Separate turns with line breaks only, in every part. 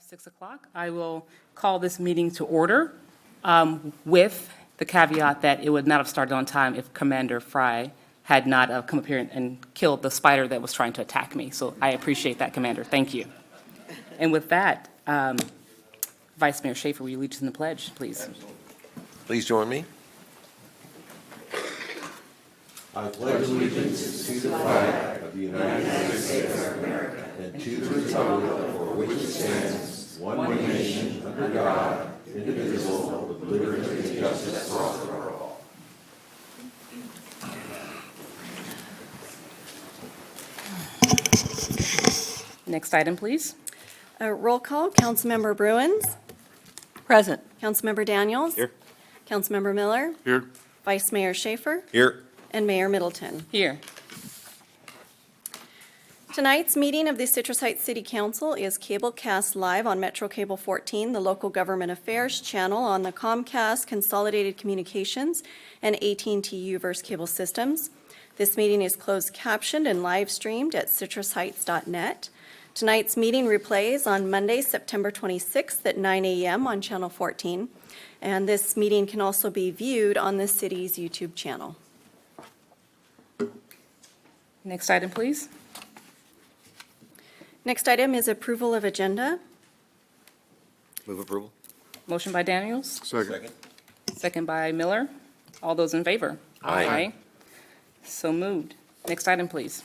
6 o'clock. I will call this meeting to order with the caveat that it would not have started on time if Commander Fry had not come up here and killed the spider that was trying to attack me. So I appreciate that, Commander. Thank you. And with that, Vice Mayor Schaefer, will you lead us in the pledge, please?
Please join me.
I pledge allegiance to the flag of the United States of America and to the republic for which it stands, one nation, under God, indivisible, with liberty and justice for all.
Next item, please.
Roll call, Councilmember Bruins.
Present.
Councilmember Daniels.
Here.
Councilmember Miller.
Here.
Vice Mayor Schaefer.
Here.
And Mayor Middleton.
Here.
Tonight's meeting of the Citrus Heights City Council is cablecast live on Metro Cable 14, the local government affairs channel on the Comcast Consolidated Communications and AT&T UVerse cable systems. This meeting is closed captioned and live streamed at citrusheights.net. Tonight's meeting replays on Monday, September 26th at 9 a.m. on Channel 14. And this meeting can also be viewed on the city's YouTube channel.
Next item, please.
Next item is approval of agenda.
Move approval.
Motion by Daniels,
Second.
second by Miller. All those in favor?
Aye.
So moved. Next item, please.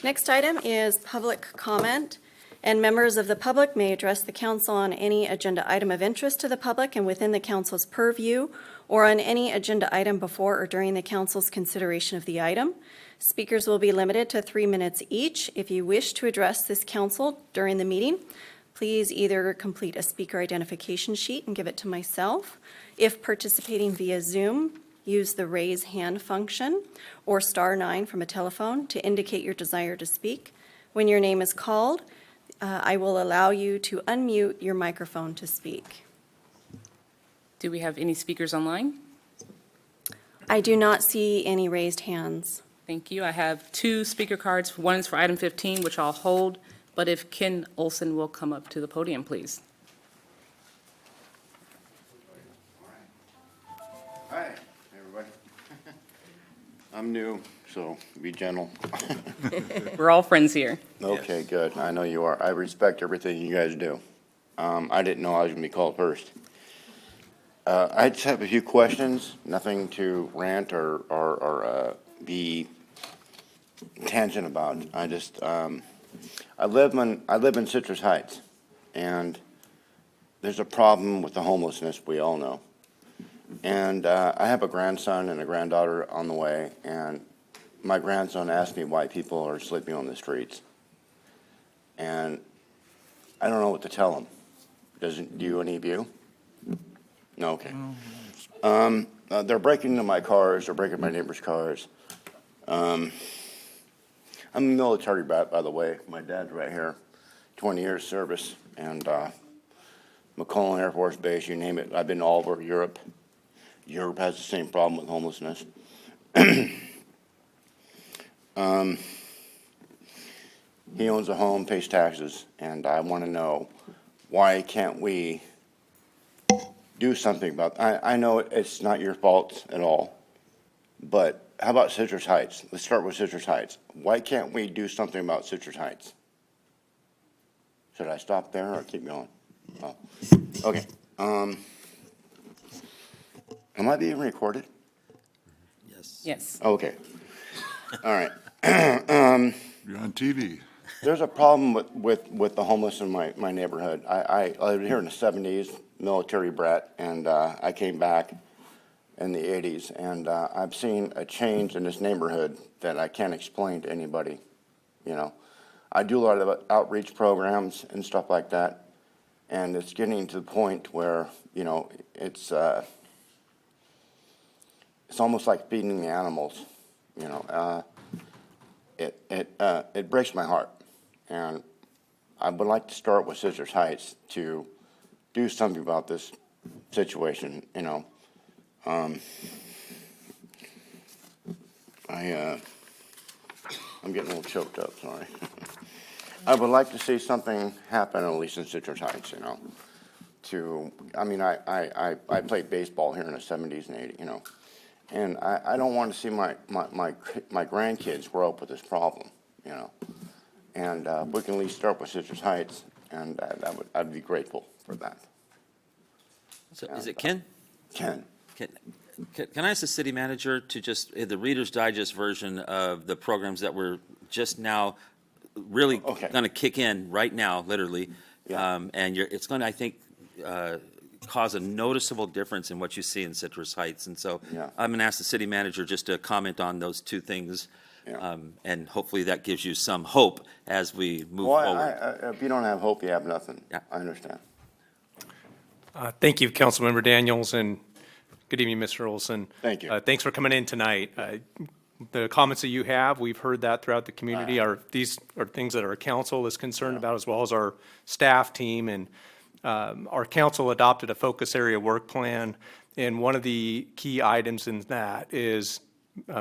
Next item is public comment, and members of the public may address the council on any agenda item of interest to the public and within the council's purview, or on any agenda item before or during the council's consideration of the item. Speakers will be limited to 3 minutes each. If you wish to address this council during the meeting, please either complete a speaker identification sheet and give it to myself. If participating via Zoom, use the raise hand function or *9 from a telephone to indicate your desire to speak. When your name is called, I will allow you to unmute your microphone to speak.
Do we have any speakers online?
I do not see any raised hands.
Thank you. I have 2 speaker cards. One is for item 15, which I'll hold, but if Ken Olson will come up to the podium, please.
Hi, everybody. I'm new, so be gentle.
We're all friends here.
Okay, good. I know you are. I respect everything you guys do. I didn't know I was gonna be called first. I just have a few questions, nothing to rant or be tangent about. I just, I live in Citrus Heights, and there's a problem with the homelessness, we all know. And I have a grandson and a granddaughter on the way, and my grandson asked me why people are sleeping on the streets. And I don't know what to tell him. Do any of you? No, okay. They're breaking into my cars, they're breaking my neighbors' cars. I'm a military brat, by the way. My dad's right here, 20 years service, and McClellan Air Force Base, you name it. I've been all over Europe. Europe has the same problem with homelessness. He owns a home, pays taxes, and I want to know, why can't we do something about, I know it's not your fault at all, but how about Citrus Heights? Let's start with Citrus Heights. Why can't we do something about Citrus Heights? Should I stop there or keep going? Oh, okay. Am I being recorded?
Yes.
Okay. All right.
You're on TV.
There's a problem with the homeless in my neighborhood. I lived here in the 70s, military brat, and I came back in the 80s, and I've seen a change in this neighborhood that I can't explain to anybody, you know. I do a lot of outreach programs and stuff like that, and it's getting to the point where, you know, it's almost like feeding the animals, you know. It breaks my heart, and I would like to start with Citrus Heights to do something about this situation, you know. I'm getting a little choked up, sorry. I would like to see something happen, at least in Citrus Heights, I mean, I played baseball here in the 70s and 80s, and I don't want to see my grandkids grow up with this problem, And we can at least start with Citrus Heights, and I'd be grateful for that.
So is it Ken?
Ken?
Can I ask the city manager to just, the Reader's Digest version of the programs that we're just now really
Okay.
going to kick in right now, literally?
Yeah.
And it's going to, I think, cause a noticeable difference in what you see in Citrus Heights. And so
Yeah.
I'm going to ask the city manager just to comment on those two things.
Yeah.
And hopefully that gives you some hope as we move
Well,
forward.
if you don't have hope, you have nothing.
Yeah.
I understand.
Thank you, Councilmember Daniels, and good evening, Mr. Olson.
Thank you.
Thanks for coming in tonight. The comments that you have, we've heard that throughout the community. These are things that our council is concerned about, as well as our staff team. And our council adopted a focus area work plan, and one of the key items in that is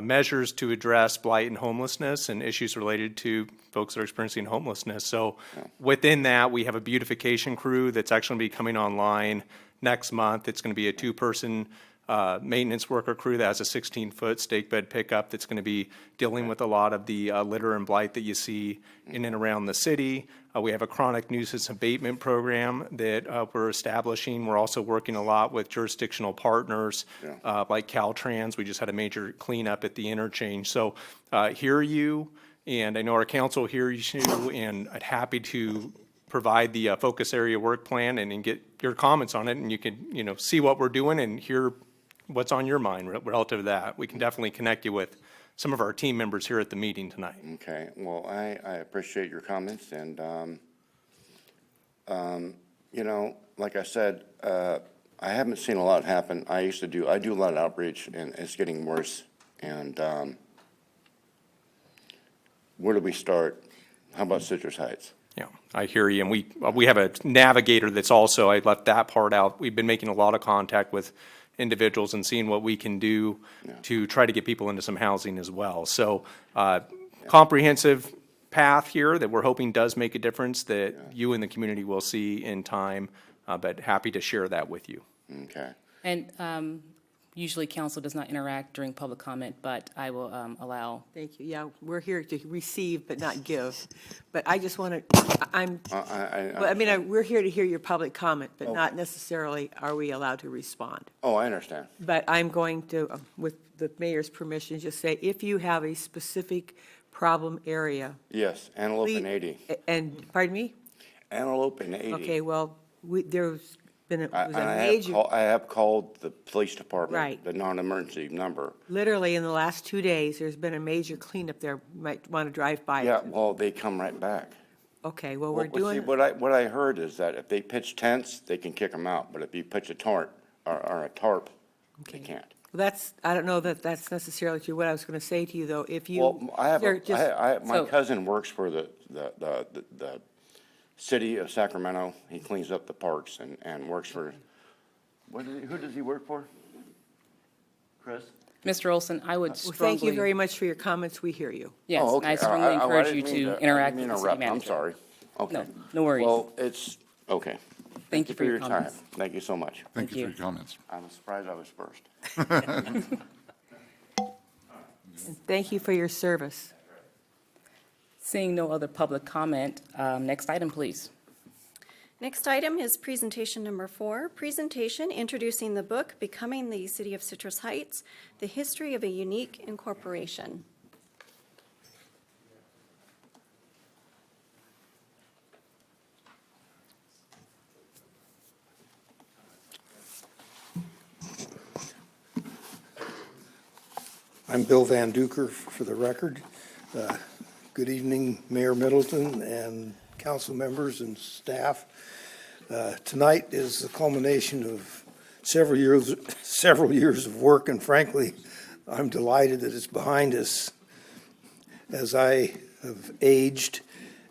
measures to address blight and homelessness and issues related to folks that are experiencing homelessness. So within that, we have a beautification crew that's actually going to be coming online next month. It's going to be a two-person maintenance worker crew that has a 16-foot stake bed pickup that's going to be dealing with a lot of the litter and blight that you see in and around the city. We have a chronic nuisance abatement program that we're establishing. We're also working a lot with jurisdictional partners like Caltrans. We just had a major cleanup at the interchange. So hear you, and I know our council hears you, and I'm happy to provide the focus area work plan and get your comments on it, and you can see what we're doing and hear what's on your mind relative to that. We can definitely connect you with some of our team members here at the meeting tonight.
Okay, well, I appreciate your comments, and, like I said, I haven't seen a lot happen. I do a lot of outreach, and it's getting worse, and, where do we start? How about Citrus Heights?
Yeah, I hear you, and we have a navigator that's also, I left that part out. We've been making a lot of contact with individuals and seeing what we can do to try to get people into some housing as well. So comprehensive path here that we're hoping does make a difference that you and the community will see in time, but happy to share that with you.
Okay.
And usually council does not interact during public comment, but I will allow.
Thank you. Yeah, we're here to receive but not give. But I just want to, we're here to hear your public comment, but not necessarily are we allowed to respond.
Oh, I understand.
But I'm going to, with the mayor's permission, just say, if you have a specific problem area.
Yes, Antelope and
please-
80.
And, pardon me?
Antelope and 80.
Okay, well, there's been, it was
And
a
I
major,
have called the police department.
Right.
The non-emergency number.
literally in the last 2 days, there's been a major cleanup there. You might want to drive by. it.
Yeah, well, they come right back.
Okay, well, we're
Well, see,
doing,
what I heard is that if they pitch tents, they can kick them out, but if you pitch a tarp, or a tarp, they
Okay.
can't.
that's, I don't know that that's necessarily true. What I was going to say to you, though, if you.
Well, I have,
Sir, just-
my
So-
cousin works for the city of Sacramento. He cleans up the parks and works for, who does he work for? Chris?
Mr. Olson, I would
Well,
strongly.
thank you very much for your comments. We hear you.
Yes,
Oh,
and I
okay.
strongly encourage you
didn't mean
to
I
interact
didn't
with
mean
the
to
city
interrupt. I'm
manager.
sorry. Okay.
No, no worries.
Well, okay.
Thank you for your
time.
comments.
Thank you so much.
Thank you for
you.
your comments.
I'm surprised I was first.
And thank you for your service.
Seeing no other public comment, next item, please.
Next item is presentation number 4, presentation introducing the book Becoming the City of Citrus Heights, The History of a Unique Incorporation.
I'm Bill Van Duker, for the record. Good evening, Mayor Middleton and council members and staff. Tonight is the culmination of several years of work, and frankly, I'm delighted that it's behind us. As I have aged,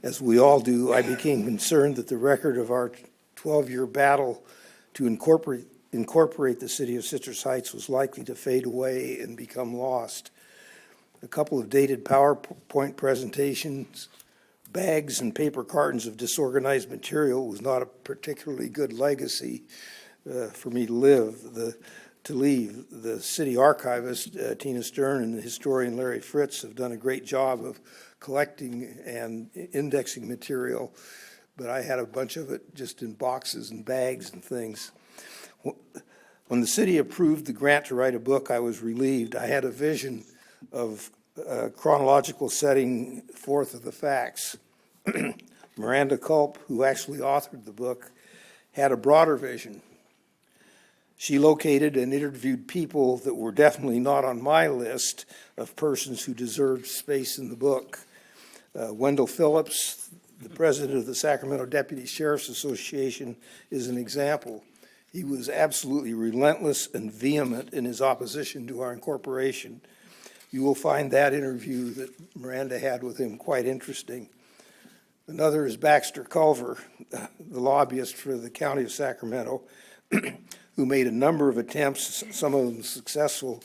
as we all do, I became concerned that the record of our 12-year battle to incorporate the city of Citrus Heights was likely to fade away and become lost. A couple of dated PowerPoint presentations bags and paper cartons of disorganized material was not a particularly good legacy for me to leave. The city archivist, Tina Stern, and the historian Larry Fritz have done a great job of collecting and indexing material, but I had a bunch of it just in boxes and bags and things. When the city approved the grant to write a book, I was relieved. I had a vision of chronological setting forth of the facts. Miranda Culp, who actually authored the book, had a broader vision. She located and interviewed people that were definitely not on my list of persons who deserved space in the book. Wendell Phillips, the president of the Sacramento Deputy Sheriff's Association, is an example. He was absolutely relentless and vehement in his opposition to our incorporation. You will find that interview that Miranda had with him quite interesting. Another is Baxter Culver, the lobbyist for the county of Sacramento, who made a number of attempts, some of them successful,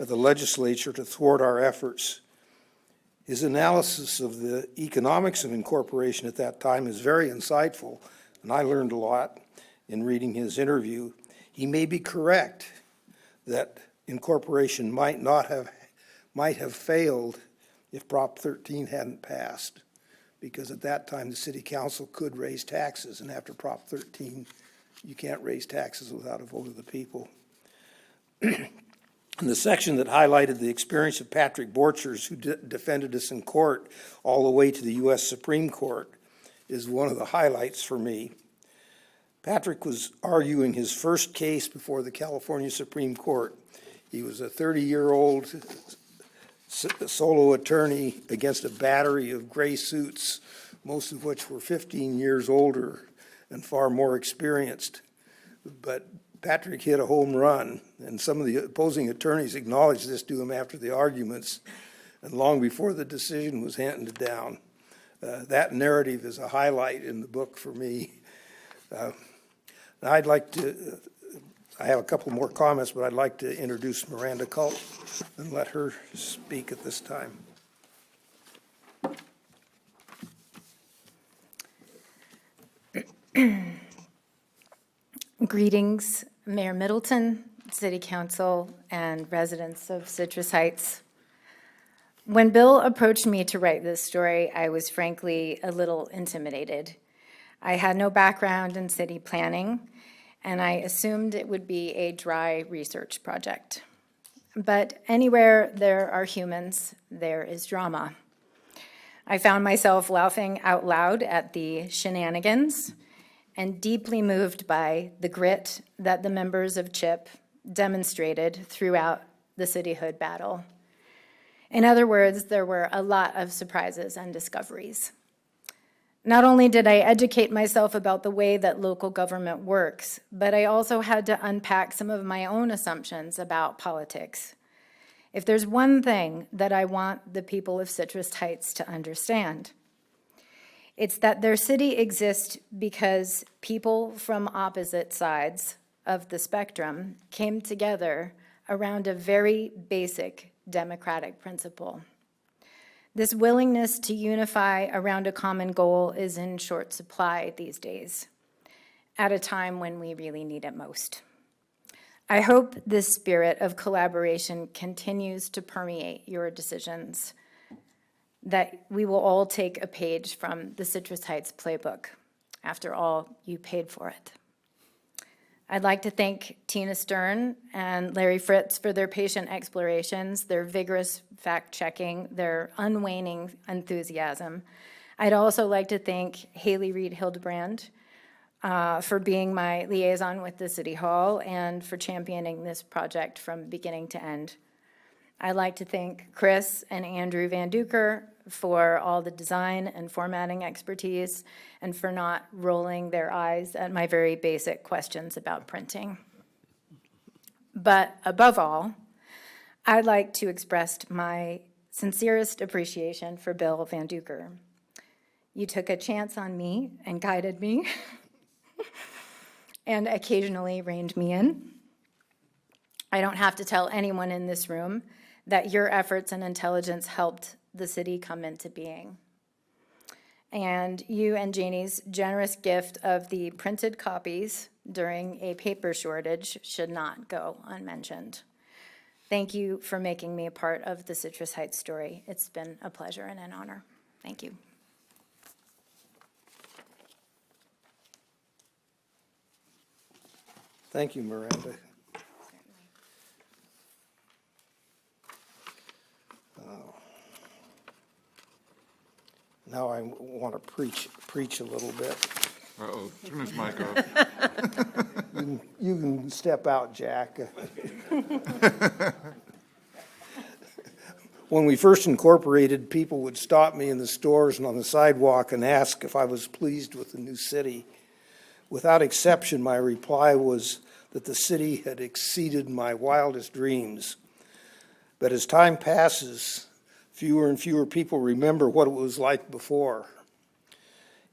at the legislature to thwart our efforts. His analysis of the economics of incorporation at that time is very insightful, and I learned a lot in reading his interview. He may be correct that incorporation might have failed if Prop 13 hadn't passed, because at that time the city council could raise taxes, and after Prop 13, you can't raise taxes without a vote of the people. And the section that highlighted the experience of Patrick Borchers, who defended us in court all the way to the U.S. Supreme Court, is one of the highlights for me. Patrick was arguing his first case before the California Supreme Court. He was a 30-year-old solo attorney against a battery of gray suits, most of which were 15 years older and far more experienced. But Patrick hit a home run, and some of the opposing attorneys acknowledged this to him after the arguments, and long before the decision was handed down. That narrative is a highlight in the book for me. I have a couple more comments, but I'd like to introduce Miranda Culp and let her speak at this time.
Greetings, Mayor Middleton, City Council, and residents of Citrus Heights. When Bill approached me to write this story, I was frankly a little intimidated. I had no background in city planning, and I assumed it would be a dry research project. But anywhere there are humans, there is drama. I found myself laughing out loud at the shenanigans and deeply moved by the grit that the members of CHIP demonstrated throughout the cityhood battle. In other words, there were a lot of surprises and discoveries. Not only did I educate myself about the way that local government works, but I also had to unpack some of my own assumptions about politics. If there's one thing that I want the people of Citrus Heights to understand, it's that their city exists because people from opposite sides of the spectrum came together around a very basic democratic principle. This willingness to unify around a common goal is in short supply these days, at a time when we really need it most. I hope this spirit of collaboration continues to permeate your decisions, that we will all take a page from the Citrus Heights playbook. After all, you paid for it. I'd like to thank Tina Stern and Larry Fritz for their patient explorations, their vigorous fact-checking, their unwaning enthusiasm. I'd also like to thank Haley Reed Hildebrand for being my liaison with the City Hall and for championing this project from beginning to end. I'd like to thank Chris and Andrew Van Duker for all the design and formatting expertise and for not rolling their eyes at my very basic questions about printing. But above all, I'd like to express my sincerest appreciation for Bill Van Duker. You took a chance on me and guided me and occasionally reined me in. I don't have to tell anyone in this room that your efforts and intelligence helped the city come into being. and you and Jeannie's generous gift of the printed copies during a paper shortage should not go unmentioned. Thank you for making me a part of the Citrus Heights story. It's been a pleasure and an honor. Thank you.
Thank you, Miranda. Now I want to preach a little bit.
Uh-oh, turn his mic off.
You can step out, Jack. When we first incorporated, people would stop me in the stores and on the sidewalk and ask if I was pleased with the new city. Without exception, my reply was that the city had exceeded my wildest dreams. But as time passes, fewer and fewer people remember what it was like before.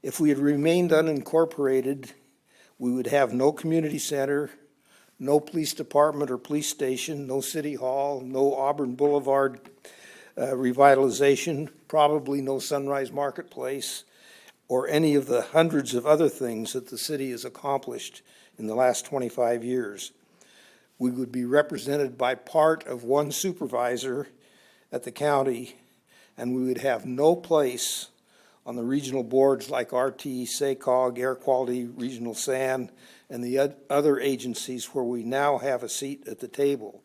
If we had remained unincorporated, we would have no community center, no police department or police station, no city hall, no Auburn Boulevard revitalization, probably no Sunrise Marketplace, or any of the hundreds of other things that the city has accomplished in the last 25 years. We would be represented by part of one supervisor at the county, and we would have no place on the regional boards like RT, SACOG, Air Quality, Regional SAN, and the other agencies where we now have a seat at the table.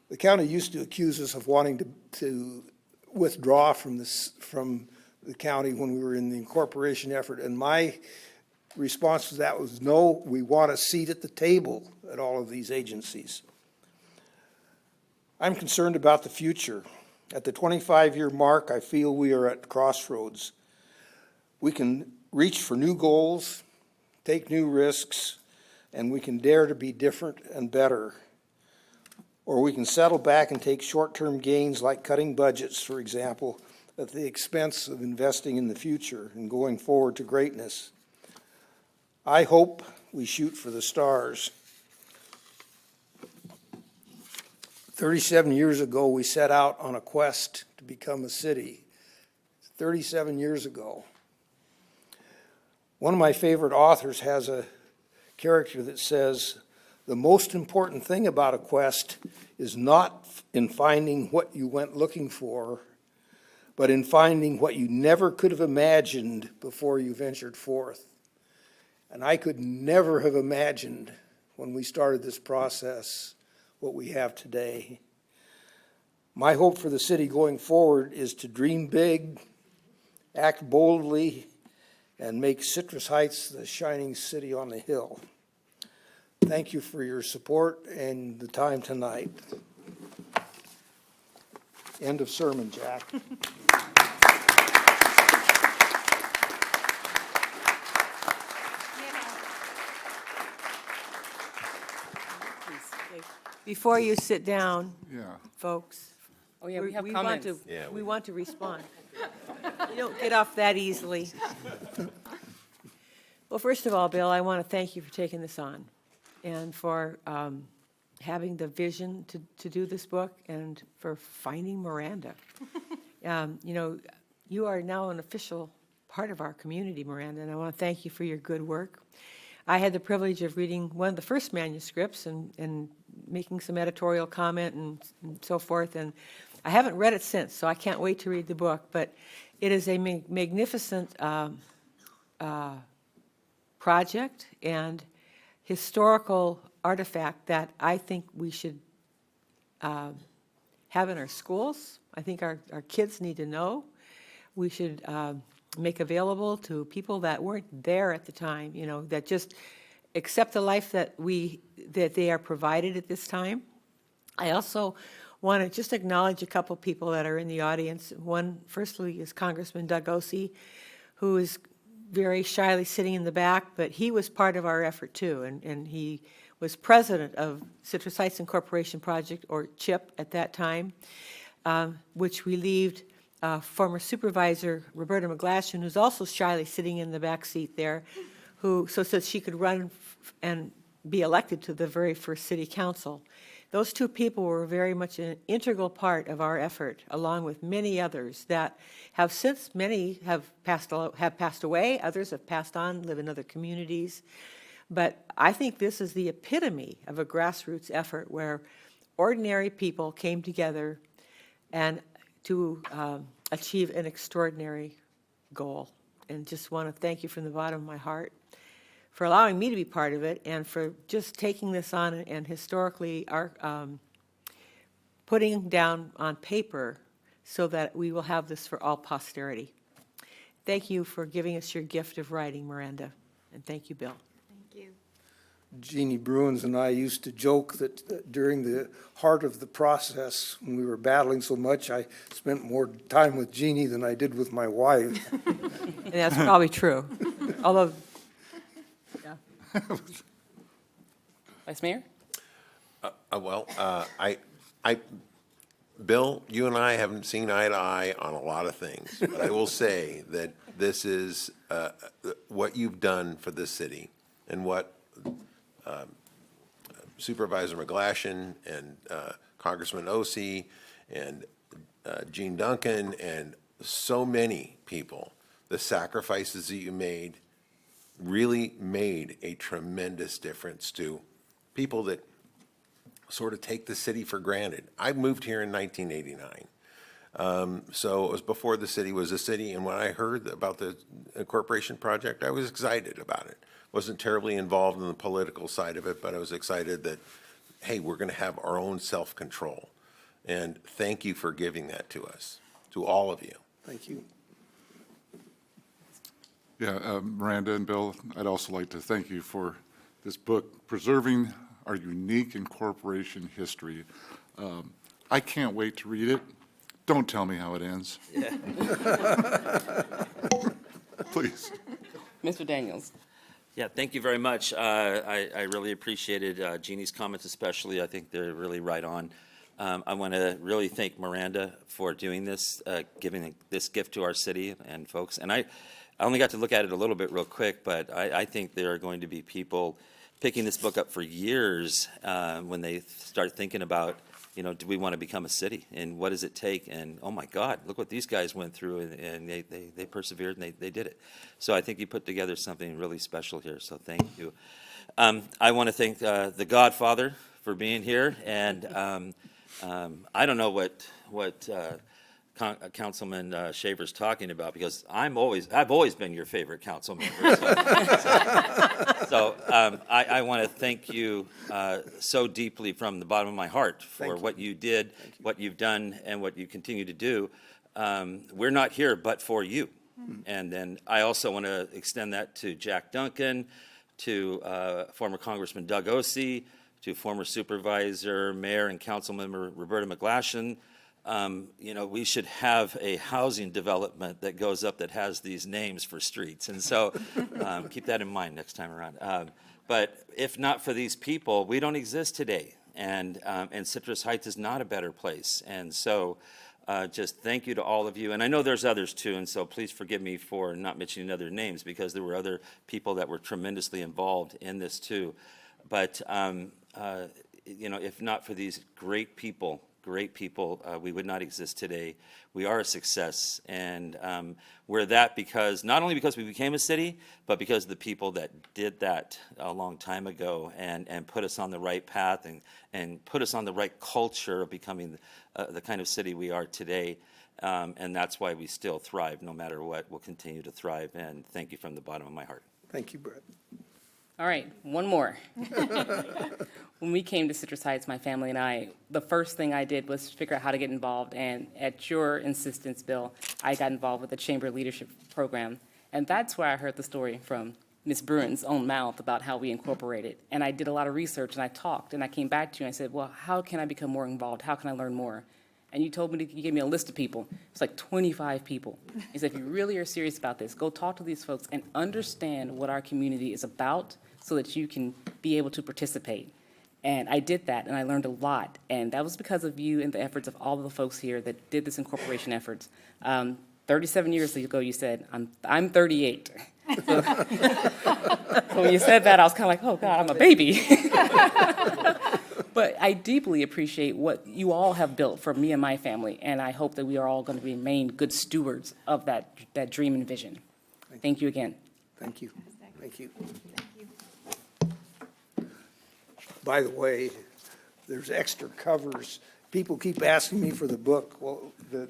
The county used to accuse us of wanting to withdraw from the county when we were in the incorporation effort, and my response to that was, no, we want a seat at the table at all of these agencies. I'm concerned about the future. At the 25-year mark, I feel we are at crossroads. We can reach for new goals, take new risks, and we can dare to be different and better. Or we can settle back and take short-term gains like cutting budgets, for example, at the expense of investing in the future and going forward to greatness. I hope we shoot for the stars. 37 years ago, we set out on a quest to become a city. 37 years ago. One of my favorite authors has a character that says, the most important thing about a quest is not in finding what you went looking for, but in finding what you never could have imagined before you ventured forth. And I could never have imagined when we started this process what we have today. My hope for the city going forward is to dream big, act boldly, and make Citrus Heights the shining city on the hill. Thank you for your support and the time tonight. End of sermon, Jack.
Before you sit down,
Yeah.
folks.
Oh, yeah, we have
want
comments.
to- We want to respond. You don't get off that easily. Well, first of all, Bill, I want to thank you for taking this on and for having the vision to do this book and for finding Miranda. You are now an official part of our community, Miranda, and I want to thank you for your good work. I had the privilege of reading one of the first manuscripts and making some editorial comment and so forth, and I haven't read it since, so I can't wait to read the book, but it is a magnificent project and historical artifact that I think we should have in our schools. I think our kids need to know. We should make available to people that weren't there at the time, that just accept the life that they are provided at this time. I also want to just acknowledge a couple people that are in the audience. One, firstly, is Congressman Doug Ossie, who is very shyly sitting in the back, but he was part of our effort too, and he was president of Citrus Heights Incorporation Project, or CHIP at that time, which relieved former supervisor Roberta McGlashan, who's also shyly sitting in the back seat there, so that she could run and be elected to the very first city council. those two people were very much an integral part of our effort, along with many others that have since, many have passed away, others have passed on, live in other communities. But I think this is the epitome of a grassroots effort where ordinary people came together and to achieve an extraordinary goal. And just want to thank you from the bottom of my heart for allowing me to be part of it and for just taking this on and historically putting down on paper so that we will have this for all posterity. Thank you for giving us your gift of writing, Miranda, and thank you, Bill.
Jeannie Bruins and I used to joke that during the heart of the process, when we were battling so much, I spent more time with Jeannie than I did with my wife.
And that's probably true, although, yeah.
Vice Mayor?
Bill, you and I haven't seen eye to eye on a lot of things, but I will say that this is what you've done for this city and what Supervisor McGlashan and Congressman Ossie and Gene Duncan and so many people, the sacrifices that you made really made a tremendous difference to people that sort of take the city for granted. I moved here in 1989. So it was before the city was a city, and when I heard about the incorporation project, I was excited about it. Wasn't terribly involved in the political side of it, but I was excited that, hey, we're going to have our own self-control. And thank you for giving that to us, to all of you.
Thank you.
Yeah, Miranda and Bill, I'd also like to thank you for this book, Preserving Our Unique Incorporation History. I can't wait to read it. Don't tell me how it ends.
Yeah.
Please.
Mr. Daniels?
Yeah, thank you very much. I really appreciated Jeannie's comments especially. I think they're really right on. I want to really thank Miranda for doing this, giving this gift to our city and folks. And I only got to look at it a little bit real quick, but I think there are going to be people picking this book up for years when they start thinking about, do we want to become a city? And what does it take? And, oh, my God, look what these guys went through, and they persevered, and they did it. So I think you put together something really special here, so thank you. I want to thank the Godfather for being here, and I don't know what Councilman Shaver's talking about, because I've always been your favorite council member. So I want to thank you so deeply from the bottom of my heart for what you did, what you've done, and what you continue to do. We're not here but for you. And then I also want to extend that to Jack Duncan, to former Congressman Doug Ossie, to former Supervisor, Mayor, and Councilmember Roberta McGlashan. We should have a housing development that goes up that has these names for streets. And so keep that in mind next time around. But if not for these people, we don't exist today. And Citrus Heights is not a better place. And so just thank you to all of you. And I know there's others too. And so please forgive me for not mentioning other names, because there were other people that were tremendously involved in this too. But, if not for these great people, we would not exist today. We are a success, and we're that not only because we became a city, but because of the people that did that a long time ago and put us on the right path and put us on the right culture of becoming the kind of city we are today. And that's why we still thrive, no matter what. We'll continue to thrive, and thank you from the bottom of my heart.
Thank you, Brett.
All right, one more. When we came to Citrus Heights, my family and I, the first thing I did was figure out how to get involved. And at your insistence, Bill, I got involved with the Chamber Leadership Program. And that's where I heard the story from Ms. Bruin's own mouth about how we incorporated. And I did a lot of research, and I talked, and I came back to you, and I said, well, how can I become more involved? How can I learn more? And you told me, you gave me a list of people. It's like 25 people. You said, if you really are serious about this, go talk to these folks and understand what our community is about so that you can be able to participate. And I did that, and I learned a lot. And that was because of you and the efforts of all of the folks here that did this incorporation efforts. 37 years ago, you said, I'm 38. So when you said that, I was kind of like, oh, God, I'm a baby. But I deeply appreciate what you all have built for me and my family, and I hope that we are all going to remain good stewards of that dream and vision. Thank you again.
Thank you. Thank you. By the way, there's extra covers. People keep asking me for the book. Well, the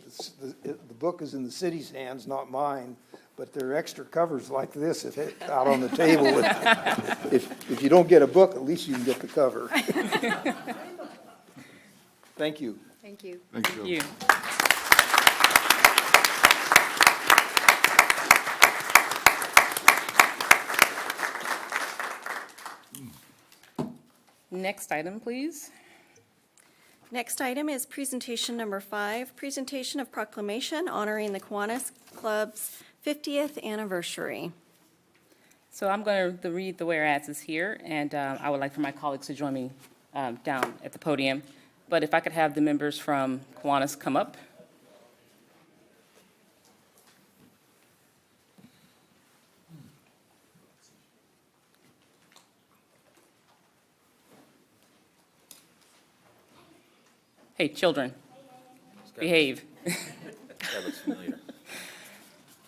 book is in the city's hands, not mine, but there are extra covers like this out on the table. If you don't get a book, at least you can get the cover. Thank you.
Thank you.
Thank you.
You. Next item, please.
Next item is presentation number 5, presentation of proclamation honoring the Kiwanis Club's 50th anniversary.
So I'm going to read the whereases here, and I would like for my colleagues to join me down at the podium. But if I could have the members from Kiwanis come up. Hey, children, behave.
That looks familiar.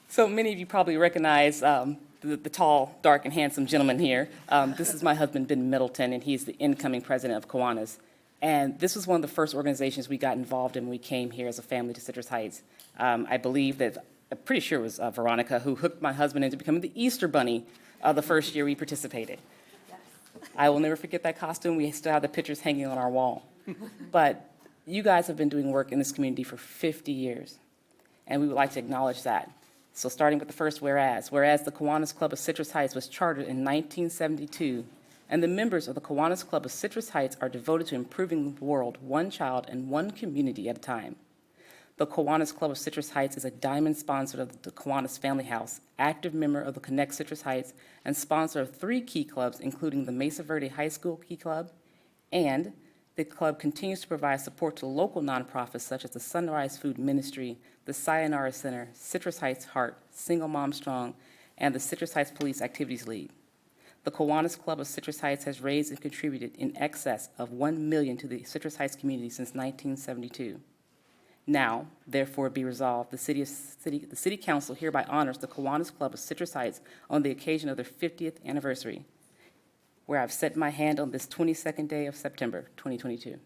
So many of you probably recognize the tall, dark, and handsome gentleman here. This is my husband, Ben Middleton, and he's the incoming president of Kiwanis. And this was one of the first organizations we got involved in when we came here as a family to Citrus Heights. I believe that, I'm pretty sure it was Veronica who hooked my husband into becoming the Easter Bunny the first year we participated. I will never forget that costume. We still have the pictures hanging on our wall. But you guys have been doing work in this community for 50 years, and we would like to acknowledge that. So starting with the first whereas the Kiwanis Club of Citrus Heights was chartered in 1972, and the members of the Kiwanis Club of Citrus Heights are devoted to improving the world one child and one community at a time. The Kiwanis Club of Citrus Heights is a diamond sponsor of the Kiwanis Family House, active member of the Connect Citrus Heights, and sponsor of 3 key clubs, including the Mesa Verde High School Key Club, and the club continues to provide support to local nonprofits such as the Sunrise Food Ministry, the Sayonara Center, Citrus Heights Heart, Single Mom Strong, and the Citrus Heights Police Activities League. The Kiwanis Club of Citrus Heights has raised and contributed in excess of $1 million to the Citrus Heights community since 1972. Now, therefore, be resolved, the City Council hereby honors the Kiwanis Club of Citrus Heights on the occasion of their 50th anniversary, where I've set my hand on this 22nd day of September, 2022.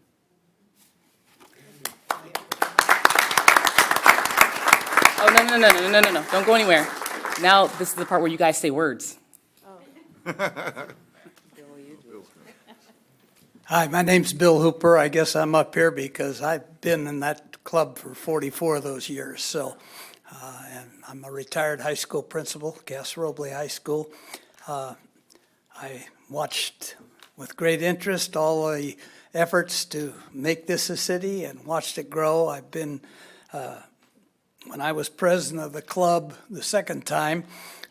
Oh, no, don't go anywhere. Now, this is the part where you guys say words.
Hi, my name's Bill Hooper. I guess I'm up here because I've been in that club for 44 of those years. So, and I'm a retired high school principal, Cass Robley High School. I watched with great interest all the efforts to make this a city and watched it grow. I've been, when I was president of the club the second time,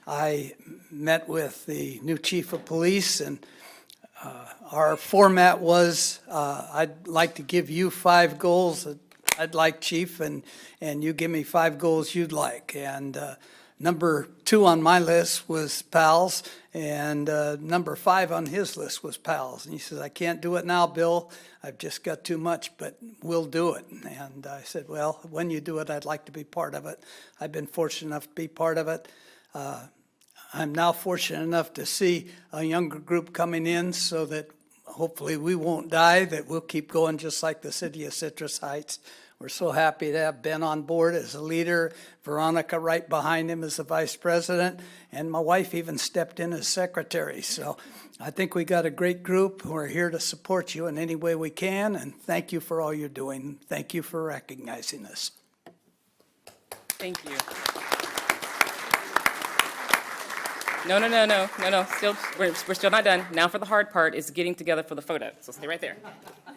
I met with the new chief of police, and our format was, I'd like to give you 5 goals that I'd like, Chief, and you give me 5 goals you'd like. And number 2 on my list was PALS, and number 5 on his list was PALS. And he says, I can't do it now, Bill. I've just got too much, but we'll do it. And I said, well, when you do it, I'd like to be part of it. I've been fortunate enough to be part of it. I'm now fortunate enough to see a younger group coming in so that hopefully we won't die, that we'll keep going just like the city of Citrus Heights. We're so happy to have Ben on board as a leader, Veronica right behind him as the vice president, and my wife even stepped in as secretary. So I think we got a great group. We're here to support you in any way we can, and thank you for all you're doing. Thank you for recognizing us.
Thank you. No. Still, we're still not done. Now for the hard part is getting together for the photo. So stay right there.
Are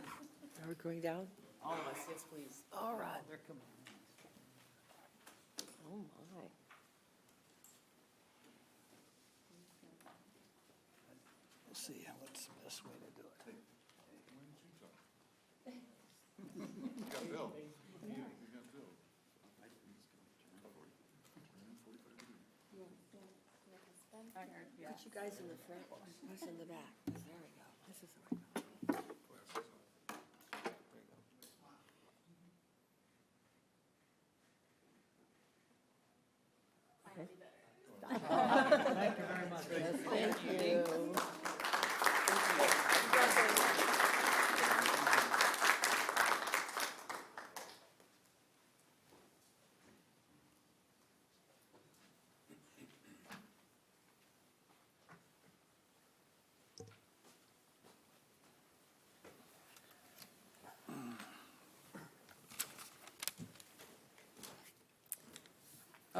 we going down?
All of us, yes, please.
All right. Oh, my.
We'll see what's the best way to do it.
Put you guys in the front, us in the back. There we go. This is the way.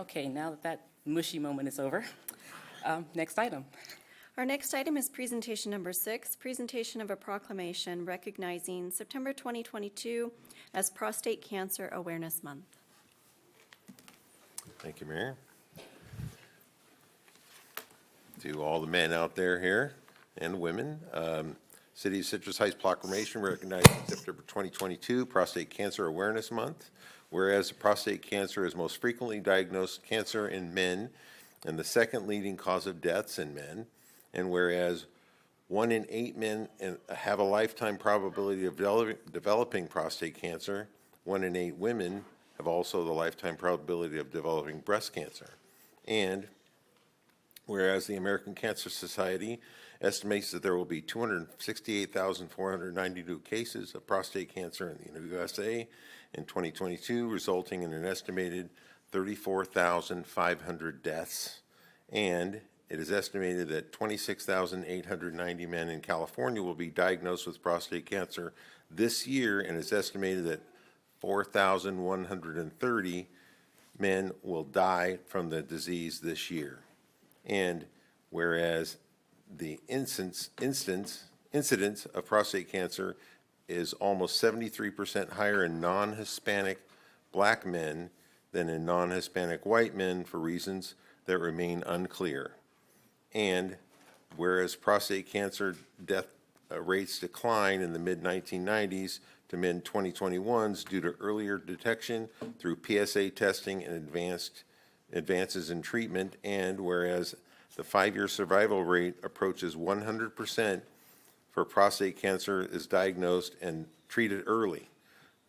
Okay, now that that mushy moment is over, next item.
Our next item is presentation number 6, presentation of a proclamation recognizing September 2022 as Prostate Cancer Awareness Month.
Thank you, Mayor. To all the men out there here and women, City of Citrus Heights proclamation recognizing September 2022 Prostate Cancer Awareness Month. Whereas prostate cancer is most frequently diagnosed cancer in men and the second leading cause of deaths in men, and whereas 1 in 8 men have a lifetime probability of developing prostate cancer, 1 in 8 women have also the lifetime probability of developing breast cancer. And whereas the American Cancer Society estimates that there will be 268,492 cases of prostate cancer in the USA in 2022, resulting in an estimated 34,500 deaths. And it is estimated that 26,890 men in California will be diagnosed with prostate cancer this year, and it's estimated that 4,130 men will die from the disease this year. And whereas the incidence of prostate cancer is almost 73% higher in non-Hispanic black men than in non-Hispanic white men for reasons that remain unclear. And whereas prostate cancer death rates decline in the mid-1990s to mid-2021s due to earlier detection through PSA testing and advances in treatment, and whereas the 5-year survival rate approaches 100% for prostate cancer is diagnosed and treated early,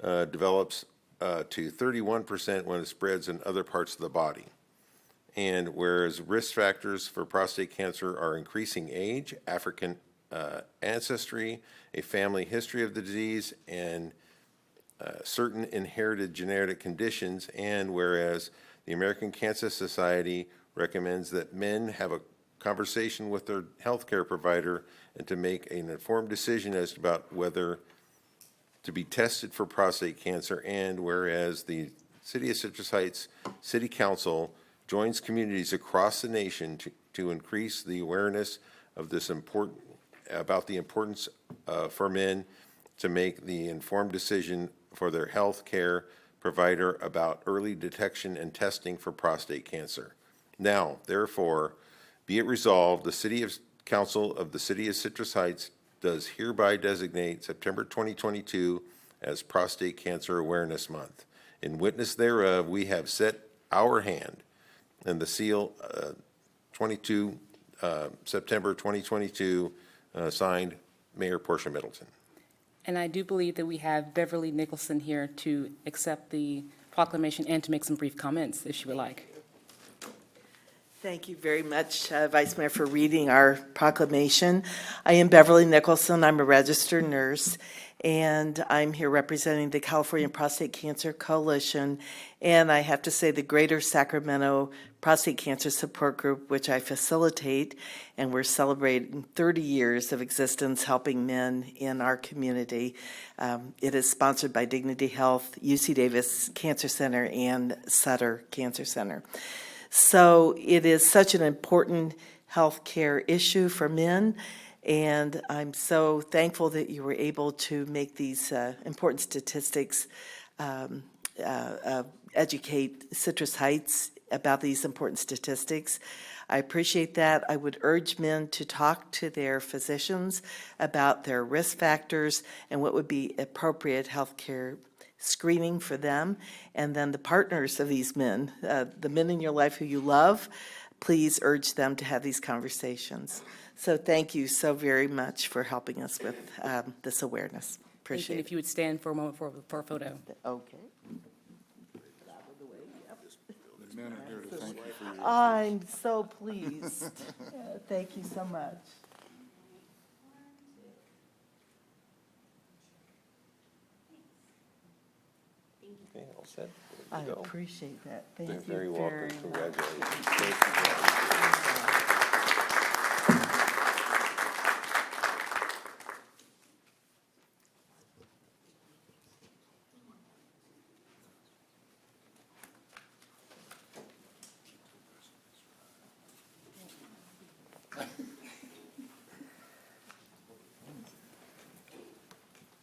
develops to 31% when it spreads in other parts of the body. And whereas risk factors for prostate cancer are increasing age, African ancestry, a family history of the disease, and certain inherited genetic conditions, and whereas the American Cancer Society recommends that men have a conversation with their healthcare provider and to make an informed decision as to about whether to be tested for prostate cancer, and whereas the City of Citrus Heights City Council joins communities across the nation to increase the awareness of this about the importance for men to make the informed decision for their health care provider about early detection and testing for prostate cancer. Now, therefore, be it resolved, the City Council of the City of Citrus Heights does hereby designate September 2022 as Prostate Cancer Awareness Month. In witness thereof, we have set our hand and the seal, September 2022, signed Mayor Portia Middleton.
And I do believe that we have Beverly Nicholson here to accept the proclamation and to make some brief comments, if she would like.
Thank you very much, Vice Mayor, for reading our proclamation. I am Beverly Nicholson. I'm a registered nurse, and I'm here representing the California Prostate Cancer Coalition. And I have to say the Greater Sacramento Prostate Cancer Support Group, which I facilitate, and we're celebrating 30 years of existence helping men in our community. It is sponsored by Dignity Health, UC Davis Cancer Center, and Sutter Cancer Center. So it is such an important healthcare issue for men, and I'm so thankful that you were able to make these important statistics, educate Citrus Heights about these important statistics. I appreciate that. I would urge men to talk to their physicians about their risk factors and what would be appropriate healthcare screening for them, and then the partners of these men, the men in your life who you love, please urge them to have these conversations. So thank you so very much for helping us with this awareness. Appreciate
If you would stand for a moment for a photo.
it. Okay.
The men are here to thank you for your
I'm so pleased. Thank you so much.
Okay, all set?
I
Ready to go?
appreciate that. Thank
You're
you
very welcome.
much.
Congratulations. Thank you.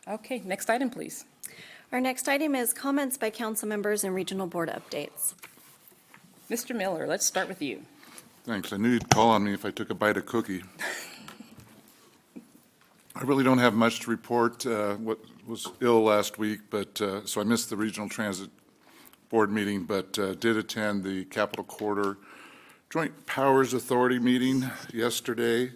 Okay, next item, please.
Our next item is comments by council members and regional board updates.
Mr. Miller, let's start with you.
Thanks. I knew you'd call on me if I took a bite of cookie. I really don't have much to report. What was ill last week, but, so I missed the Regional Transit Board meeting, but did attend the Capital Corridor Joint Powers Authority meeting yesterday.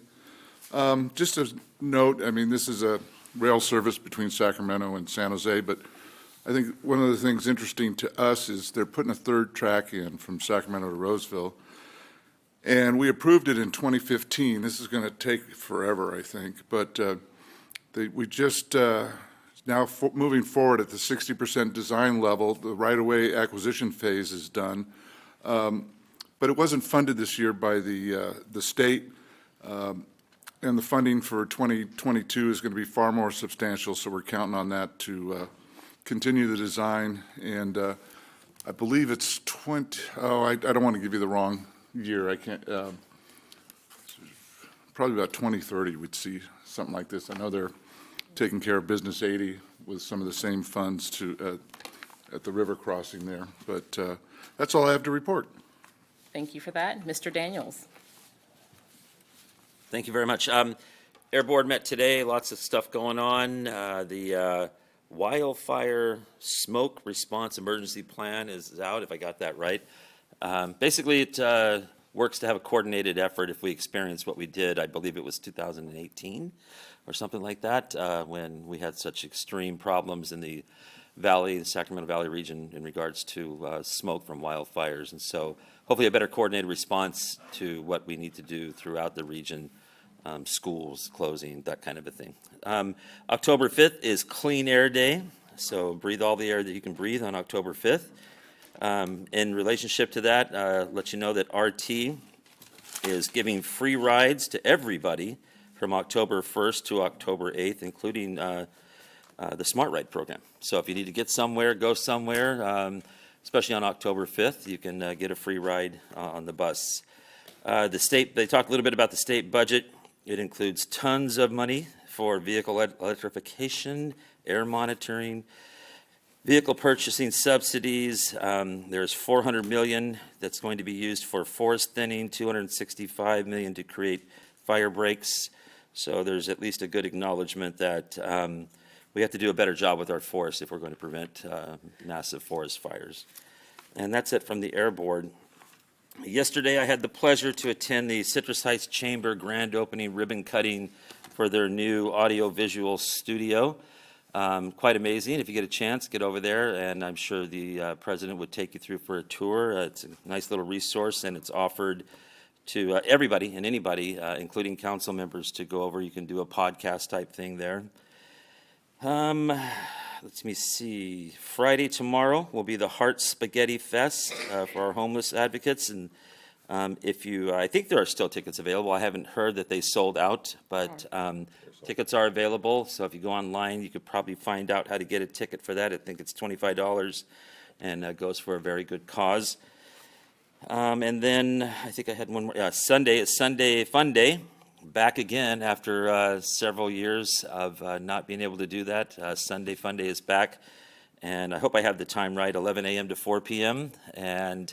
Just a note, I mean, this is a rail service between Sacramento and San Jose, but I think one of the things interesting to us is they're putting a third track in from Sacramento to Roseville. And we approved it in 2015. This is going to take forever, I think. But we just, now moving forward at the 60% design level, the right-of-way acquisition phase is done. But it wasn't funded this year by the state. And the funding for 2022 is going to be far more substantial, so we're counting on that to continue the design. And I believe it's I don't want to give you the wrong year. I can't, probably about 2030 we'd see something like this. I know they're taking care of Business 80 with some of the same funds at the river crossing there. But that's all I have to report.
Thank you for that. Mr. Daniels.
Thank you very much. Air Board met today, lots of stuff going on. The wildfire smoke response emergency plan is out, if I got that right. Basically, it works to have a coordinated effort if we experience what we did, I believe it was 2018 or something like that, when we had such extreme problems in the valley, the Sacramento Valley region in regards to smoke from wildfires. And so hopefully a better coordinated response to what we need to do throughout the region, schools closing, that kind of a thing. October 5th is Clean Air Day, so breathe all the air that you can breathe on October 5th. In relationship to that, let you know that RT is giving free rides to everybody from October 1st to October 8th, including the Smart Ride program. So if you need to get somewhere, go somewhere, especially on October 5th, you can get a free ride on the bus. The state, they talked a little bit about the state budget. It includes tons of money for vehicle electrification, air monitoring, vehicle purchasing subsidies. There's $400 million that's going to be used for forest thinning, $265 million to create fire breaks. So there's at least a good acknowledgement that we have to do a better job with our forests if we're going to prevent massive forest fires. And that's it from the Air Board. Yesterday, I had the pleasure to attend the Citrus Heights Chamber grand opening ribbon cutting for their new audio-visual studio. Quite amazing. If you get a chance, get over there, and I'm sure the president would take you through for a tour. It's a nice little resource, and it's offered to everybody and anybody, including council members, to go over. You can do a podcast type thing there. Let me see. Friday, tomorrow, will be the Heart Spaghetti Fest for our homeless advocates. And I think there are still tickets available. I haven't heard that they sold out, but tickets are available. So if you go online, you could probably find out how to get a ticket for that. I think it's $25 and goes for a very good cause. And then I think I had one more. Sunday is Sunday Fun Day. Back again after several years of not being able to do that. Sunday Fun Day is back, and I hope I have the time right, 11 a.m. to 4 p.m., and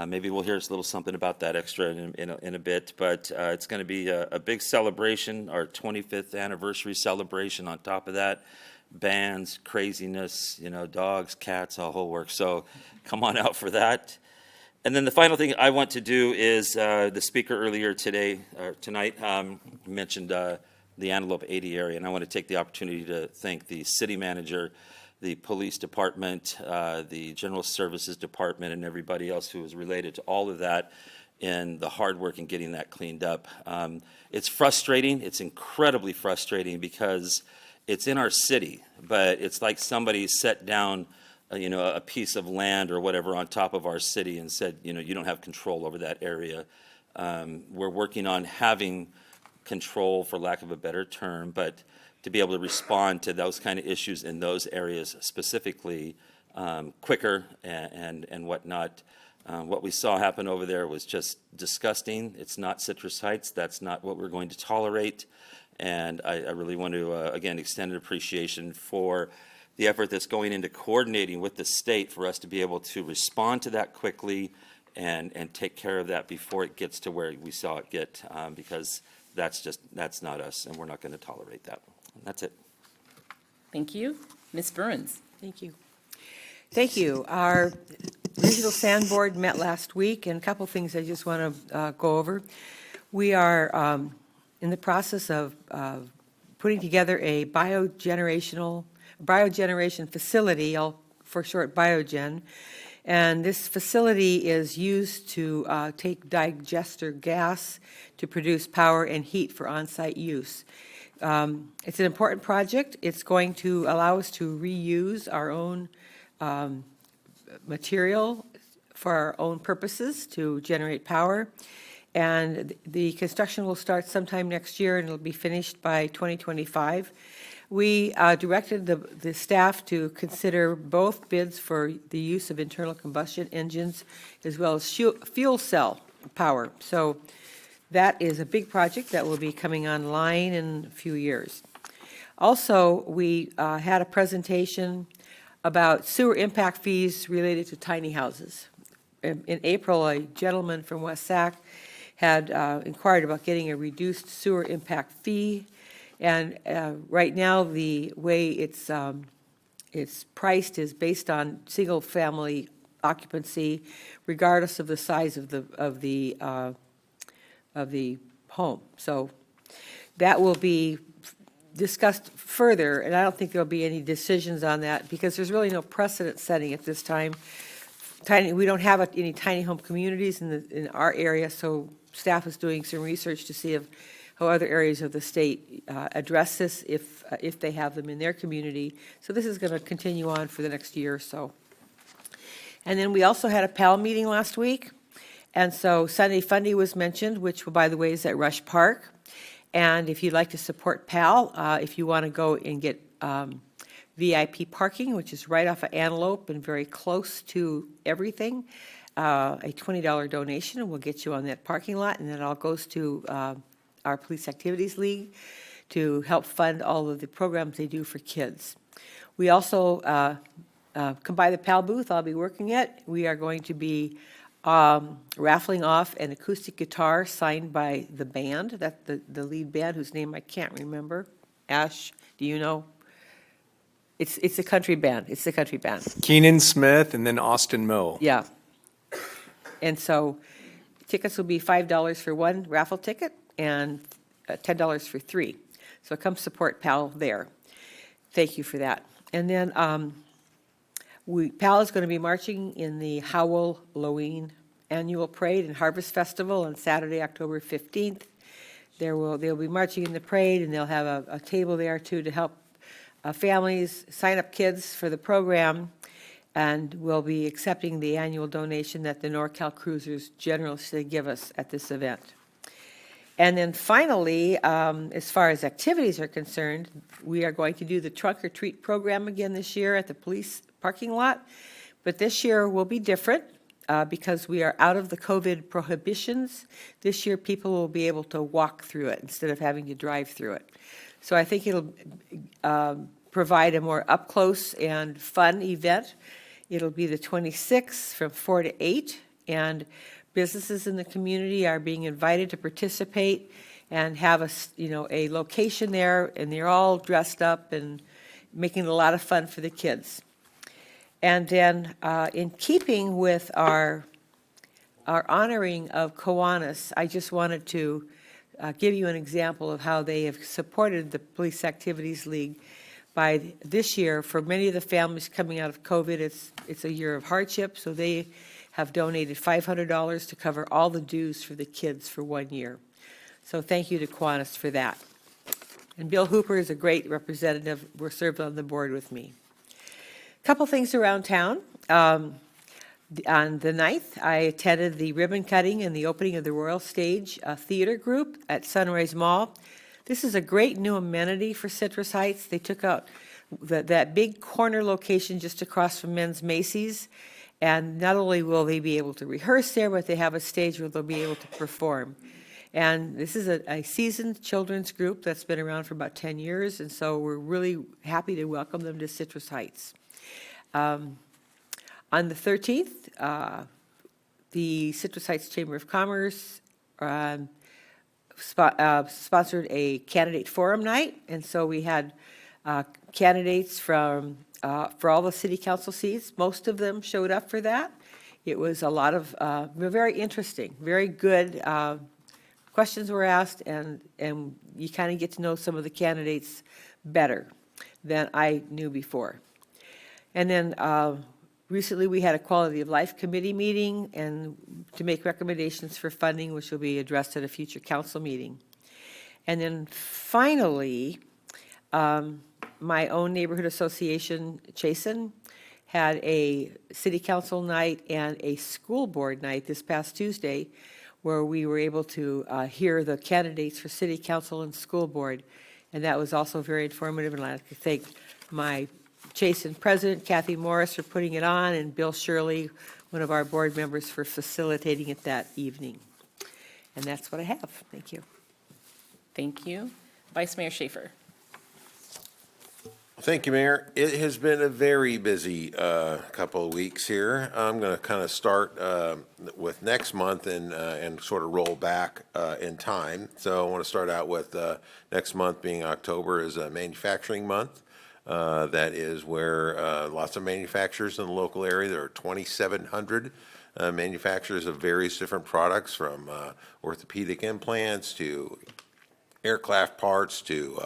maybe we'll hear a little something about that extra in a bit, but it's going to be a big celebration, our 25th anniversary celebration on top of that. Bands, craziness, dogs, cats, a whole work, so come on out for that. And then the final thing I want to do is, the speaker earlier tonight mentioned the Antelope 80 area, and I want to take the opportunity to thank the city manager, the police department, the general services department, and everybody else who was related to all of that in the hard work in getting that cleaned up. It's frustrating. It's incredibly frustrating because it's in our city, but it's like somebody set down a piece of land or whatever on top of our city and said, you don't have control over that area. We're working on having control, for lack of a better term, but to be able to respond to those kind of issues in those areas specifically quicker and whatnot. What we saw happen over there was just disgusting. It's not Citrus Heights. That's not what we're going to tolerate. And I really want to, again, extend an appreciation for the effort that's going into coordinating with the state for us to be able to respond to that quickly and take care of that before it gets to where we saw it get, because that's not us, and we're not going to tolerate that. And that's it.
Thank you. Ms. Burns?
Thank you. Thank you. Our Regional Sand Board met last week, and a couple things I just want to go over. We are in the process of putting together a biogeneration facility, for short Biogen, and this facility is used to take digester gas to produce power and heat for on-site use. It's an important project. It's going to allow us to reuse our own material for our own purposes to generate power. And the construction will start sometime next year, and it'll be finished by 2025. We directed the staff to consider both bids for the use of internal combustion engines as well as fuel cell power. So that is a big project that will be coming online in a few years. Also, we had a presentation about sewer impact fees related to tiny houses. In April, a gentleman from West Sac had inquired about getting a reduced sewer impact fee. And right now, the way it's priced is based on single-family occupancy, regardless of the size of the home. So that will be discussed further, and I don't think there'll be any decisions on that because there's really no precedent setting at this time. We don't have any tiny home communities in our area, so staff is doing some research to see how other areas of the state address this if they have them in their community. So this is going to continue on for the next year or so. And then we also had a PAL meeting last week. And so Sunday Fundy was mentioned, which, by the way, is at Rush Park. And if you'd like to support PAL, if you want to go and get VIP parking, which is right off of Antelope and very close to everything, a $20 donation will get you on that parking lot, and then it all goes to our Police Activities League to help fund all of the programs they do for kids. We also, come by the PAL booth I'll be working at. We are going to be raffling off an acoustic guitar signed by the band, the lead band, whose name I can't remember. Ash, do you know? It's a country band. It's the country band.
Keenan Smith and then Austin Moe.
Yeah. And so tickets will be $5 for one raffle ticket and $10 for three. So come support PAL there. Thank you for that. And then PAL is going to be marching in the Howell-Loween Annual Parade and Harvest Festival on Saturday, October 15th. They'll be marching in the parade, and they'll have a table there, too, to help families sign up kids for the program, and we'll be accepting the annual donation that the NorCal Cruisers generously give us at this event. And then finally, as far as activities are concerned, we are going to do the Trunk or Treat program again this year at the police parking lot. But this year will be different because we are out of the COVID prohibitions. This year, people will be able to walk through it instead of having to drive through it. So I think it'll provide a more up-close and fun event. It'll be the 26th from 4 to 8, and businesses in the community are being invited to participate and have a location there, and they're all dressed up and making it a lot of fun for the kids. And then in keeping with our honoring of Kiwanis, I just wanted to give you an example of how they have supported the Police Activities League. By this year, for many of the families coming out of COVID, it's a year of hardship, so they have donated $500 to cover all the dues for the kids for 1 year. So thank you to Kiwanis for that. And Bill Hooper is a great representative. We're served on the board with me. A couple things around town. On the 9th, I attended the ribbon cutting and the opening of the Royal Stage Theater Group at Sunrise Mall. This is a great new amenity for Citrus Heights. They took out that big corner location just across from Men's Macy's, and not only will they be able to rehearse there, but they have a stage where they'll be able to perform. And this is a seasoned children's group that's been around for about 10 years, and so we're really happy to welcome them to Citrus Heights. On the 13th, the Citrus Heights Chamber of Commerce sponsored a candidate forum night, and so we had candidates from, for all the city council seats. Most of them showed up for that. It was a lot of, very interesting, very good questions were asked, and you kind of get to know some of the candidates better than I knew before. And then recently, we had a Quality of Life Committee meeting and to make recommendations for funding, which will be addressed at a future council meeting. And then finally, my own neighborhood association, Chasen, had a city council night and a school board night this past Tuesday, where we were able to hear the candidates for city council and school board. And that was also very informative, and I'd like to thank my Chasen president, Kathy Morris, for putting it on, and Bill Shirley, one of our board members, for facilitating it that evening. And that's what I have. Thank you.
Thank you. Vice Mayor Schaefer.
Thank you, Mayor. It has been a very busy couple of weeks here. I'm going to kind of start with next month and sort of roll back in time. So I want to start out with next month being October is a manufacturing month. That is where lots of manufacturers in the local area, there are 2,700 manufacturers of various different products, from orthopedic implants to aircraft parts to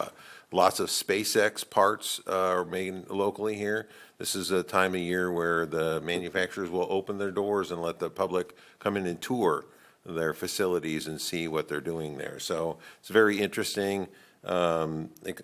lots of SpaceX parts are made locally here. This is a time of year where the manufacturers will open their doors and let the public come in and tour their facilities and see what they're doing there. So it's very interesting.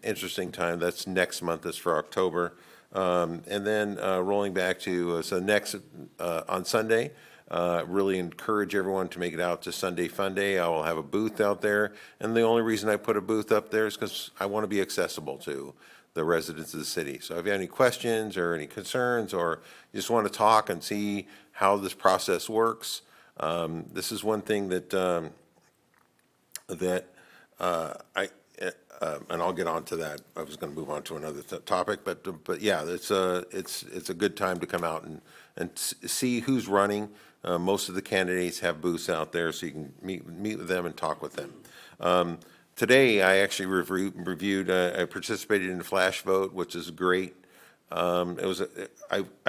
Interesting time. That's next month. Is for October. And then rolling back to, so next on Sunday, really encourage everyone to make it out to Sunday Fun Day. I will have a booth out there. And the only reason I put a booth up there is because I want to be accessible to the residents of the city. So if you have any questions or any concerns, or you just want to talk and see how this process works, this is one thing that, and I'll get on to that. I was going to move on to another topic, but yeah, it's a good time to come out and see who's running. Most of the candidates have booths out there, so you can meet with them and talk with them. Today, I actually reviewed. I participated in the flash vote, which is great. I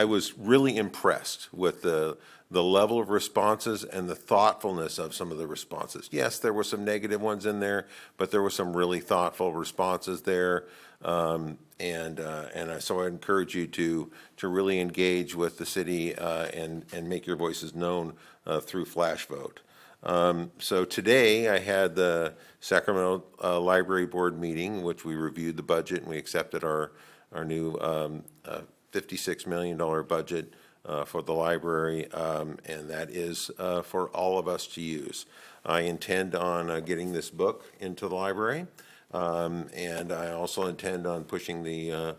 was really impressed with the level of responses and the thoughtfulness of some of the responses. Yes, there were some negative ones in there, but there were some really thoughtful responses there. So I encourage you to really engage with the city and make your voices known through flash vote. So today I had the Sacramento Library Board meeting, which we reviewed the budget and we accepted our new $56 million budget for the library, and that is for all of us to use. I intend on getting this book into the library, and I also intend on pushing the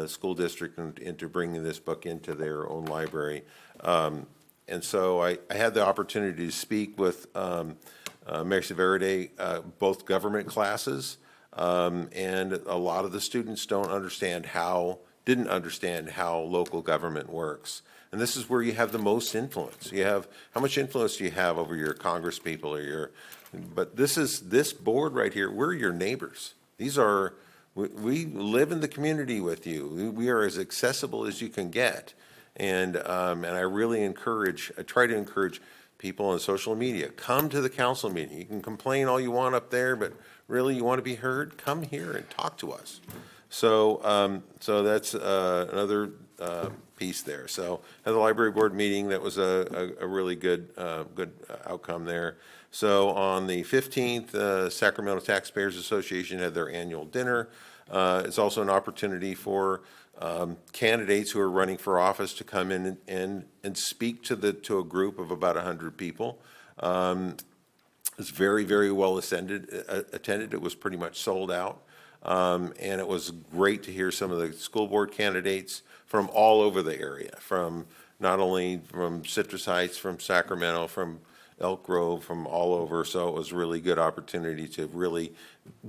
school district into bringing this book into their own library. And so I had the opportunity to speak with Mesa Verde, both government classes, and a lot of the students didn't understand how local government works. And this is where you have the most influence. How much influence do you have over your Congress people or but this board right here, we're your neighbors. We live in the community with you. We are as accessible as you can get. And I really try to encourage people on social media, come to the council meeting. You can complain all you want up there, but really you want to be heard, come here and talk to us. So that's another piece there. So at the library board meeting, that was a really good outcome there. So on the 15th, Sacramento Taxpayers Association had their annual dinner. It's also an opportunity for candidates who are running for office to come in and speak to a group of about 100 people. It's very, very well attended. It was pretty much sold out. And it was great to hear some of the school board candidates from all over the area, from not only from Citrus Heights, from Sacramento, from Elk Grove, from all over. So it was a really good opportunity to really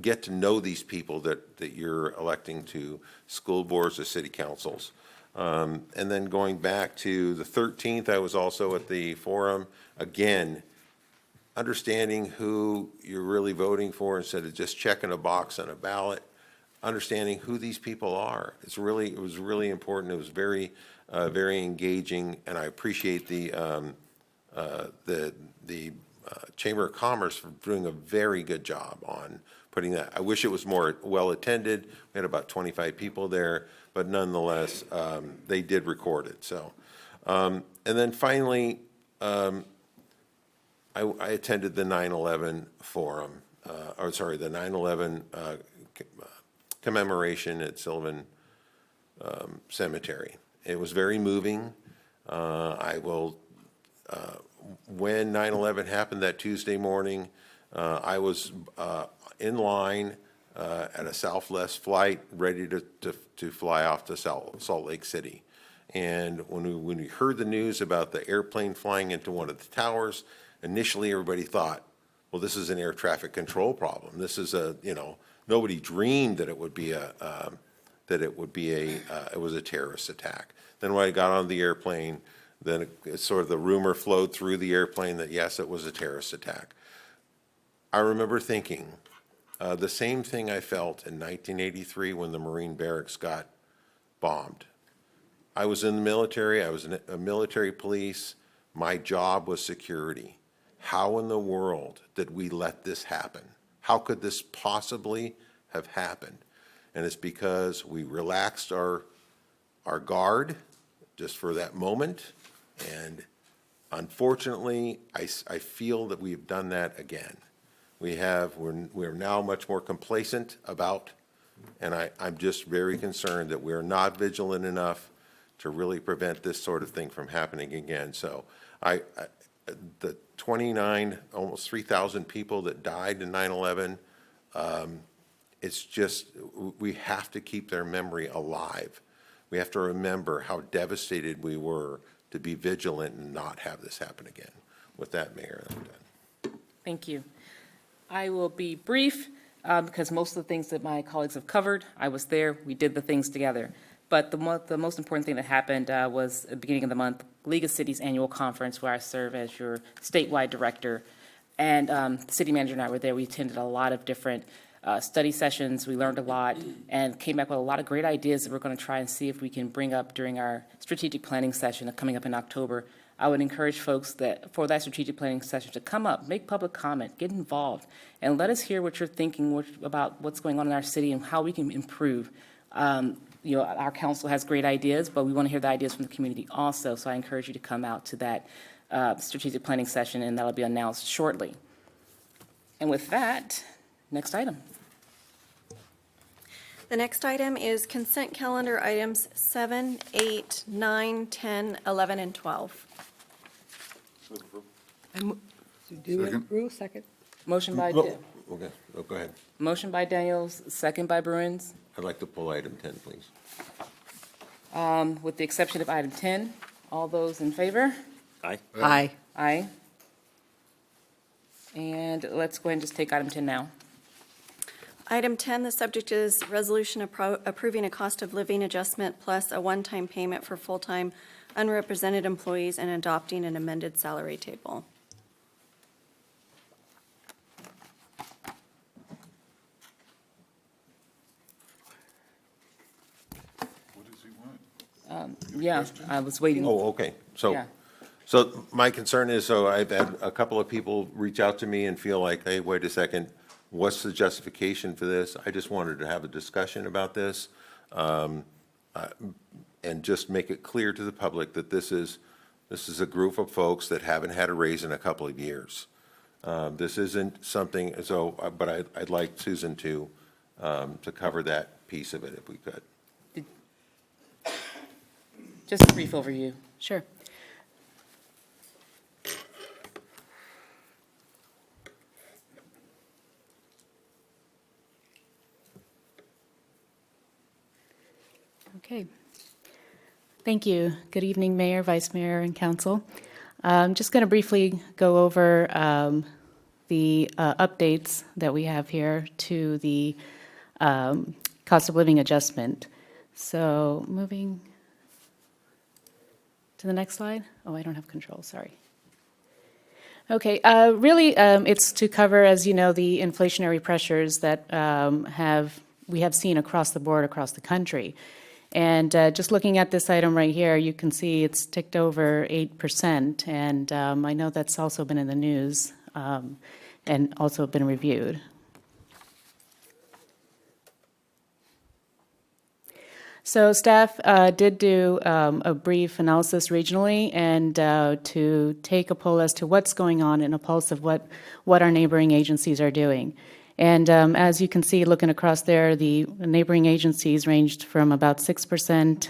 get to know these people that you're electing to school boards or city councils. And then going back to the 13th, I was also at the forum. Again, understanding who you're really voting for instead of just checking a box on a ballot, understanding who these people are. It was really important. It was very, very engaging, and I appreciate the Chamber of Commerce for doing a very good job on putting that. I wish it was more well-attended. We had about 25 people there, but nonetheless, they did record it, so. And then finally, I attended the 9/11 forum, the 9/11 commemoration at Sylvan Cemetery. It was very moving. When 9/11 happened that Tuesday morning, I was in line at a Southwest flight, ready to fly off to Salt Lake City. And when we heard the news about the airplane flying into one of the towers, initially everybody thought, well, this is an air traffic control problem. This is nobody dreamed that it would be it was a terrorist attack. Then when I got on the airplane, then sort of the rumor flowed through the airplane that yes, it was a terrorist attack. I remember thinking the same thing I felt in 1983 when the Marine barracks got bombed. I was in the military. I was in a military police. My job was security. How in the world did we let this happen? How could this possibly have happened? And it's because we relaxed our guard just for that moment. And unfortunately, I feel that we've done that again. We're now much more complacent about, and I'm just very concerned that we're not vigilant enough to really prevent this sort of thing from happening again. So the 29, almost 3,000 people that died in 9/11, it's just, we have to keep their memory alive. We have to remember how devastated we were to be vigilant and not have this happen again. With that, Mayor, I'm done.
Thank you. I will be brief because most of the things that my colleagues have covered, I was there, we did the things together. But the most important thing that happened was at the beginning of the month, League of Cities Annual Conference, where I serve as your statewide director. And the city manager and I were there. We attended a lot of different study sessions. We learned a lot and came back with a lot of great ideas that we're going to try and see if we can bring up during our strategic planning session coming up in October. I would encourage folks that for that strategic planning session to come up, make public comment, get involved, and let us hear what you're thinking about what's going on in our city and how we can improve. Our council has great ideas, but we want to hear the ideas from the community also. So I encourage you to come out to that strategic planning session, and that'll be announced shortly. And with that, next item.
The next item is consent calendar items 7, 8, 9, 10, 11, and 12.
Do
Second.
approve, second?
Motion by
Okay, go ahead.
Motion by Daniels, second by Bruins.
I'd like to pull item 10, please.
With the exception of item 10, all those in favor?
Aye.
Aye.
Aye. And let's go ahead and just take item 10 now.
Item 10, the subject is resolution approving a cost of living adjustment plus a one-time payment for full-time unrepresented employees and adopting an amended salary table.
What does he want?
Yeah, I was waiting.
Oh, okay.
Yeah.
So my concern is, so I've had a couple of people reach out to me and feel like, hey, wait a second, what's the justification for this? I just wanted to have a discussion about this, and just make it clear to the public that this is a group of folks that haven't had a raise in a couple of years. This isn't something, but I'd like Susan to cover that piece of it if we could.
Just a brief overview.
Sure.
Okay. Thank you. Good evening, Mayor, Vice Mayor, and Council.
I'm just going to briefly go over the updates that we have here to the cost of living adjustment. So moving to the next slide. Oh, I don't have control, sorry. Okay, really, it's to cover, as you know, the inflationary pressures that we have seen across the board, across the country. And just looking at this item right here, you can see it's ticked over 8%, and I know that's also been in the news and also been reviewed. So staff did do a brief analysis regionally and to take a poll as to what's going on and a pulse of what our neighboring agencies are doing. And as you can see, looking across there, the neighboring agencies ranged from about 6%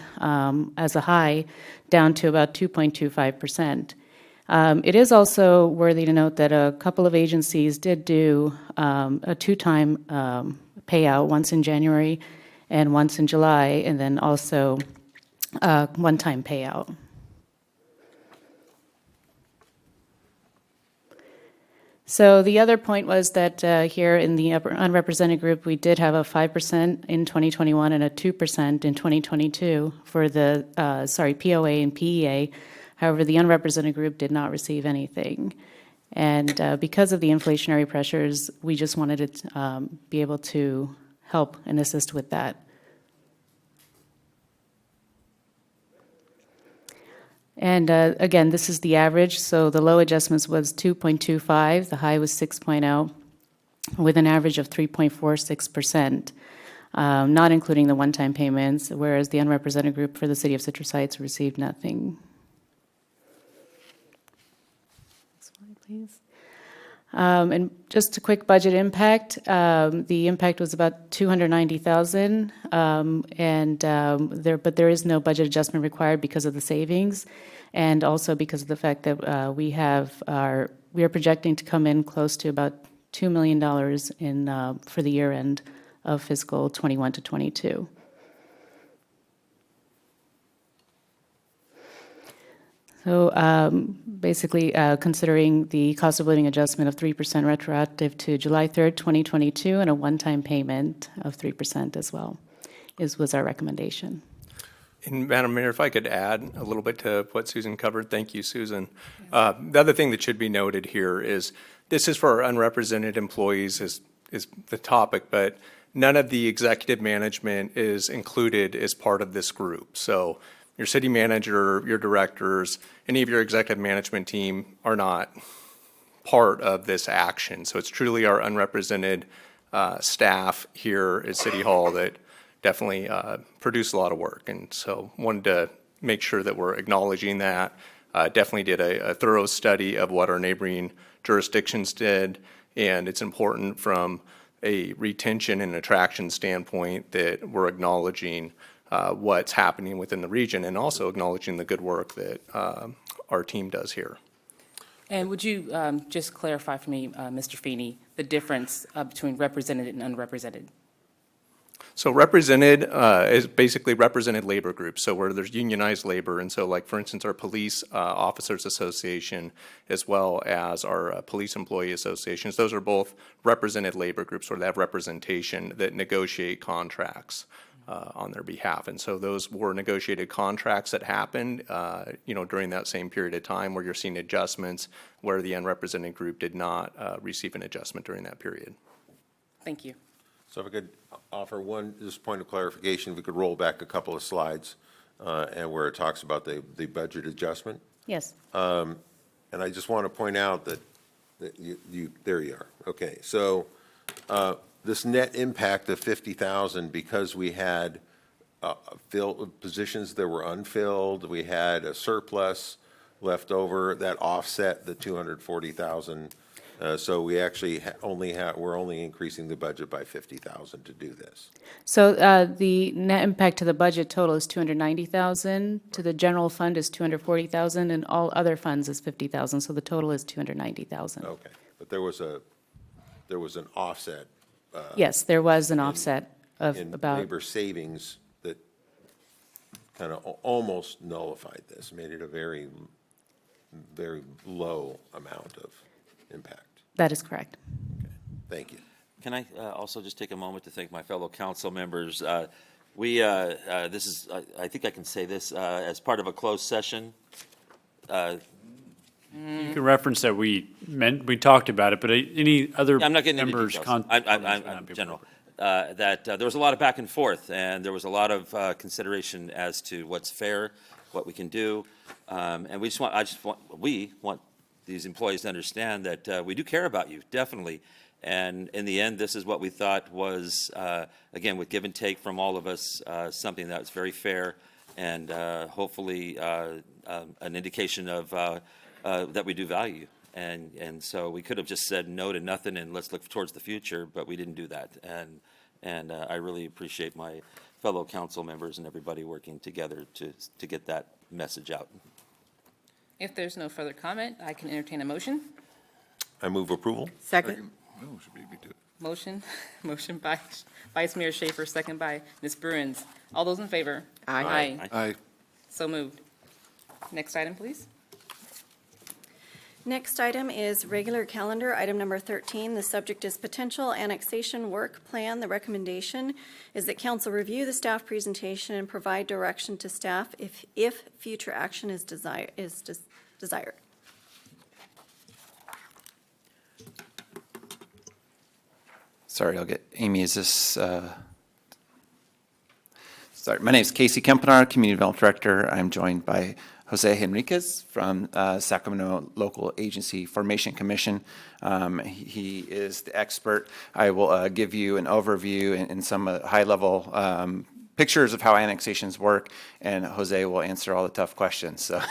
as a high down to about 2.25%. It is also worthy to note that a couple of agencies did do a two-time payout, once in January and once in July, and then also one-time payout. So the other point was that here in the unrepresented group, we did have a 5% in 2021 and a 2% in 2022 for the, POA and PEA. However, the unrepresented group did not receive anything. And because of the inflationary pressures, we just wanted to be able to help and assist with that. And again, this is the average. So the low adjustments was 2.25, the high was 6.0, with an average of 3.46%, not including the one-time payments, whereas the unrepresented group for the City of Citrus Heights received nothing. Next slide, please. And just a quick budget impact. The impact was about $290,000, but there is no budget adjustment required because of the savings, and also because of the fact that we are projecting to come in close to about $2 million for the year end of fiscal 21 to 22. So basically, considering the cost of living adjustment of 3% retroactive to July 3rd, 2022, and a one-time payment of 3% as well, was our recommendation.
And Madam Mayor, if I could add a little bit to what Susan covered. Thank you, Susan. The other thing that should be noted here is this is for our unrepresented employees is the topic, but none of the executive management is included as part of this group. So your city manager, your directors, any of your executive management team are not part of this action. So it's truly our unrepresented staff here at City Hall that definitely produce a lot of work. And so wanted to make sure that we're acknowledging that. Definitely did a thorough study of what our neighboring jurisdictions did. And it's important from a retention and attraction standpoint that we're acknowledging what's happening within the region and also acknowledging the good work that our team does here.
And would you just clarify for me, Mr. Feeney, the difference between represented and unrepresented?
So represented is basically represented labor groups, so where there's unionized labor. And so like, for instance, our Police Officers Association, as well as our Police Employee Associations, those are both represented labor groups where they have representation that negotiate contracts on their behalf. And so those were negotiated contracts that happened, during that same period of time where you're seeing adjustments where the unrepresented group did not receive an adjustment during that period.
Thank you.
So if I could offer one, just point of clarification, if we could roll back a couple of slides and where it talks about the budget adjustment.
Yes.
And I just want to point out that there you are. Okay, so this net impact of 50,000, because we had filled positions that were unfilled, we had a surplus left over that offset the 240,000. So we actually we're only increasing the budget by 50,000 to do this.
So the net impact to the budget total is 290,000. To the general fund is 240,000, and all other funds is 50,000. So the total is 290,000.
Okay, but there was an offset.
Yes, there was an offset of
In
about.
labor savings that kind of almost nullified this, made it a very very low amount of impact.
That is correct.
Thank you.
Can I also just take a moment to thank my fellow council members? This is, I think I can say this, as part of a closed session.
You can reference that we talked about it, but any other
I'm not getting into
members'
details. I'm general. That there was a lot of back and forth, and there was a lot of consideration as to what's fair, what we can do. And we want these employees to understand that we do care about you, definitely. And in the end, this is what we thought was, again, with give and take from all of us, something that was very fair and hopefully an indication of that we do value. And so we could have just said no to nothing and let's look towards the future, but we didn't do that. And I really appreciate my fellow council members and everybody working together to get that message out.
If there's no further comment, I can entertain a motion.
I move approval.
Second.
Oh, should beat me to it.
Motion by Vice Mayor Schaefer, second by Ms. Bruins. All those in favor?
Aye.
Aye.
So moved. Next item, please.
Next item is regular calendar, item number 13. The subject is potential annexation work plan. The recommendation is that council review the staff presentation and provide direction to staff if future action is desired.
Sorry, I'll get Amy. Is this, sorry, my name is Casey Kempenaar, Community Development Director. I'm joined by Jose Henriquez from Sacramento Local Agency Formation Commission. He is the expert. I will give you an overview and some high-level pictures of how annexations work, and Jose will answer all the tough questions. So,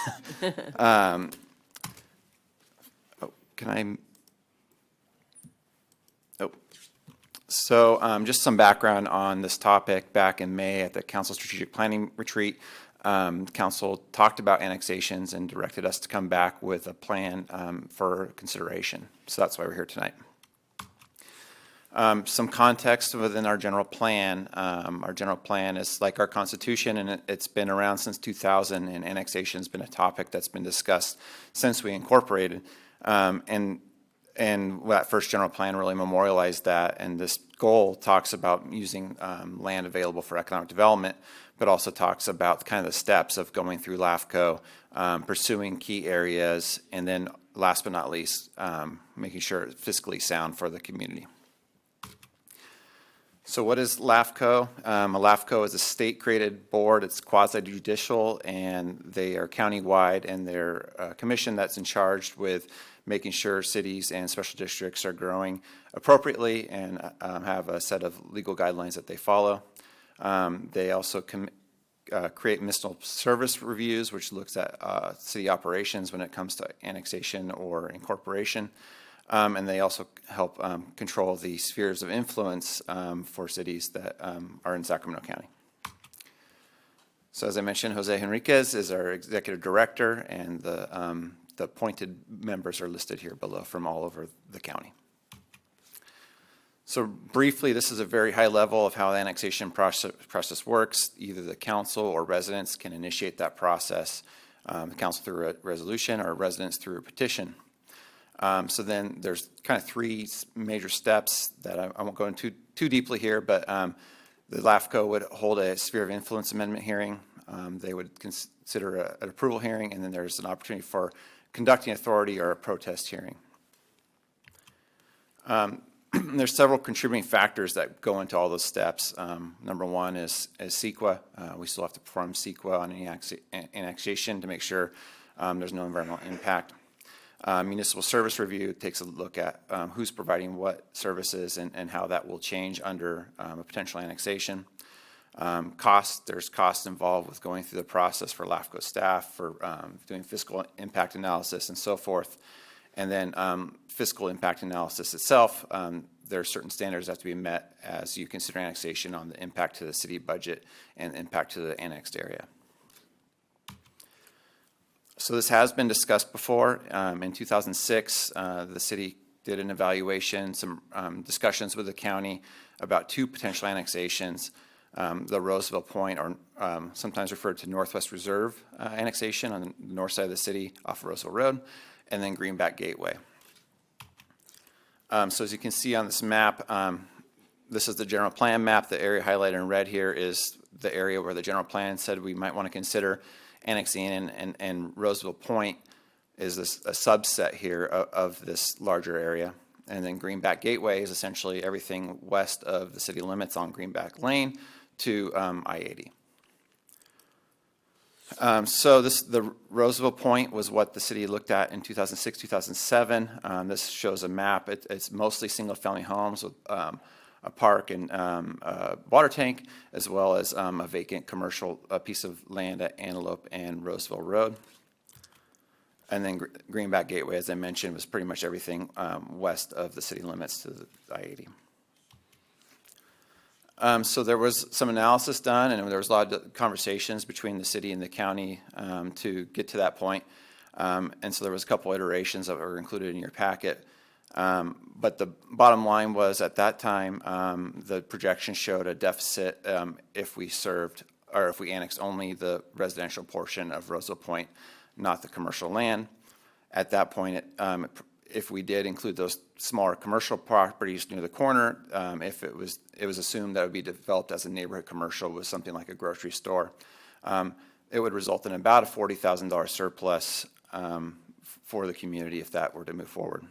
So just some background on this topic. Back in May at the Council Strategic Planning Retreat, Council talked about annexations and directed us to come back with a plan for consideration. So that's why we're here tonight. Some context within our general plan. Our general plan is like our Constitution, and it's been around since 2000, and annexation has been a topic that's been discussed since we incorporated. And that first general plan really memorialized that, and this goal talks about using land available for economic development, but also talks about kind of the steps of going through LAFCO, pursuing key areas, and then last but not least, making sure it's fiscally sound for the community. So what is LAFCO? A LAFCO is a state-created board. It's quasi-judicial, and they are county-wide, and they're a commission that's in charge with making sure cities and special districts are growing appropriately and have a set of legal guidelines that they follow. They also create municipal service reviews, which looks at city operations when it comes to annexation or incorporation. And they also help control the spheres of influence for cities that are in Sacramento County. So as I mentioned, Jose Henriquez is our executive director, and the appointed members are listed here below from all over the county. So briefly, this is a very high level of how the annexation process works. Either the council or residents can initiate that process, the council through a resolution or residents through a petition. So then there's kind of three major steps that I won't go into too deeply here, but the LAFCO would hold a sphere of influence amendment hearing. They would consider an approval hearing, and then there's an opportunity for conducting authority or a protest hearing. There's several contributing factors that go into all those steps. Number one is CEQA. We still have to perform CEQA on any annexation to make sure there's no environmental impact. Municipal service review takes a look at who's providing what services and how that will change under a potential annexation. There's costs involved with going through the process for LAFCO staff, for doing fiscal impact analysis and so forth. And then fiscal impact analysis itself, there are certain standards that have to be met as you consider annexation on the impact to the city budget and impact to the annexed area. So this has been discussed before. In 2006, the city did an evaluation, some discussions with the county about two potential annexations. the Roseville Point, or sometimes referred to Northwest Reserve annexation on the north side of the city off of Roseville Road, and then Greenback Gateway. So as you can see on this map, this is the general plan map. The area highlighted in red here is the area where the general plan said we might want to consider annexing in, and Roseville Point is a subset here of this larger area. And then Greenback Gateway is essentially everything west of the city limits on Greenback Lane to I-80. So the Roseville Point was what the city looked at in 2006, 2007. This shows a map. It's mostly single-family homes with a park and a water tank, as well as a vacant commercial piece of land at Antelope and Roseville Road. And then Greenback Gateway, as I mentioned, was pretty much everything west of the city limits to the I-80. So there was some analysis done, and there was a lot of conversations between the city and the county to get to that point. And so there was a couple iterations that were included in your packet. But the bottom line was, at that time, the projection showed a deficit if we served, or if we annexed only the residential portion of Roseville Point, not the commercial land. At that point, if we did include those smaller commercial properties near the corner, if it was assumed that it would be developed as a neighborhood commercial with something like a grocery store, it would result in about a $40,000 surplus for the community if that were to move forward.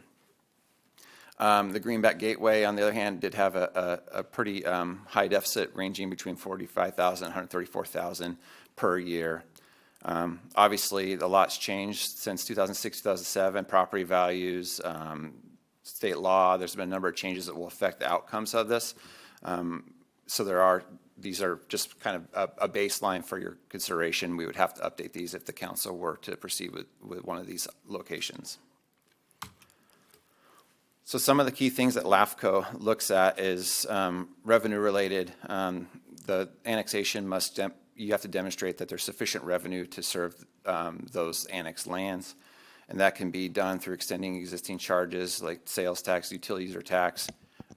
The Greenback Gateway, on the other hand, did have a pretty high deficit, ranging between $45,000 and $134,000 per year. Obviously, a lot's changed since 2006, 2007, property values, state law. There's been a number of changes that will affect the outcomes of this. So these are just kind of a baseline for your consideration. We would have to update these if the council were to proceed with one of these locations. So some of the key things that LAFCO looks at is revenue related. The annexation you have to demonstrate that there's sufficient revenue to serve those annexed lands. And that can be done through extending existing charges like sales tax, utilities or tax.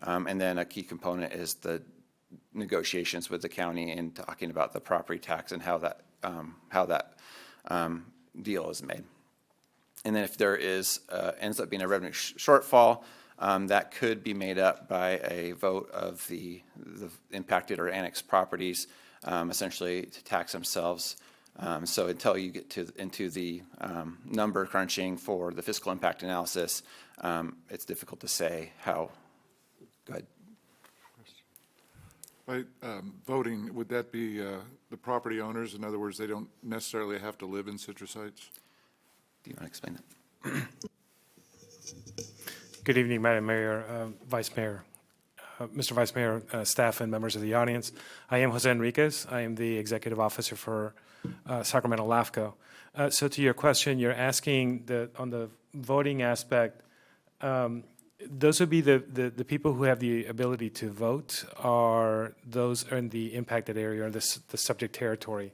And then a key component is the negotiations with the county and talking about the property tax and how that deal is made. And then if there ends up being a revenue shortfall, that could be made up by a vote of the impacted or annexed properties, essentially to tax themselves. So until you get into the number crunching for the fiscal impact analysis, it's difficult to say how. Go ahead.
By voting, would that be the property owners? In other words, they don't necessarily have to live in Citrus Heights?
Do you want to explain that?
Good evening, Madam Mayor, Vice Mayor, Mr. Vice Mayor, staff, and members of the audience. I am Jose Enriquez. I am the Executive Officer for Sacramento LAFCO. So to your question, you're asking on the voting aspect, those would be the people who have the ability to vote, are those in the impacted area or the subject territory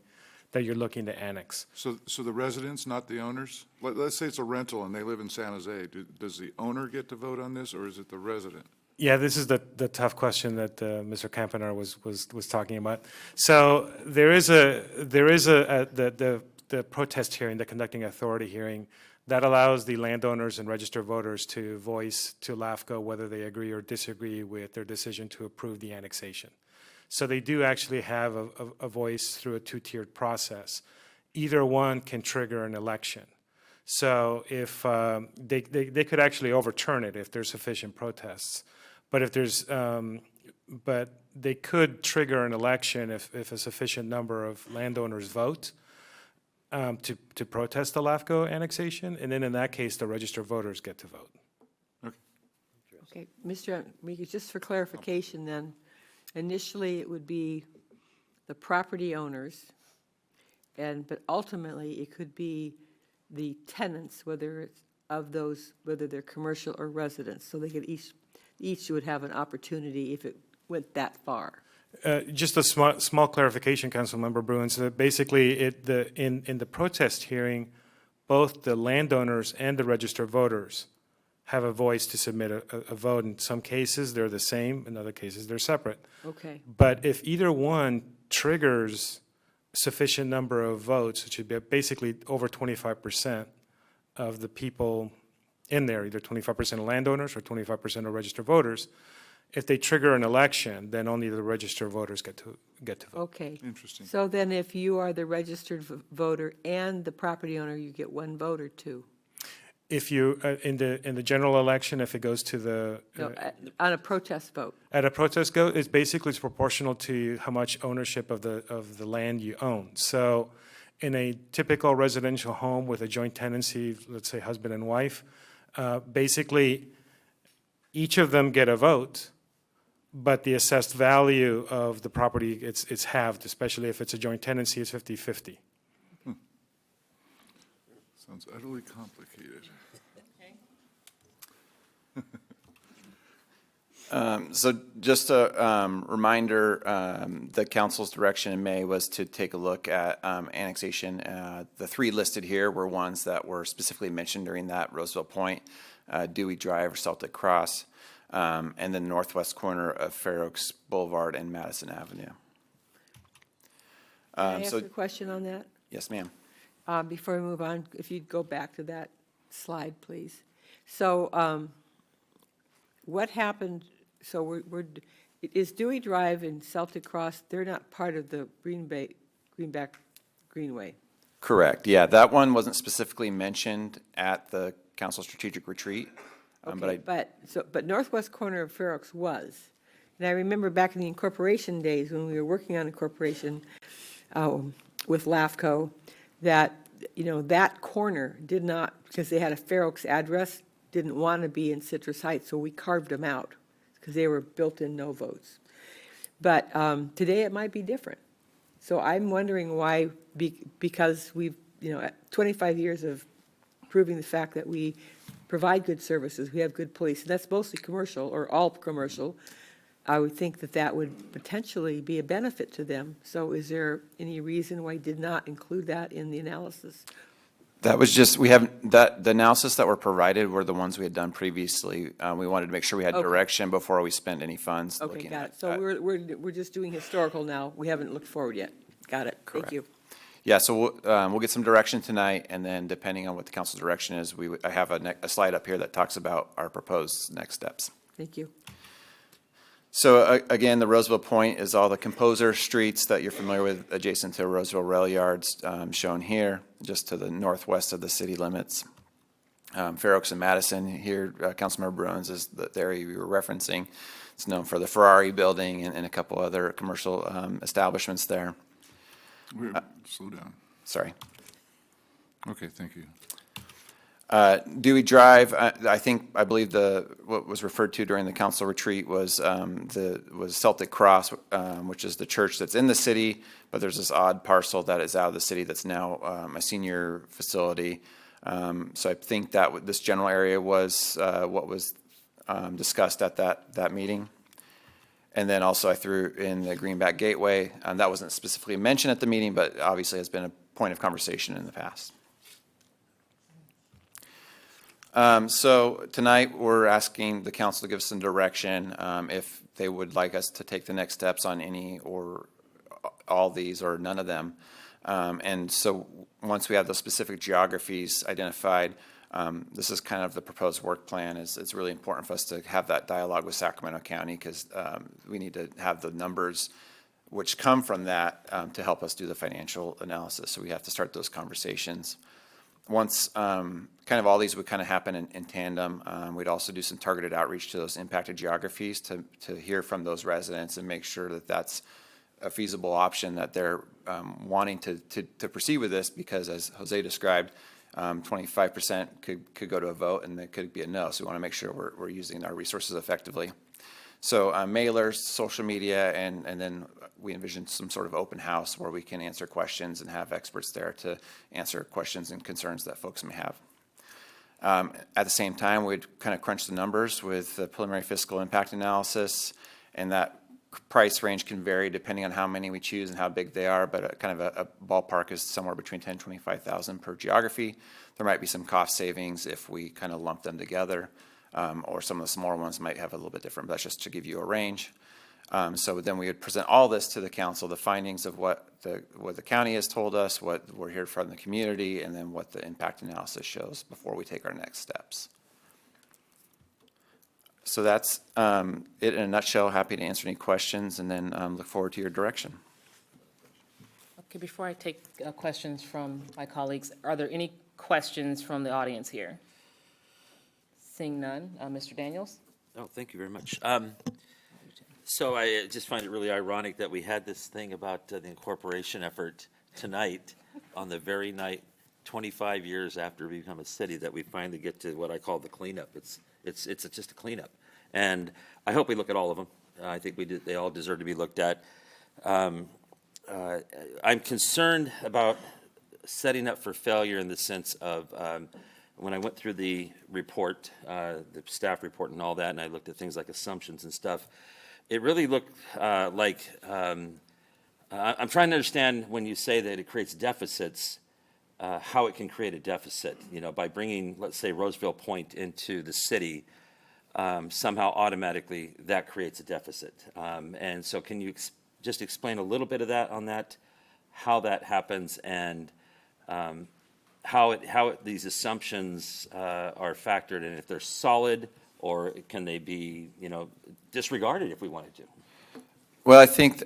that you're looking to annex.
So the residents, not the owners? Let's say it's a rental and they live in San Jose. Does the owner get to vote on this, or is it the resident?
Yeah, this is the tough question that Mr. Campinar was talking about. So there is the protest hearing, the conducting authority hearing, that allows the landowners and registered voters to voice to LAFCO whether they agree or disagree with their decision to approve the annexation. So they do actually have a voice through a two-tiered process. Either one can trigger an election. So if they could actually overturn it if there's sufficient protests. But if there's, but they could trigger an election if a sufficient number of landowners vote to protest the LAFCO annexation, and then in that case, the registered voters get to vote.
Okay, Mr. Enriquez, just for clarification then, initially it would be the property owners, but ultimately it could be the tenants, whether they're commercial or residents, so they could each would have an opportunity if it went that far.
Just a small clarification, Councilmember Bruin. So basically, in the protest hearing, both the landowners and the registered voters have a voice to submit a vote. In some cases, they're the same. In other cases, they're separate.
Okay.
But if either one triggers sufficient number of votes, it should be basically over 25% of the people in there, either 25% of landowners or 25% of registered voters. If they trigger an election, then only the registered voters get to vote.
Okay.
Interesting.
So then if you are the registered voter and the property owner, you get one vote or two?
If you, in the general election, if it goes to the,
No, on a protest vote?
at a protest go, it's basically proportional to how much ownership of the land you own. So in a typical residential home with a joint tenancy, let's say husband and wife, basically each of them get a vote, but the assessed value of the property, it's halved, especially if it's a joint tenancy, it's 50-50.
Sounds utterly complicated.
So just a reminder, the council's direction in May was to take a look at annexation. The three listed here were ones that were specifically mentioned during that: Roosevelt Point, Dewey Drive, or Celtic Cross, and the northwest corner of Fair Oaks Boulevard and Madison Avenue.
Can I ask a question on that?
Yes, ma'am.
Before we move on, if you'd go back to that slide, please. So what happened, so is Dewey Drive and Celtic Cross, they're not part of the Greenback Greenway?
Correct, yeah, that one wasn't specifically mentioned at the council strategic retreat.
Okay, but northwest corner of Fair Oaks was. And I remember back in the incorporation days, when we were working on incorporation with LAFCO, that, you know, that corner did not, because they had a Fair Oaks address, didn't want to be in Citrus Heights, so we carved them out, because they were built-in no votes. But today it might be different. So I'm wondering why, because we've, 25 years of proving the fact that we provide good services, we have good police, and that's mostly commercial, or all commercial, I would think that that would potentially be a benefit to them. So is there any reason why you did not include that in the analysis?
That was just, the analysis that were provided were the ones we had done previously. We wanted to make sure we had direction before we spent any funds.
Okay,
looking
got
at-
it. So we're just doing historical now. We haven't looked forward yet. Got it. Thank you.
Yeah, so we'll get some direction tonight, and then depending on what the council's direction is, I have a slide up here that talks about our proposed next steps.
Thank you.
So again, the Roosevelt Point is all the composer streets that you're familiar with adjacent to Roosevelt Rail Yards, shown here, just to the northwest of the city limits. Fair Oaks and Madison here, Councilmember Bruins is the area you were referencing. It's known for the Ferrari building and a couple other commercial establishments there.
Slow down.
Sorry.
Okay, thank you.
Dewey Drive, I believe what was referred to during the council retreat was Celtic Cross, which is the church that's in the city, but there's this odd parcel that is out of the city that's now a senior facility. So I think that this general area was what was discussed at that meeting. And then also I threw in the Greenback Gateway. That wasn't specifically mentioned at the meeting, but obviously has been a point of conversation in the past. So tonight, we're asking the council to give us some direction if they would like us to take the next steps on any or all these or none of them. And so once we have those specific geographies identified, this is kind of the proposed work plan. It's really important for us to have that dialogue with Sacramento County because we need to have the numbers which come from that to help us do the financial analysis. So we have to start those conversations. Once kind of all these would kind of happen in tandem, we'd also do some targeted outreach to those impacted geographies to hear from those residents and make sure that that's a feasible option, that they're wanting to proceed with this because, as Jose described, 25% could go to a vote and it could be a no. So we want to make sure we're using our resources effectively. So mailers, social media, and then we envision some sort of open house where we can answer questions and have experts there to answer questions and concerns that folks may have. At the same time, we'd kind of crunch the numbers with the preliminary fiscal impact analysis, and that price range can vary depending on how many we choose and how big they are, but kind of a ballpark is somewhere between $10,000 and $25,000 per geography. There might be some cost savings if we kind of lump them together. or some of the smaller ones might have a little bit different, but that's just to give you a range. So then we would present all this to the council, the findings of what the county has told us, what we're hearing from the community, and then what the impact analysis shows before we take our next steps. So that's it in a nutshell. Happy to answer any questions, and then look forward to your direction.
Okay, before I take questions from my colleagues, are there any questions from the audience here? Seeing none, Mr. Daniels?
Oh, thank you very much. So I just find it really ironic that we had this thing about the incorporation effort tonight on the very night, 25 years after we become a city, that we finally get to what I call the cleanup. It's just a cleanup. And I hope we look at all of them. I think they all deserve to be looked at. I'm concerned about setting up for failure in the sense of when I went through the report, the staff report and all that, and I looked at things like assumptions and stuff, it really looked like, I'm trying to understand when you say that it creates deficits, how it can create a deficit, by bringing, let's say, Roseville Point into the city, somehow automatically that creates a deficit. And so can you just explain a little bit of that on that, how that happens, and how these assumptions are factored in, if they're solid, or can they be, disregarded if we wanted to?
Well, I think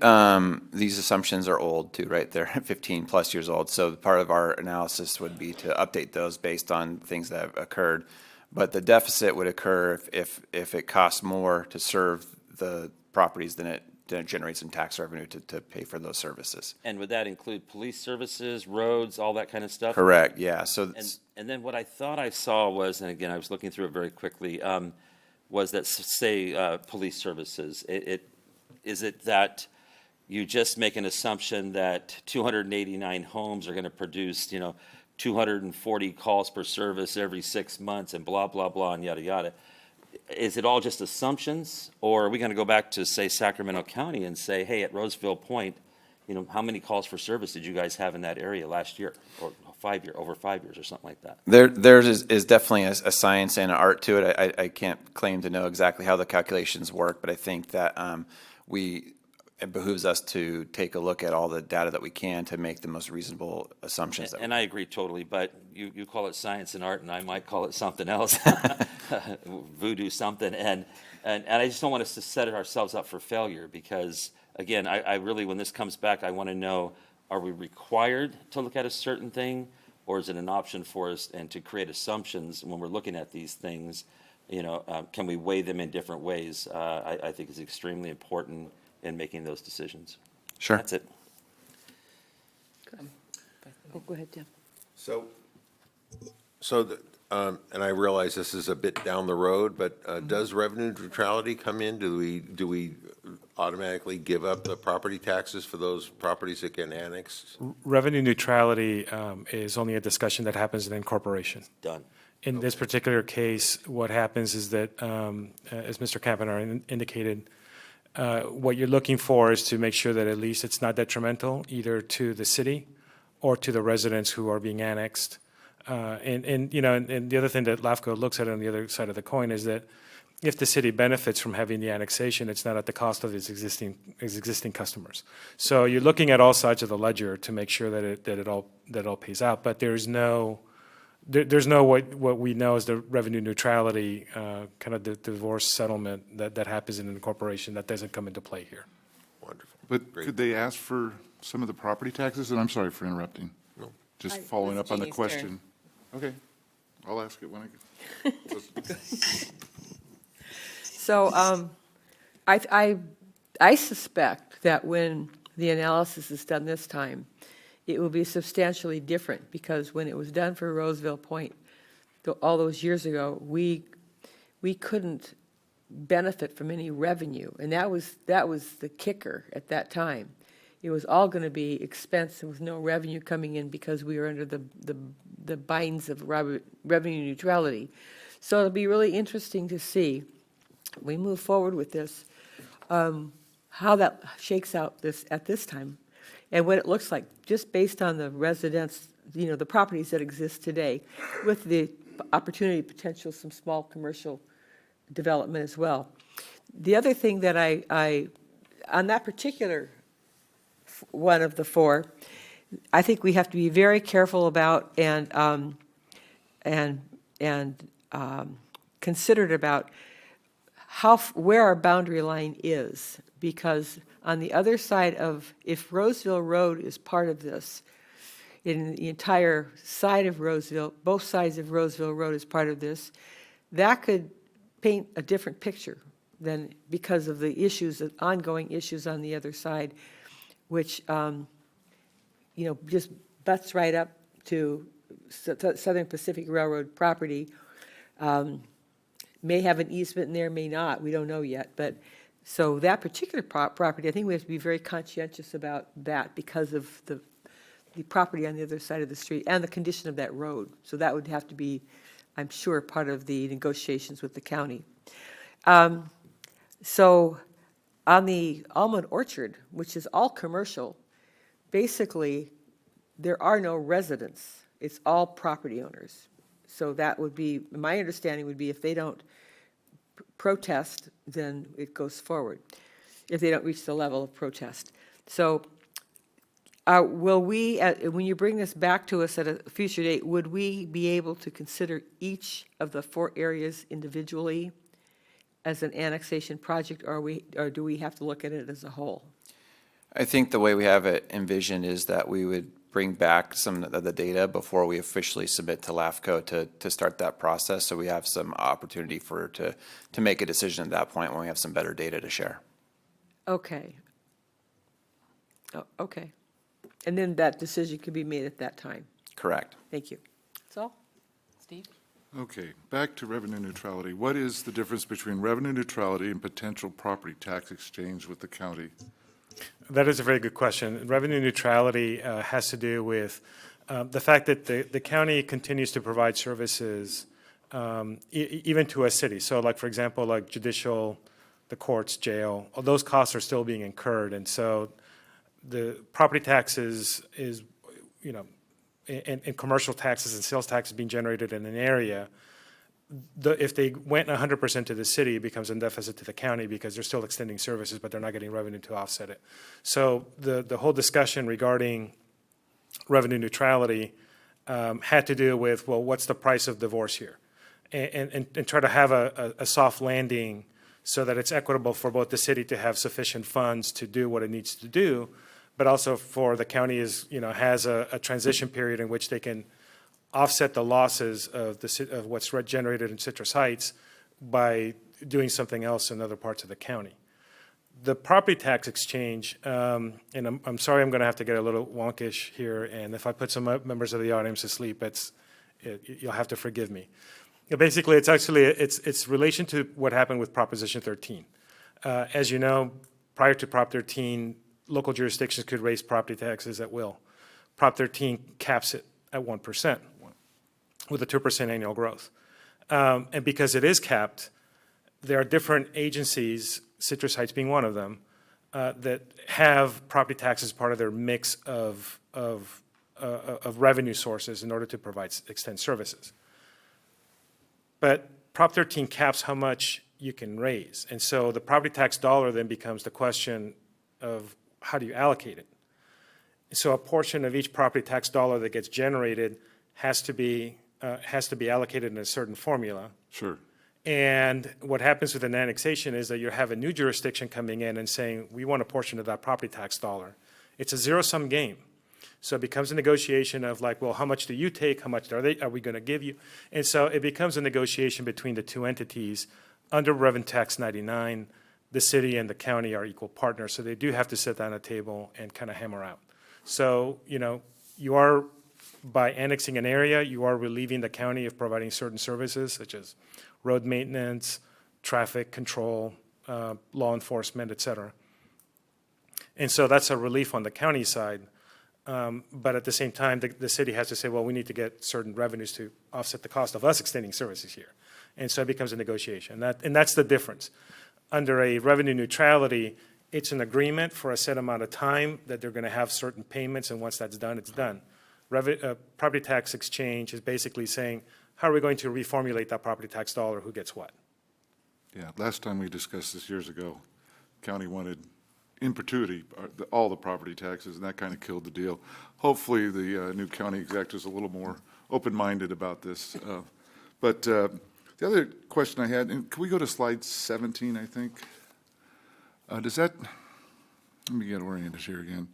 these assumptions are old too, right? They're 15-plus years old. So part of our analysis would be to update those based on things that have occurred. But the deficit would occur if it costs more to serve the properties than it generates in tax revenue to pay for those services.
And would that include police services, roads, all that kind of stuff?
Correct, yeah. So
And then what I thought I saw was, and again, I was looking through it very quickly, was that, say, police services, is it that you just make an assumption that 289 homes are going to produce, 240 calls per service every 6 months and blah, blah, blah, and yada, yada? Is it all just assumptions, or are we going to go back to, say, Sacramento County and say, hey, at Roseville Point, how many calls for service did you guys have in that area last year, or over 5 years, or something like that?
There is definitely a science and an art to it. I can't claim to know exactly how the calculations work, but I think that it behooves us to take a look at all the data that we can to make the most reasonable assumptions.
And I agree totally, but you call it science and art, and I might call it something else, voodoo something, and I just don't want us to set ourselves up for failure, because, again, I really, when this comes back, I want to know, are we required to look at a certain thing, or is it an option for us and to create assumptions when we're looking at these things? Can we weigh them in different ways? I think is extremely important in making those decisions.
Sure.
That's it.
Oh, go ahead, Tim.
And I realize this is a bit down the road, but does revenue neutrality come in? Do we automatically give up the property taxes for those properties that get annexed?
Revenue neutrality is only a discussion that happens in incorporation.
Done.
In this particular case, what happens is that, as Mr. Campinar indicated, what you're looking for is to make sure that at least it's not detrimental either to the city or to the residents who are being annexed. And the other thing that LAFCO looks at on the other side of the coin is that if the city benefits from having the annexation, it's not at the cost of its existing customers. So you're looking at all sides of the ledger to make sure that it all pays out. But there's no what we know is the revenue neutrality kind of the divorce settlement that happens in an incorporation that doesn't come into play here.
Wonderful.
But
Great.
could they ask for some of the property taxes? And I'm sorry for interrupting.
No.
Just following
it's
up on the
Jeannie's
question. Okay, I'll ask it when I get.
So I suspect that when the analysis is done this time, it will be substantially different, because when it was done for Roseville Point all those years ago, we couldn't benefit from any revenue, and that was the kicker at that time. It was all going to be expense. There was no revenue coming in because we were under the binds of revenue neutrality. So it'll be really interesting to see, we move forward with this, how that shakes out at this time, and what it looks like, just based on the residents, the properties that exist today, with the opportunity, potential, some small commercial development as well. The other thing that I on that particular one of the four, I think we have to be very careful about and considered about where our boundary line is, because on the other side of, if Roseville Road is part of this, in the entire side of Roseville, both sides of Roseville Road is part of this, that could paint a different picture than, because of the issues, the ongoing issues on the other side, which, just butts right up to Southern Pacific Railroad property. May have an easement in there, may not, we don't know yet. But, so that particular property, I think we have to be very conscientious about that because of the property on the other side of the street and the condition of that road. So that would have to be, I'm sure, part of the negotiations with the county. So on the Almond Orchard, which is all commercial, basically, there are no residents. It's all property owners. So that would be, my understanding would be if they don't protest, then it goes forward, if they don't reach the level of protest. So will we, when you bring this back to us at a future date, would we be able to consider each of the 4 areas individually as an annexation project, or do we have to look at it as a whole?
I think the way we have it envisioned is that we would bring back some of the data before we officially submit to LAFCO to start that process, so we have some opportunity to make a decision at that point when we have some better data to share.
Okay. Oh, okay. And then that decision could be made at that time.
Correct.
Thank you. That's all?
Steve?
Okay, back to revenue neutrality. What is the difference between revenue neutrality and potential property tax exchange with the county?
That is a very good question. Revenue neutrality has to do with the fact that the county continues to provide services even to a city. So like, for example, like judicial, the courts, jail, all those costs are still being incurred. And so the property taxes is, and commercial taxes and sales taxes being generated in an area, if they went 100% to the city, it becomes a deficit to the county because they're still extending services, but they're not getting revenue to offset it. So the whole discussion regarding revenue neutrality had to do with, well, what's the price of divorce here? And try to have a soft landing so that it's equitable for both the city to have sufficient funds to do what it needs to do, but also for the county has a transition period in which they can offset the losses of what's generated in Citrus Heights by doing something else in other parts of the county. The property tax exchange, and I'm sorry I'm going to have to get a little wonkish here, and if I put some members of the audience to sleep, you'll have to forgive me. Basically, it's relation to what happened with Proposition 13. As you know, prior to Prop 13, local jurisdictions could raise property taxes at will. Prop 13 caps it at 1%. With a 2% annual growth. And because it is capped, there are different agencies, Citrus Heights being one of them, that have property taxes part of their mix of revenue sources in order to extend services. But Prop 13 caps how much you can raise. And so the property tax dollar then becomes the question of how do you allocate it? So a portion of each property tax dollar that gets generated has to be allocated in a certain formula.
Sure.
And what happens with an annexation is that you have a new jurisdiction coming in and saying, we want a portion of that property tax dollar. It's a zero-sum game. So it becomes a negotiation of like, well, how much do you take? How much are we going to give you? And so it becomes a negotiation between the two entities. Under Revenue Tax 99, the city and the county are equal partners. So they do have to sit down at a table and kind of hammer out. So, you are, by annexing an area, you are relieving the county of providing certain services such as road maintenance, traffic control, law enforcement, et cetera. And so that's a relief on the county side. But at the same time, the city has to say, well, we need to get certain revenues to offset the cost of us extending services here. And so it becomes a negotiation. And that's the difference. Under a revenue neutrality, it's an agreement for a set amount of time that they're going to have certain payments, and once that's done, it's done. Property tax exchange is basically saying, how are we going to reformulate that property tax dollar, who gets what?
Yeah, last time we discussed this years ago, county wanted in perpetuity all the property taxes, and that kind of killed the deal. Hopefully, the new county exec is a little more open-minded about this. But the other question I had, and can we go to slide 17, I think? Does that, let me get oriented here again.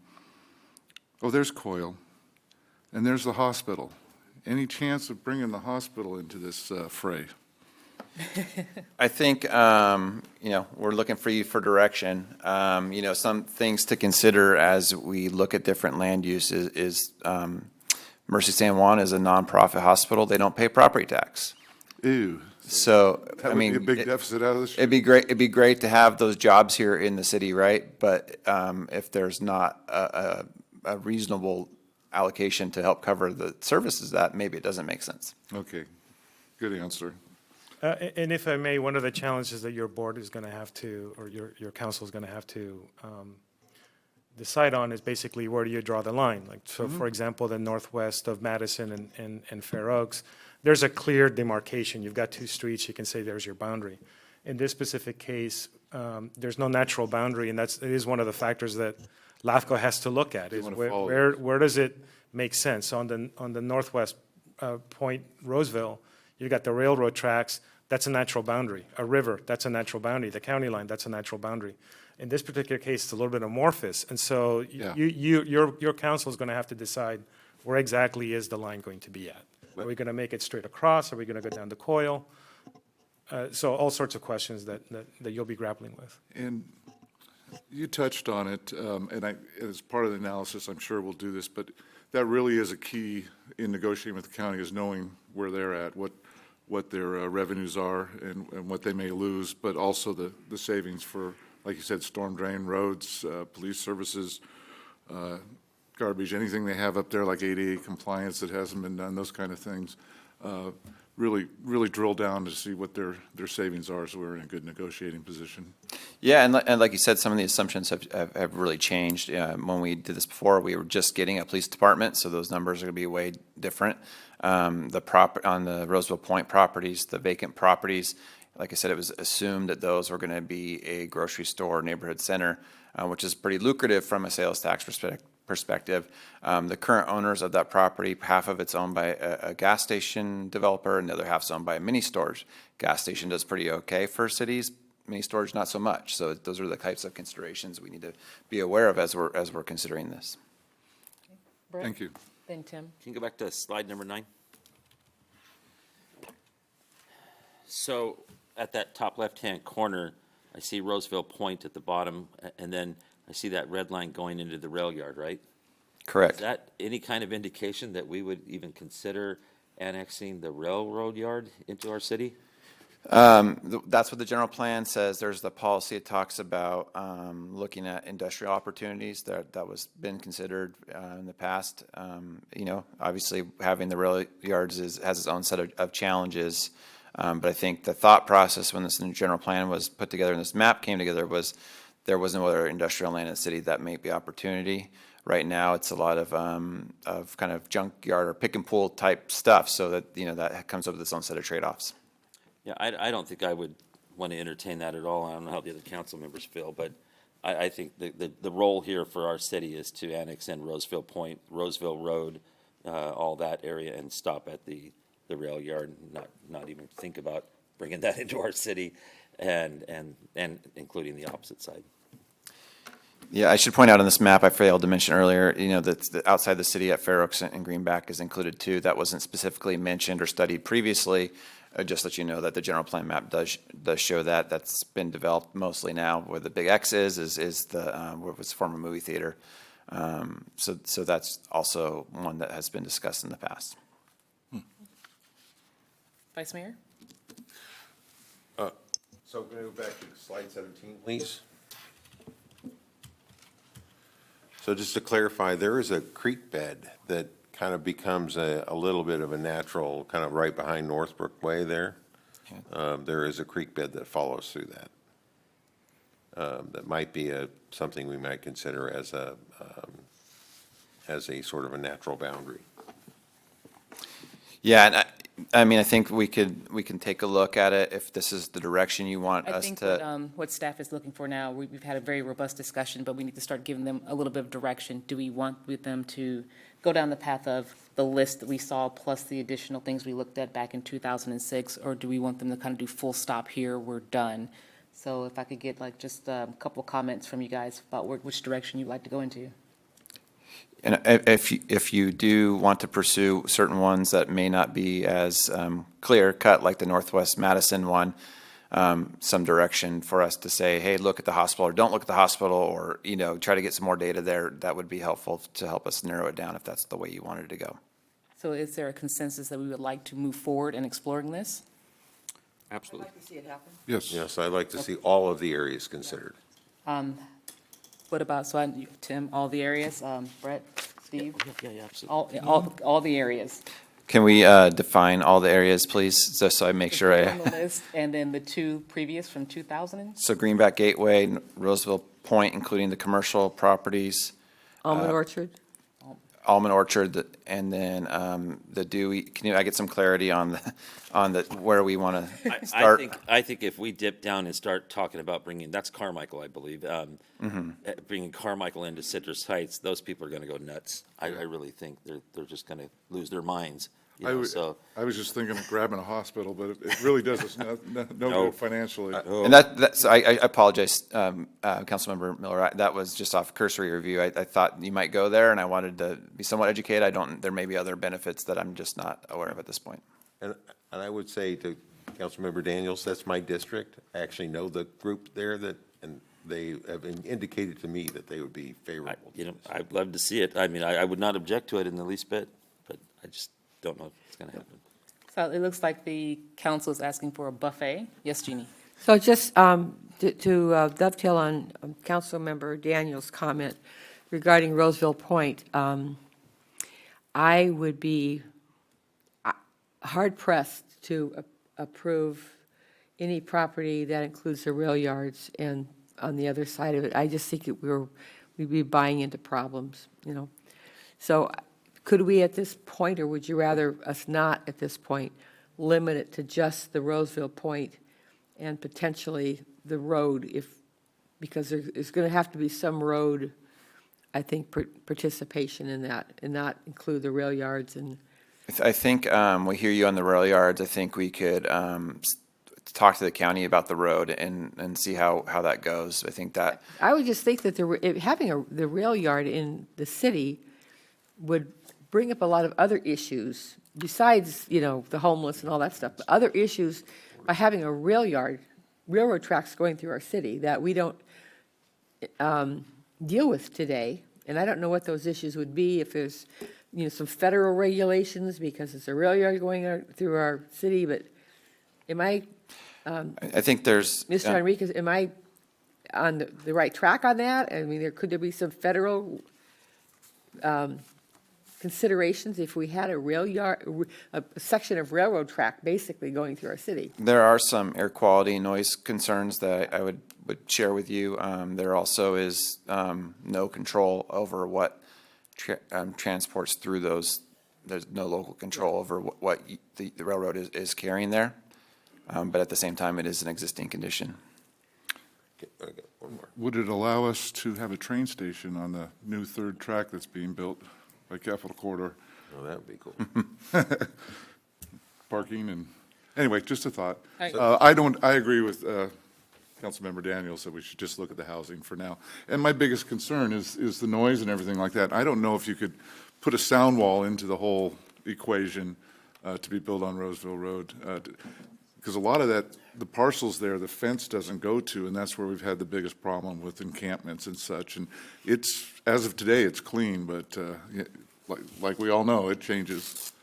Oh, there's Coyle, and there's the hospital. Any chance of bringing the hospital into this fray?
I think, we're looking for you for direction. Some things to consider as we look at different land use is Mercy San Juan is a nonprofit hospital. They don't pay property tax.
Ew.
So,
That would be a big deficit out of this.
It'd be great to have those jobs here in the city, right? But if there's not a reasonable allocation to help cover the services, that maybe it doesn't make sense.
Okay, good answer.
And if I may, one of the challenges that your board is going to have to, or your council is going to have to decide on is basically where do you draw the line? Like, so for example, the northwest of Madison and Fair Oaks, there's a clear demarcation. You've got two streets, you can say there's your boundary. In this specific case, there's no natural boundary, and it is one of the factors that LAFCO has to look at, is where does it make sense? So on the northwest point, Roseville, you got the railroad tracks, that's a natural boundary. A river, that's a natural boundary. The county line, that's a natural boundary. In this particular case, it's a little bit amorphous, and so your council is going to have to decide where exactly is the line going to be at. Are we going to make it straight across? Are we going to go down the Coyle? So all sorts of questions that you'll be grappling with.
And you touched on it, and as part of the analysis, I'm sure we'll do this, but that really is a key in negotiating with the county, is knowing where they're at, what their revenues are and what they may lose, but also the savings for, like you said, storm drain, roads, police services, garbage, anything they have up there like ADA compliance that hasn't been done, those kind of things. Really drill down to see what their savings are, so we're in a good negotiating position.
Yeah, and like you said, some of the assumptions have really changed. When we did this before, we were just getting a police department, so those numbers are going to be way different. On the Roseville Point properties, the vacant properties, like I said, it was assumed that those were going to be a grocery store, neighborhood center, which is pretty lucrative from a sales tax perspective. The current owners of that property, half of it's owned by a gas station developer, and the other half's owned by a mini storage. Gas station does pretty okay for cities, mini storage not so much. So those are the types of considerations we need to be aware of as we're considering this.
Brett?
Thank you.
Then Tim.
Can you go back to slide number 9? So at that top left-hand corner, I see Roseville Point at the bottom, and then I see that red line going into the rail yard, right?
Correct.
Is that any kind of indication that we would even consider annexing the railroad yard into our city?
That's what the general plan says. There's the policy that talks about looking at industrial opportunities that was been considered in the past. Obviously having the rail yards has its own set of challenges. But I think the thought process when this new general plan was put together and this map came together was there was no other industrial land in the city that may be opportunity. Right now, it's a lot of kind of junkyard or pick and pull type stuff, so that that comes up with its own set of trade-offs.
Yeah, I don't think I would want to entertain that at all. I don't know how the other council members feel, but I think the role here for our city is to annex in Roseville Point, Roseville Road, all that area, and stop at the rail yard, not even think about bringing that into our city, and including the opposite side.
Yeah, I should point out on this map, I failed to mention earlier, that outside the city at Fair Oaks and Greenback is included too. That wasn't specifically mentioned or studied previously. Just let you know that the general plan map does show that. That's been developed mostly now. Where the big X is the where it was former movie theater. So that's also one that has been discussed in the past.
Vice Mayor?
So can we go back to slide 17, please? So just to clarify, there is a creek bed that kind of becomes a little bit of a natural, kind of right behind Northbrook Way there. There is a creek bed that follows through that. That might be something we might consider as a sort of a natural boundary.
Yeah, and I mean, I think we can take a look at it if this is the direction you want
I
us
think
to.
what staff is looking for now, we've had a very robust discussion, but we need to start giving them a little bit of direction. Do we want with them to go down the path of the list that we saw plus the additional things we looked at back in 2006? Or do we want them to kind of do full stop here, we're done? So if I could get like just a couple of comments from you guys about which direction you'd like to go into.
And if you do want to pursue certain ones that may not be as clear cut, like the Northwest Madison one, some direction for us to say, hey, look at the hospital, or don't look at the hospital, or, you know, try to get some more data there, that would be helpful to help us narrow it down if that's the way you wanted to go.
So is there a consensus that we would like to move forward in exploring this?
Absolutely.
to see it happen.
Yes.
Yes, I'd like to see all of the areas considered.
What about, Tim, all the areas, Brett, Steve?
Yeah, absolutely.
All the areas.
Can we define all the areas, please, just so I make sure
On the
I,
list, and then the two previous from 2000?
so Greenback Gateway, Roseville Point, including the commercial properties,
Almond Orchard?
Almond Orchard, and then the Dewey. Can I get some clarity on the where we want to start?
I think if we dip down and start talking about bringing, that's Carmichael, I believe, bringing Carmichael into Citrus Heights, those people are going to go nuts. I really think they're just going to lose their minds. You know, so
I was just thinking of grabbing a hospital, but it really does us no good financially.
And that's, I apologize, Councilmember Miller, that was just off cursory review. I thought you might go there, and I wanted to be somewhat educated. There may be other benefits that I'm just not aware of at this point.
And I would say to Councilmember Daniels, that's my district. I actually know the group there and they have indicated to me that they would be favorable.
you know, I'd love to see it. I mean, I would not object to it in the least bit, but I just don't know if it's going to happen.
So it looks like the council is asking for a buffet. Yes, Jeannie?
So just to dovetail on Councilmember Daniels' comment regarding Roseville Point, I would be hard-pressed to approve any property that includes the rail yards and on the other side of it. I just think we'd be buying into problems, you know. So could we at this point, or would you rather us not at this point, limit it to just the Roseville Point and potentially the road because there's going to have to be some road, I think, participation in that and not include the rail yards and.
I think we hear you on the rail yards. I think we could talk to the county about the road and see how that goes. I think that.
I would just think that having the rail yard in the city would bring up a lot of other issues besides, you know, the homeless and all that stuff. But other issues by having a rail yard, railroad tracks going through our city that we don't deal with today. And I don't know what those issues would be if there's, you know, some federal regulations because it's a rail yard going through our city. But am I
think there's.
Mr. Enriquez, am I on the right track on that? I mean, could there be some federal considerations if we had a rail yard, a section of railroad track basically going through our city?
There are some air quality and noise concerns that I would share with you. There also is no control over what transports through those. There's no local control over what the railroad is carrying there. But at the same time, it is an existing condition.
Okay, one more.
Would it allow us to have a train station on the new third track that's being built by Capitol Corridor?
Oh, that would be cool.
Parking and, anyway, just a thought.
Right.
I agree with Councilmember Daniels that we should just look at the housing for now. And my biggest concern is the noise and everything like that. I don't know if you could put a sound wall into the whole equation to be built on Roseville Road. Because a lot of that, the parcels there, the fence doesn't go to, and that's where we've had the biggest problem with encampments and such. And it's, as of today, it's clean, but like we all know, it changes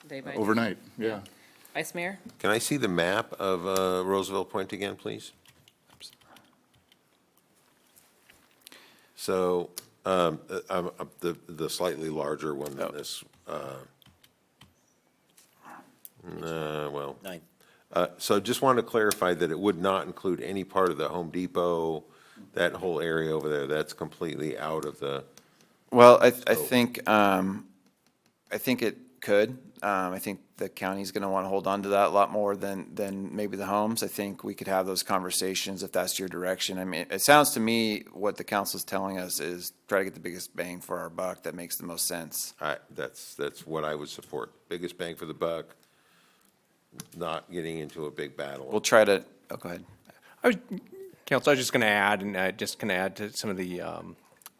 Day by day.
overnight. Yeah.
Vice Mayor?
Can I see the map of Roosevelt Point again, please? So the slightly larger one than this. Well.
9.
So just wanted to clarify that it would not include any part of the Home Depot, that whole area over there. That's completely out of the.
Well, I think it could. I think the county's going to want to hold on to that a lot more than maybe the homes. I think we could have those conversations if that's your direction. I mean, it sounds to me what the council's telling us is try to get the biggest bang for our buck. That makes the most sense.
That's what I would support. Biggest bang for the buck, not getting into a big battle.
We'll try to, oh, go ahead.
Council, I was just going to add, and just going to add to some of the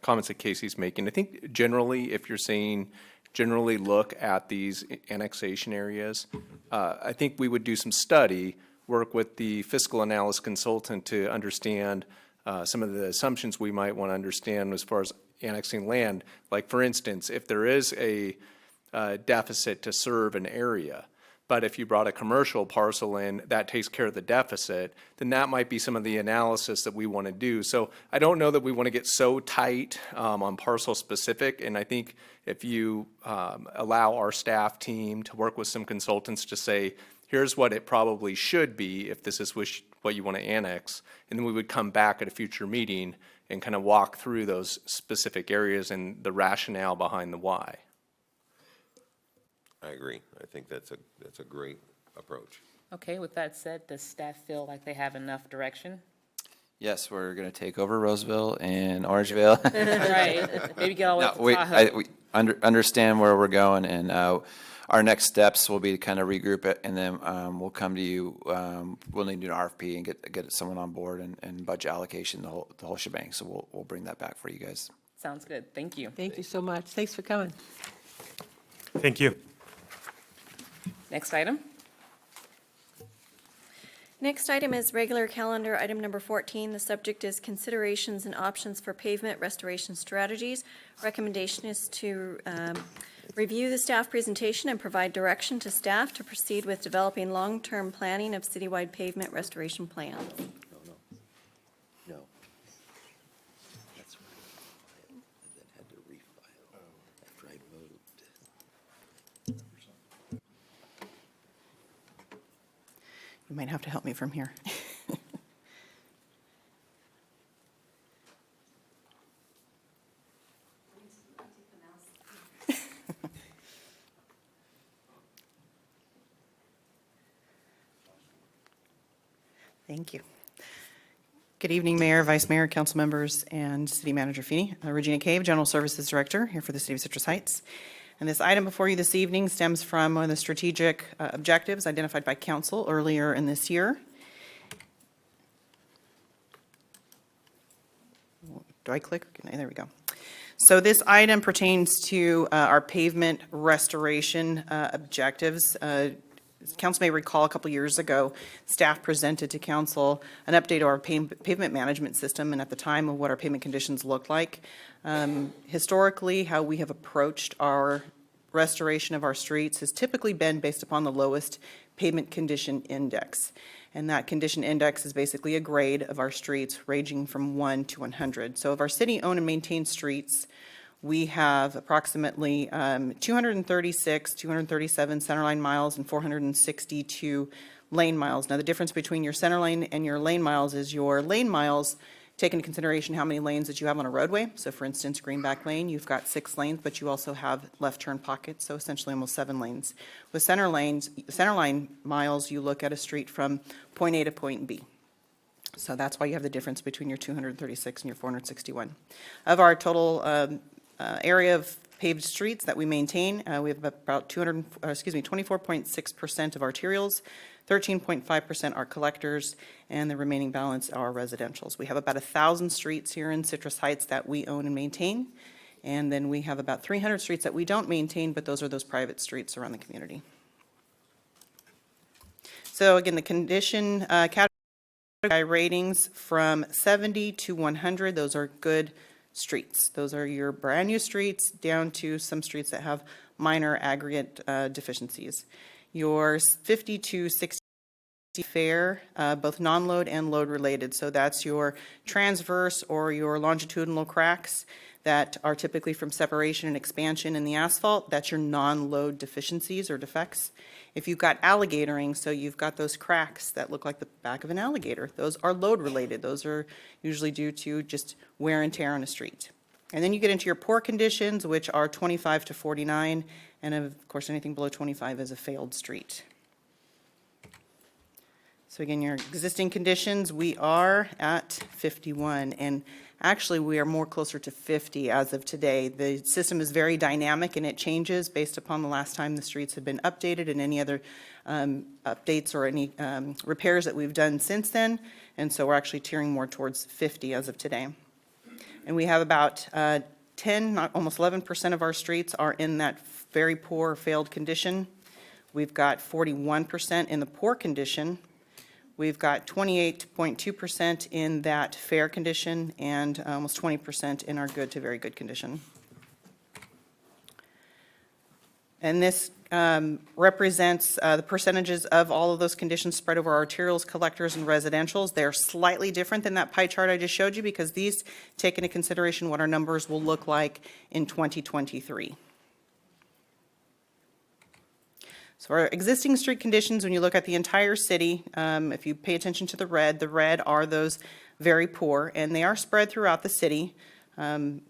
comments that Casey's making. I think generally, if you're saying generally look at these annexation areas, I think we would do some study, work with the fiscal analysis consultant to understand some of the assumptions we might want to understand as far as annexing land. Like, for instance, if there is a deficit to serve an area, but if you brought a commercial parcel in, that takes care of the deficit, then that might be some of the analysis that we want to do. So I don't know that we want to get so tight on parcel specific, and I think if you allow our staff team to work with some consultants to say, here's what it probably should be if this is what you want to annex, and then we would come back at a future meeting and kind of walk through those specific areas and the rationale behind the why.
I agree. I think that's a great approach.
Okay, with that said, does staff feel like they have enough direction?
Yes, we're going to take over Roseville and Orangeville.
Right, maybe get all the
No,
way to Tahoe.
we understand where we're going, and our next steps will be to kind of regroup it, and then we'll come to you. We'll need to do an RFP and get someone on board and budget allocation, the whole shebang. So we'll bring that back for you guys.
Sounds good, thank you.
Thank you so much. Thanks for coming.
Thank you.
Next item?
Next item is regular calendar, item number 14. The subject is considerations and options for pavement restoration strategies. Recommendation is to review the staff presentation and provide direction to staff to proceed with developing long-term planning of citywide pavement restoration plans.
No. That's right. And then had to refile after I moved.
You might have to help me from here. Thank you. Good evening, Mayor, Vice Mayor, council members, and City Manager Feeney. Regina Cave, General Services Director, here for the City of Citrus Heights. And this item before you this evening stems from one of the strategic objectives identified by council earlier in this year. Do I click? There we go. So this item pertains to our pavement restoration objectives. Council may recall a couple years ago, staff presented to council an update of our pavement management system, and at the time of what our pavement conditions looked like. Historically, how we have approached our restoration of our streets has typically been based upon the lowest pavement condition index. And that condition index is basically a grade of our streets ranging from 1 to 100. So of our city-owned and maintained streets, we have approximately 236, 237 centerline miles and 462 lane miles. Now, the difference between your center lane and your lane miles is your lane miles take into consideration how many lanes that you have on a roadway. So for instance, Greenback Lane, you've got 6 lanes, but you also have left turn pockets, so essentially almost 7 lanes. With center line miles, you look at a street from point A to point B. So that's why you have the difference between your 236 and your 461. Of our total area of paved streets that we maintain, we have about 24.6% of arterials, 13.5% are collectors, and the remaining balance are residentials. We have about 1,000 streets here in Citrus Heights that we own and maintain, and then we have about 300 streets that we don't maintain, but those are those private streets around the community. So again, the condition category ratings from 70 to 100, those are good streets. Those are your brand new streets down to some streets that have minor aggregate deficiencies. Your 50 to 60 fair, both non-load and load related. So that's your transverse or your longitudinal cracks that are typically from separation and expansion in the asphalt. That's your non-load deficiencies or defects. If you've got alligatoring, so you've got those cracks that look like the back of an alligator, those are load related. Those are usually due to just wear and tear on a street. And then you get into your poor conditions, which are 25 to 49, and of course, anything below 25 is a failed street. So again, your existing conditions, we are at 51, and actually, we are more closer to 50 as of today. The system is very dynamic, and it changes based upon the last time the streets have been updated and any other updates or any repairs that we've done since then, and so we're actually tiering more towards 50 as of today. And we have about 10, almost 11% of our streets are in that very poor, failed condition. We've got 41% in the poor condition. We've got 28.2% in that fair condition and almost 20% in our good to very good condition. And this represents the percentages of all of those conditions spread over arterials, collectors, and residentials. They're slightly different than that pie chart I just showed you because these take into consideration what our numbers will look like in 2023. So our existing street conditions, when you look at the entire city, if you pay attention to the red are those very poor, and they are spread throughout the city.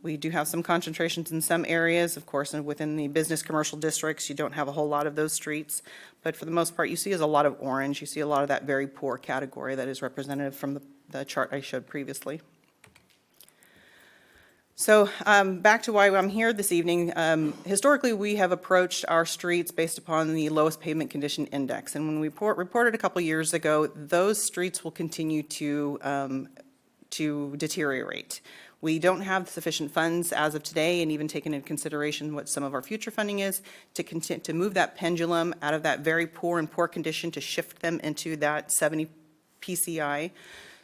We do have some concentrations in some areas, of course, and within the business commercial districts, you don't have a whole lot of those streets. But for the most part, you see is a lot of orange. You see a lot of that very poor category that is representative from the chart I showed previously. So back to why I'm here this evening. Historically, we have approached our streets based upon the lowest pavement condition index. And when we reported a couple years ago, those streets will continue to deteriorate. We don't have sufficient funds as of today, and even taking into consideration what some of our future funding is, to move that pendulum out of that very poor and poor condition to shift them into that 70 PCI.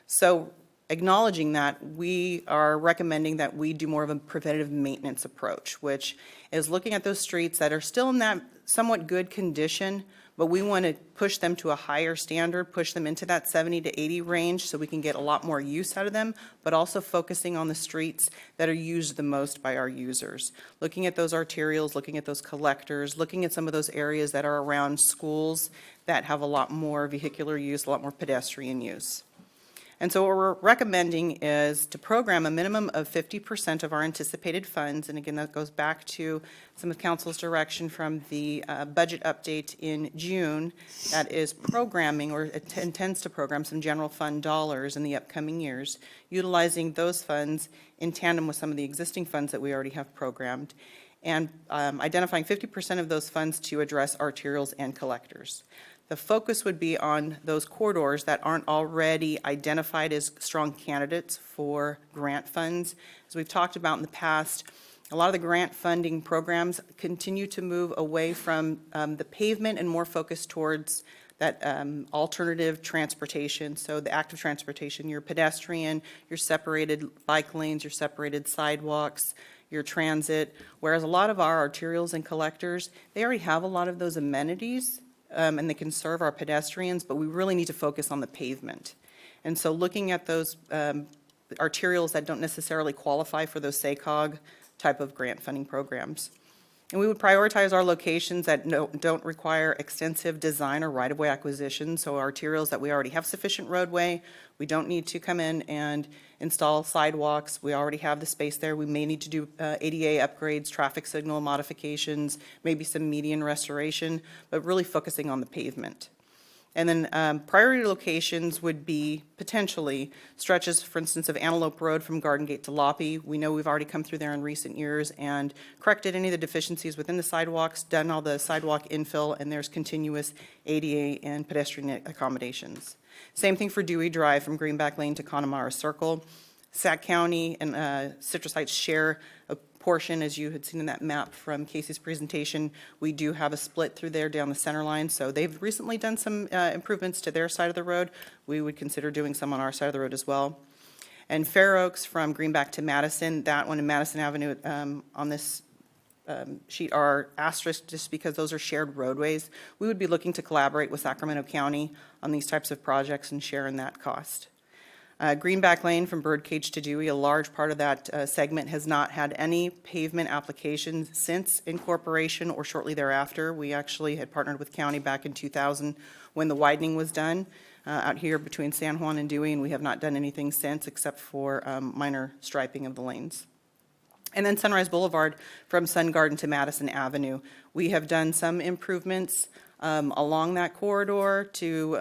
So acknowledging that, we are recommending that we do more of a preventative maintenance approach, which is looking at those streets that are still in that somewhat good condition, but we want to push them to a higher standard, push them into that 70 to 80 range so we can get a lot more use out of them, but also focusing on the streets that are used the most by our users. Looking at those arterials, looking at those collectors, looking at some of those areas that are around schools that have a lot more vehicular use, a lot more pedestrian use. And so what we're recommending is to program a minimum of 50% of our anticipated funds, and again, that goes back to some of council's direction from the budget update in June, that is programming or intends to program some general fund dollars in the upcoming years, utilizing those funds in tandem with some of the existing funds that we already have programmed, and identifying 50% of those funds to address arterials and collectors. The focus would be on those corridors that aren't already identified as strong candidates for grant funds. As we've talked about in the past, a lot of the grant funding programs continue to move away from the pavement and more focused towards that alternative transportation. So the active transportation, your pedestrian, your separated bike lanes, your separated sidewalks, your transit, whereas a lot of our arterials and collectors, they already have a lot of those amenities, and they can serve our pedestrians, but we really need to focus on the pavement. And so looking at those arterials that don't necessarily qualify for those SACOG type of grant funding programs. And we would prioritize our locations that don't require extensive design or right-of-way acquisition, so arterials that we already have sufficient roadway. We don't need to come in and install sidewalks. We already have the space there. We may need to do ADA upgrades, traffic signal modifications, maybe some median restoration, but really focusing on the pavement. And then priority locations would be potentially stretches, for instance, of Antelope Road from Garden Gate to Loppy. We know we've already come through there in recent years and corrected any of the deficiencies within the sidewalks, done all the sidewalk infill, and there's continuous ADA and pedestrian accommodations. Same thing for Dewey Drive from Greenback Lane to Connemara Circle. Sac County and Citrus Heights share a portion, as you had seen in that map from Casey's presentation. We do have a split through there down the center line, so they've recently done some improvements to their side of the road. We would consider doing some on our side of the road as well. And Fair Oaks from Greenback to Madison, that one in Madison Avenue on this sheet are asterisked just because those are shared roadways. We would be looking to collaborate with Sacramento County on these types of projects and share in that cost. Greenback Lane from Birdcage to Dewey, a large part of that segment has not had any pavement applications since incorporation or shortly thereafter. We actually had partnered with county back in 2000 when the widening was done out here between San Juan and Dewey, and we have not done anything since except for minor striping of the lanes. And then Sunrise Boulevard from Sun Garden to Madison Avenue. We have done some improvements along that corridor to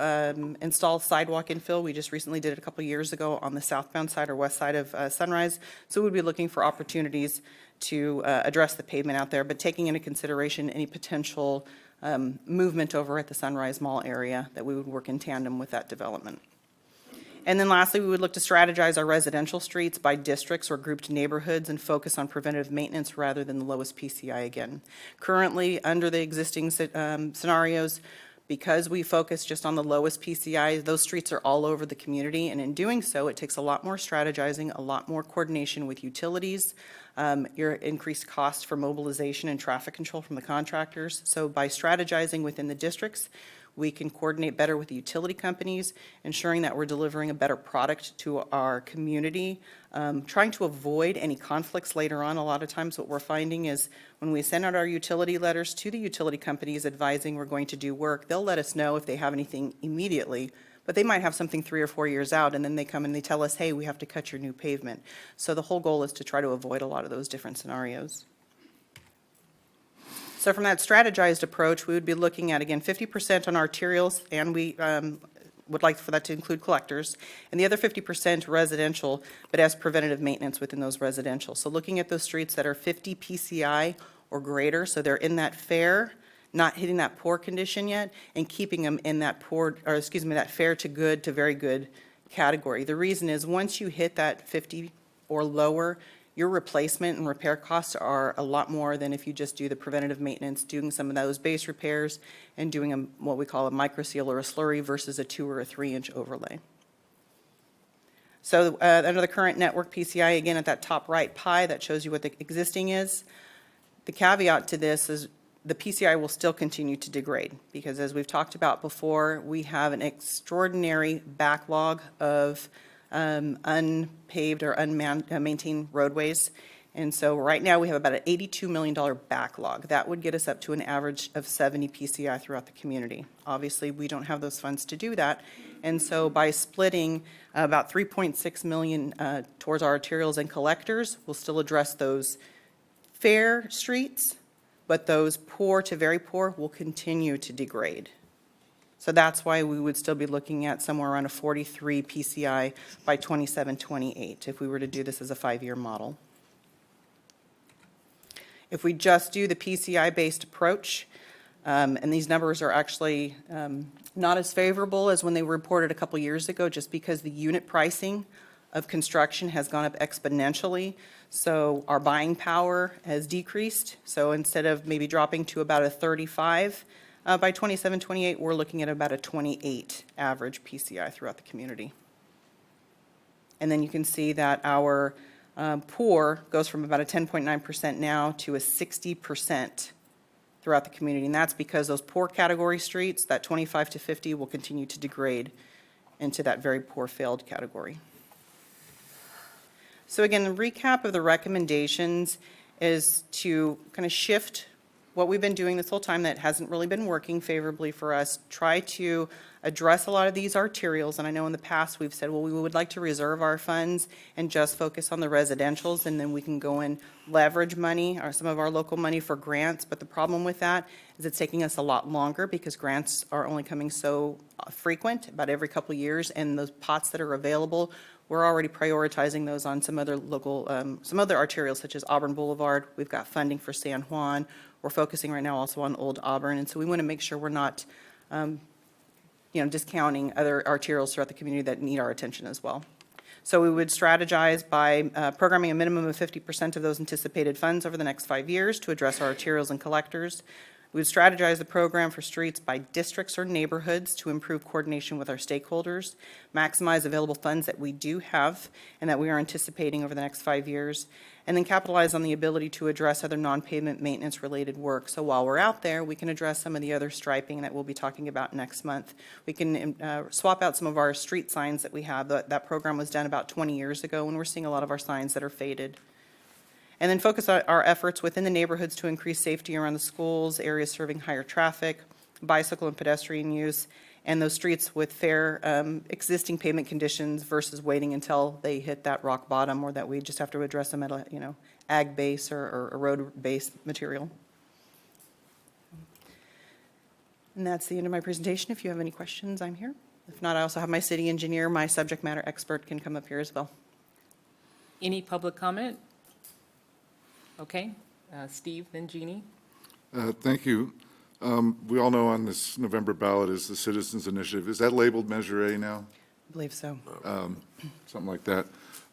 install sidewalk infill. We just recently did it a couple years ago on the southbound side or west side of Sunrise. So we'd be looking for opportunities to address the pavement out there, but taking into consideration any potential movement over at the Sunrise Mall area, that we would work in tandem with that development. And then lastly, we would look to strategize our residential streets by districts or grouped neighborhoods and focus on preventative maintenance rather than the lowest PCI again. Currently, under the existing scenarios, because we focus just on the lowest PCI, those streets are all over the community, and in doing so, it takes a lot more strategizing, a lot more coordination with utilities, your increased cost for mobilization and traffic control from the contractors. So by strategizing within the districts, we can coordinate better with the utility companies, ensuring that we're delivering a better product to our community, trying to avoid any conflicts later on. A lot of times what we're finding is when we send out our utility letters to the utility companies advising we're going to do work, they'll let us know if they have anything immediately, but they might have something 3 or 4 years out, and then they come and they tell us, hey, we have to cut your new pavement. So the whole goal is to try to avoid a lot of those different scenarios. So from that strategized approach, we would be looking at, again, 50% on arterials, and we would like for that to include collectors, and the other 50% residential, but as preventative maintenance within those residential. So looking at those streets that are 50 PCI or greater, so they're in that fair, not hitting that poor condition yet, and keeping them in that that fair to good to very good category. The reason is once you hit that 50 or lower, your replacement and repair costs are a lot more than if you just do the preventative maintenance, doing some of those base repairs and doing what we call a micro seal or a slurry versus a 2 or a 3-inch overlay. So under the current network PCI, again, at that top right pie, that shows you what the existing is. The caveat to this is the PCI will still continue to degrade because, as we've talked about before, we have an extraordinary backlog of unpaved or unmaintained roadways. And so right now we have about an $82 million backlog. That would get us up to an average of 70 PCI throughout the community. Obviously, we don't have those funds to do that. And so by splitting about 3.6 million towards our arterials and collectors, we'll still address those fair streets, but those poor to very poor will continue to degrade. So that's why we would still be looking at somewhere around a 43 PCI by 27-28 if we were to do this as a 5-year model. If we just do the PCI-based approach, and these numbers are actually not as favorable as when they were reported a couple years ago, just because the unit pricing of construction has gone up exponentially. So our buying power has decreased. So instead of maybe dropping to about a 35, by 27-28, we're looking at about a 28 average PCI throughout the community. And then you can see that our poor goes from about a 10.9% now to a 60% throughout the community. And that's because those poor category streets, that 25 to 50, will continue to degrade into that very poor failed category. So again, the recap of the recommendations is to kind of shift what we've been doing this whole time that hasn't really been working favorably for us, try to address a lot of these arterials. And I know in the past we've said, well, we would like to reserve our funds and just focus on the residentials, and then we can go and leverage money or some of our local money for grants. But the problem with that is it's taking us a lot longer because grants are only coming so frequent, about every couple of years, and those pots that are available, we're already prioritizing those on some other local, some other arterials such as Auburn Boulevard. We've got funding for San Juan. We're focusing right now also on Old Auburn, and so we want to make sure we're not, discounting other arterials throughout the community that need our attention as well. So we would strategize by programming a minimum of 50% of those anticipated funds over the next 5 years to address our arterials and collectors. We would strategize the program for streets by districts or neighborhoods to improve coordination with our stakeholders, maximize available funds that we do have and that we are anticipating over the next 5 years, and then capitalize on the ability to address other non-pavement maintenance-related work. So while we're out there, we can address some of the other striping that we'll be talking about next month. We can swap out some of our street signs that we have. That program was done about 20 years ago, and we're seeing a lot of our signs that are faded. And then focus our efforts within the neighborhoods to increase safety around the schools, areas serving higher traffic, bicycle and pedestrian use, and those streets with fair existing pavement conditions versus waiting until they hit that rock bottom or that we just have to address them at ag base or road-based material. And that's the end of my presentation. If you have any questions, I'm here. If not, I also have my city engineer, my subject matter expert can come up here as well.
Any public comment? Okay, Steve, then Jeannie.
Thank you. We all know on this November ballot is the Citizens Initiative. Is that labeled Measure A now?
I believe so.
Something like that.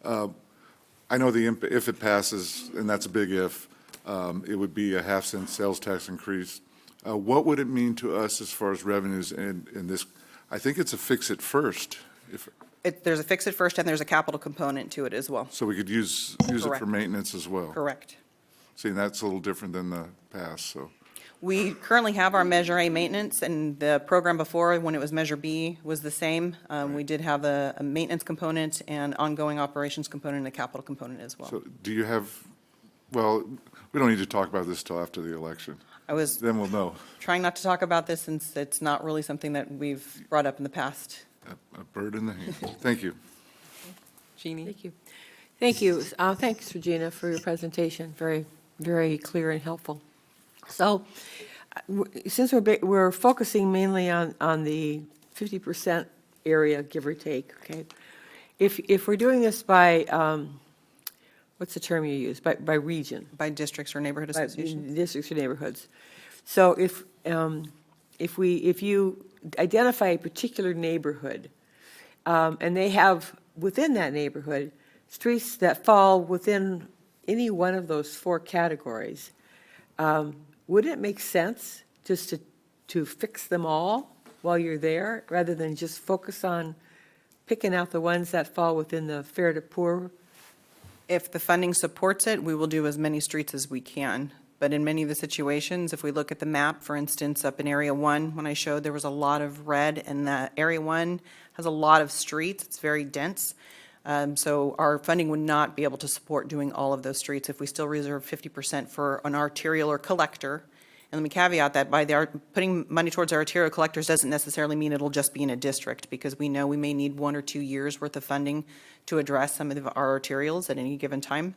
I know if it passes, and that's a big if, it would be a half-cent sales tax increase. What would it mean to us as far as revenues in this? I think it's a fix-it first.
There's a fix it first and there's a capital component to it as well.
So we could use it
Correct.
for maintenance as well.
Correct.
See, that's a little different than the past, so.
We currently have our Measure A maintenance, and the program before, when it was Measure B, was the same. We did have a maintenance component and ongoing operations component and a capital component as well.
So do you have, well, we don't need to talk about this till after the election.
I was
Then we'll know.
trying not to talk about this since it's not really something that we've brought up in the past.
A bird in the hand. Thank you.
Jeannie?
Thank you. Thank you. Thanks, Regina, for your presentation. Very, very clear and helpful. So, since we're focusing mainly on the 50% area, give or take, okay? If we're doing this by, what's the term you use? By region?
By districts or neighborhood
By
associations.
districts or neighborhoods. So if you identify a particular neighborhood, and they have within that neighborhood streets that fall within any one of those four categories, wouldn't it make sense just to fix them all while you're there, rather than just focus on picking out the ones that fall within the fair to poor?
If the funding supports it, we will do as many streets as we can. But in many of the situations, if we look at the map, for instance, up in Area 1, when I showed there was a lot of red, and that Area 1 has a lot of streets, it's very dense. So our funding would not be able to support doing all of those streets if we still reserve 50% for an arterial or collector. And let me caveat that by putting money towards our arterial collectors doesn't necessarily mean it'll just be in a district, because we know we may need 1 or 2 years worth of funding to address some of our arterials at any given time.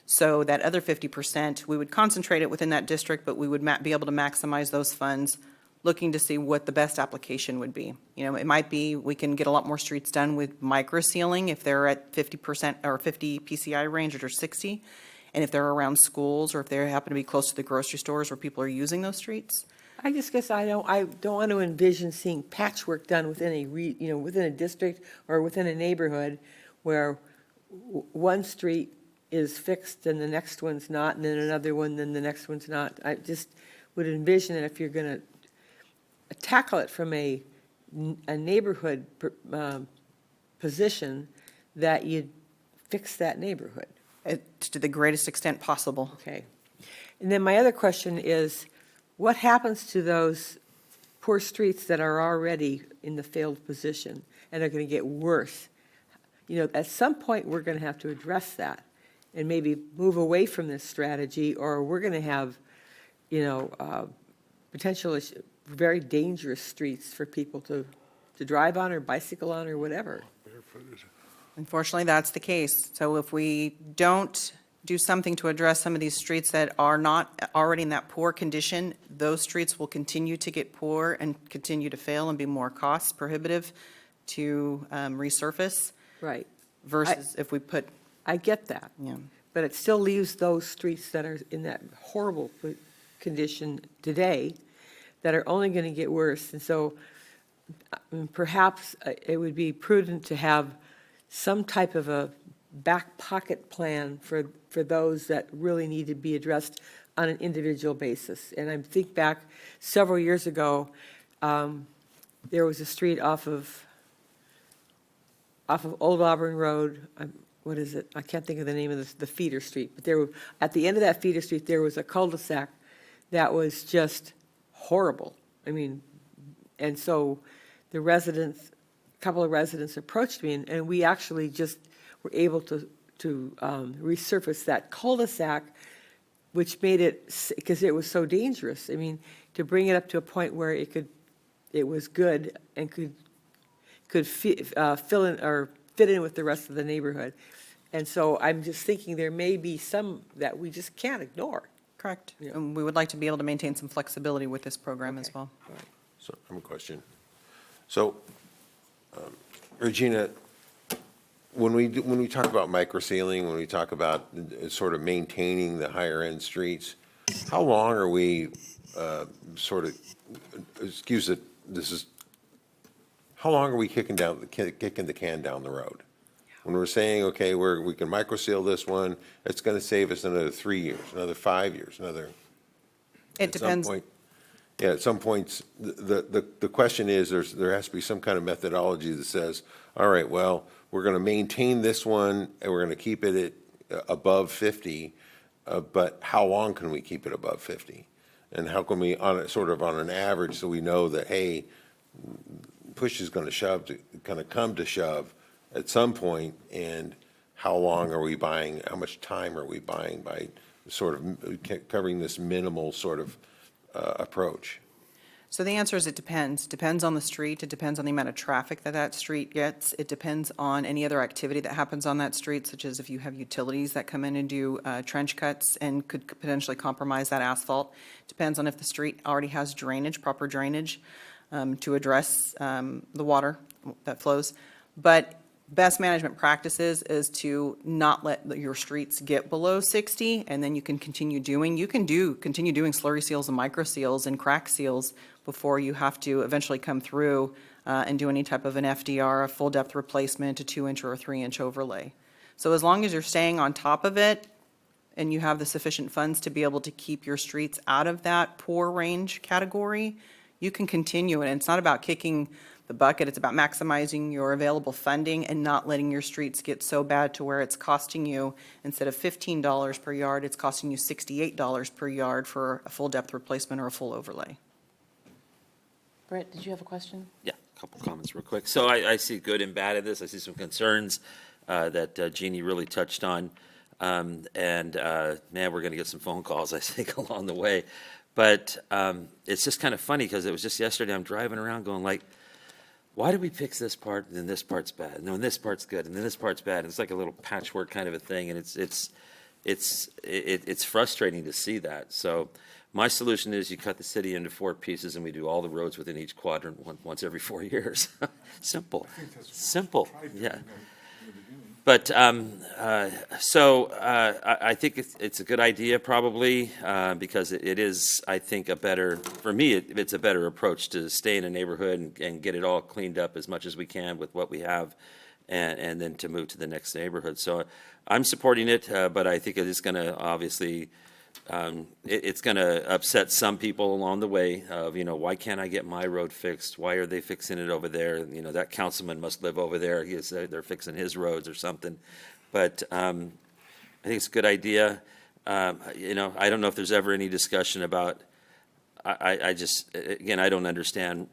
So that other 50%, we would concentrate it within that district, but we would be able to maximize those funds, looking to see what the best application would be. You know, it might be we can get a lot more streets done with micro sealing if they're at 50% or 50 PCI range or 60, and if they're around schools or if they happen to be close to the grocery stores where people are using those streets.
I just guess I don't want to envision seeing patchwork done within within a district or within a neighborhood where one street is fixed and the next one's not, and then another one, then the next one's not. I just would envision that if you're going to tackle it from a neighborhood position, that you'd fix that neighborhood.
To the greatest extent possible.
Okay. And then my other question is, what happens to those poor streets that are already in the failed position and are going to get worse? You know, at some point, we're going to have to address that and maybe move away from this strategy, or we're going to have, potential very dangerous streets for people to drive on or bicycle on or whatever.
Unfortunately, that's the case. So if we don't do something to address some of these streets that are not already in that poor condition, those streets will continue to get poor and continue to fail and be more cost prohibitive to resurface.
Right.
Versus if we put.
I get that.
Yeah.
But it still leaves those streets that are in that horrible condition today that are only going to get worse. And so perhaps it would be prudent to have some type of a back pocket plan for those that really need to be addressed on an individual basis. And I think back several years ago, there was a street off of Old Auburn Road. What is it? I can't think of the name of the feeder street. But at the end of that feeder street, there was a cul-de-sac that was just horrible. I mean, and so the residents, a couple of residents approached me, and we actually just were able to resurface that cul-de-sac, which made it, because it was so dangerous. I mean, to bring it up to a point where it was good and could fill in or fit in with the rest of the neighborhood. And so I'm just thinking there may be some that we just can't ignore.
Correct. And we would like to be able to maintain some flexibility with this program as well.
So I have a question. So, Regina, when we talk about microsealing, when we talk about sort of maintaining the higher-end streets, how long are we how long are we kicking the can down the road? When we're saying, okay, we can microseal this one, it's going to save us another 3 years, another 5 years, another.
It
At some
depends.
point- Yeah, at some points, the question is, there has to be some kind of methodology that says, all right, well, we're going to maintain this one, and we're going to keep it at above 50, but how long can we keep it above 50? And how can we, sort of on an average, so we know that, hey, push is going to come to shove at some point, and how long are we buying, how much time are we buying by sort of covering this minimal sort of approach?
So the answer is it depends. Depends on the street. It depends on the amount of traffic that that street gets. It depends on any other activity that happens on that street, such as if you have utilities that come in and do trench cuts and could potentially compromise that asphalt. Depends on if the street already has drainage, proper drainage, to address the water that flows. But best management practices is to not let your streets get below 60, and then you can continue doing slurry seals and micro seals and crack seals before you have to eventually come through and do any type of an FDR, a full depth replacement, a 2-inch or a 3-inch overlay. So as long as you're staying on top of it and you have the sufficient funds to be able to keep your streets out of that poor range category, you can continue. And it's not about kicking the bucket, it's about maximizing your available funding and not letting your streets get so bad to where it's costing you, instead of $15 per yard, it's costing you $68 per yard for a full depth replacement or a full overlay.
Brett, did you have a question?
Yeah, a couple comments real quick. So I see good and bad in this. I see some concerns that Jeannie really touched on. Man, we're going to get some phone calls, I think, along the way. But it's just kind of funny because it was just yesterday, I'm driving around going like, why do we fix this part and then this part's bad? And then this part's good and then this part's bad? And it's like a little patchwork kind of a thing, and it's frustrating to see that. So my solution is you cut the city into 4 pieces and we do all the roads within each quadrant once every 4 years. Simple, yeah. But I think it's a good idea probably because it is, I think, for me, it's a better approach to stay in a neighborhood and get it all cleaned up as much as we can with what we have and then to move to the next neighborhood. So I'm supporting it, but I think it is going to obviously, it's going to upset some people along the way of, why can't I get my road fixed? Why are they fixing it over there? That councilman must live over there. They're fixing his roads or something. But I think it's a good idea. I don't know if there's ever any discussion about, I don't understand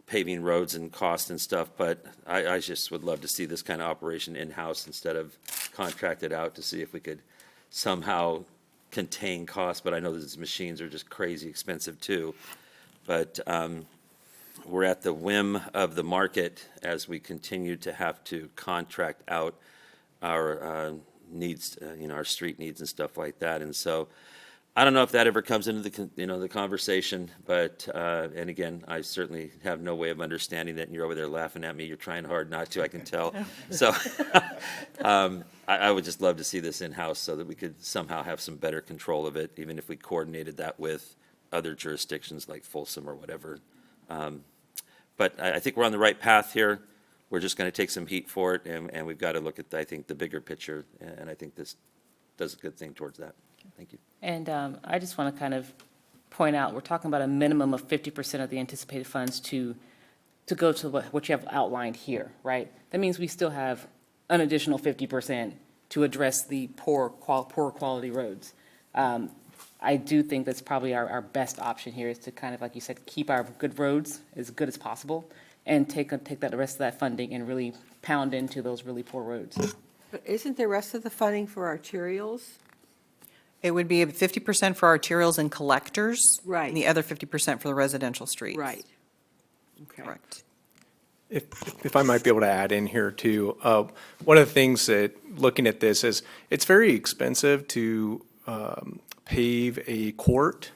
paving roads and cost and stuff, but I just would love to see this kind of operation in-house instead of contracted out to see if we could somehow contain costs, but I know these machines are just crazy expensive too. But we're at the whim of the market as we continue to have to contract out our needs, our street needs and stuff like that. And so I don't know if that ever comes into the conversation, but and again, I certainly have no way of understanding that, and you're over there laughing at me. You're trying hard not to, I can tell. So I would just love to see this in-house so that we could somehow have some better control of it, even if we coordinated that with other jurisdictions like Folsom or whatever. But I think we're on the right path here. We're just going to take some heat for it, and we've got to look at, I think, the bigger picture, and I think this does a good thing towards that. Thank you.
And I just want to kind of point out, we're talking about a minimum of 50% of the anticipated funds to go to what you have outlined here, right? That means we still have an additional 50% to address the poor quality roads. I do think that's probably our best option here is to kind of, like you said, keep our good roads as good as possible and take the rest of that funding and really pound into those really poor roads.
But isn't the rest of the funding for arterials?
It would be 50% for arterials and collectors.
Right.
And the other 50% for the residential streets.
Right. Okay.
Correct.
If I might be able to add in here too, one of the things that, looking at this, is it's very expensive to pave a court,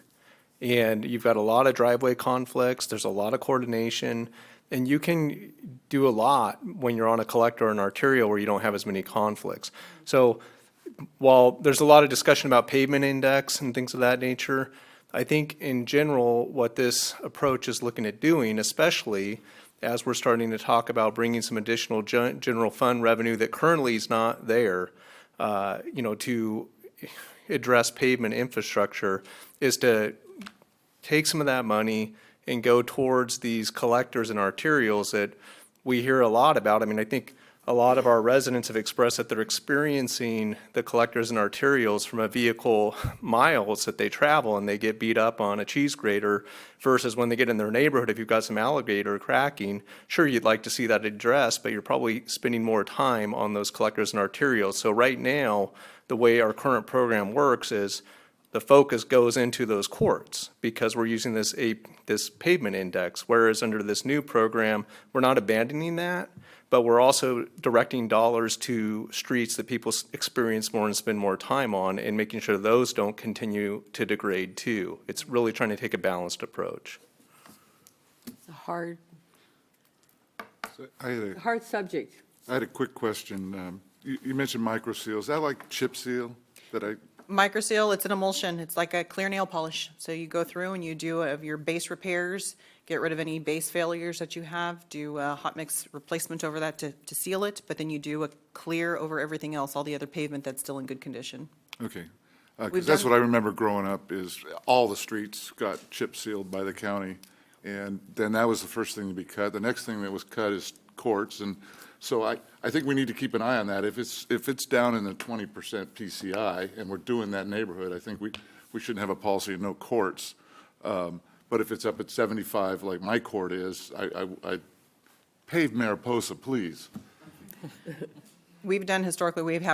and you've got a lot of driveway conflicts, there's a lot of coordination, and you can do a lot when you're on a collector or an arterial where you don't have as many conflicts. So while there's a lot of discussion about pavement index and things of that nature, I think in general, what this approach is looking at doing, especially as we're starting to talk about bringing some additional general fund revenue that currently is not there, to address pavement infrastructure, is to take some of that money and go towards these collectors and arterials that we hear a lot about. I mean, I think a lot of our residents have expressed that they're experiencing the collectors and arterials from a vehicle miles that they travel, and they get beat up on a cheese grater, versus when they get in their neighborhood, if you've got some alligator cracking, sure, you'd like to see that addressed, but you're probably spending more time on those collectors and arterials. So right now, the way our current program works is the focus goes into those courts because we're using this pavement index, whereas under this new program, we're not abandoning that, but we're also directing dollars to streets that people experience more and spend more time on, and making sure those don't continue to degrade too. It's really trying to take a balanced approach.
It's a hard
I had
hard subject.
a quick question. You mentioned micro seal. Is that like chip seal that I?
Microseal, it's an emulsion. It's like a clear nail polish. So you go through and you do your base repairs, get rid of any base failures that you have, do a hot mix replacement over that to seal it, but then you do a clear over everything else, all the other pavement that's still in good condition.
Okay.
We've
Because that's
done-
what I remember growing up, is all the streets got chip sealed by the county. And then that was the first thing to be cut. The next thing that was cut is courts. And so I think we need to keep an eye on that. If it's down in the 20% PCI and we're doing that neighborhood, I think we shouldn't have a policy of no courts. But if it's up at 75, like my court is, I pave Mariposa, please.
We have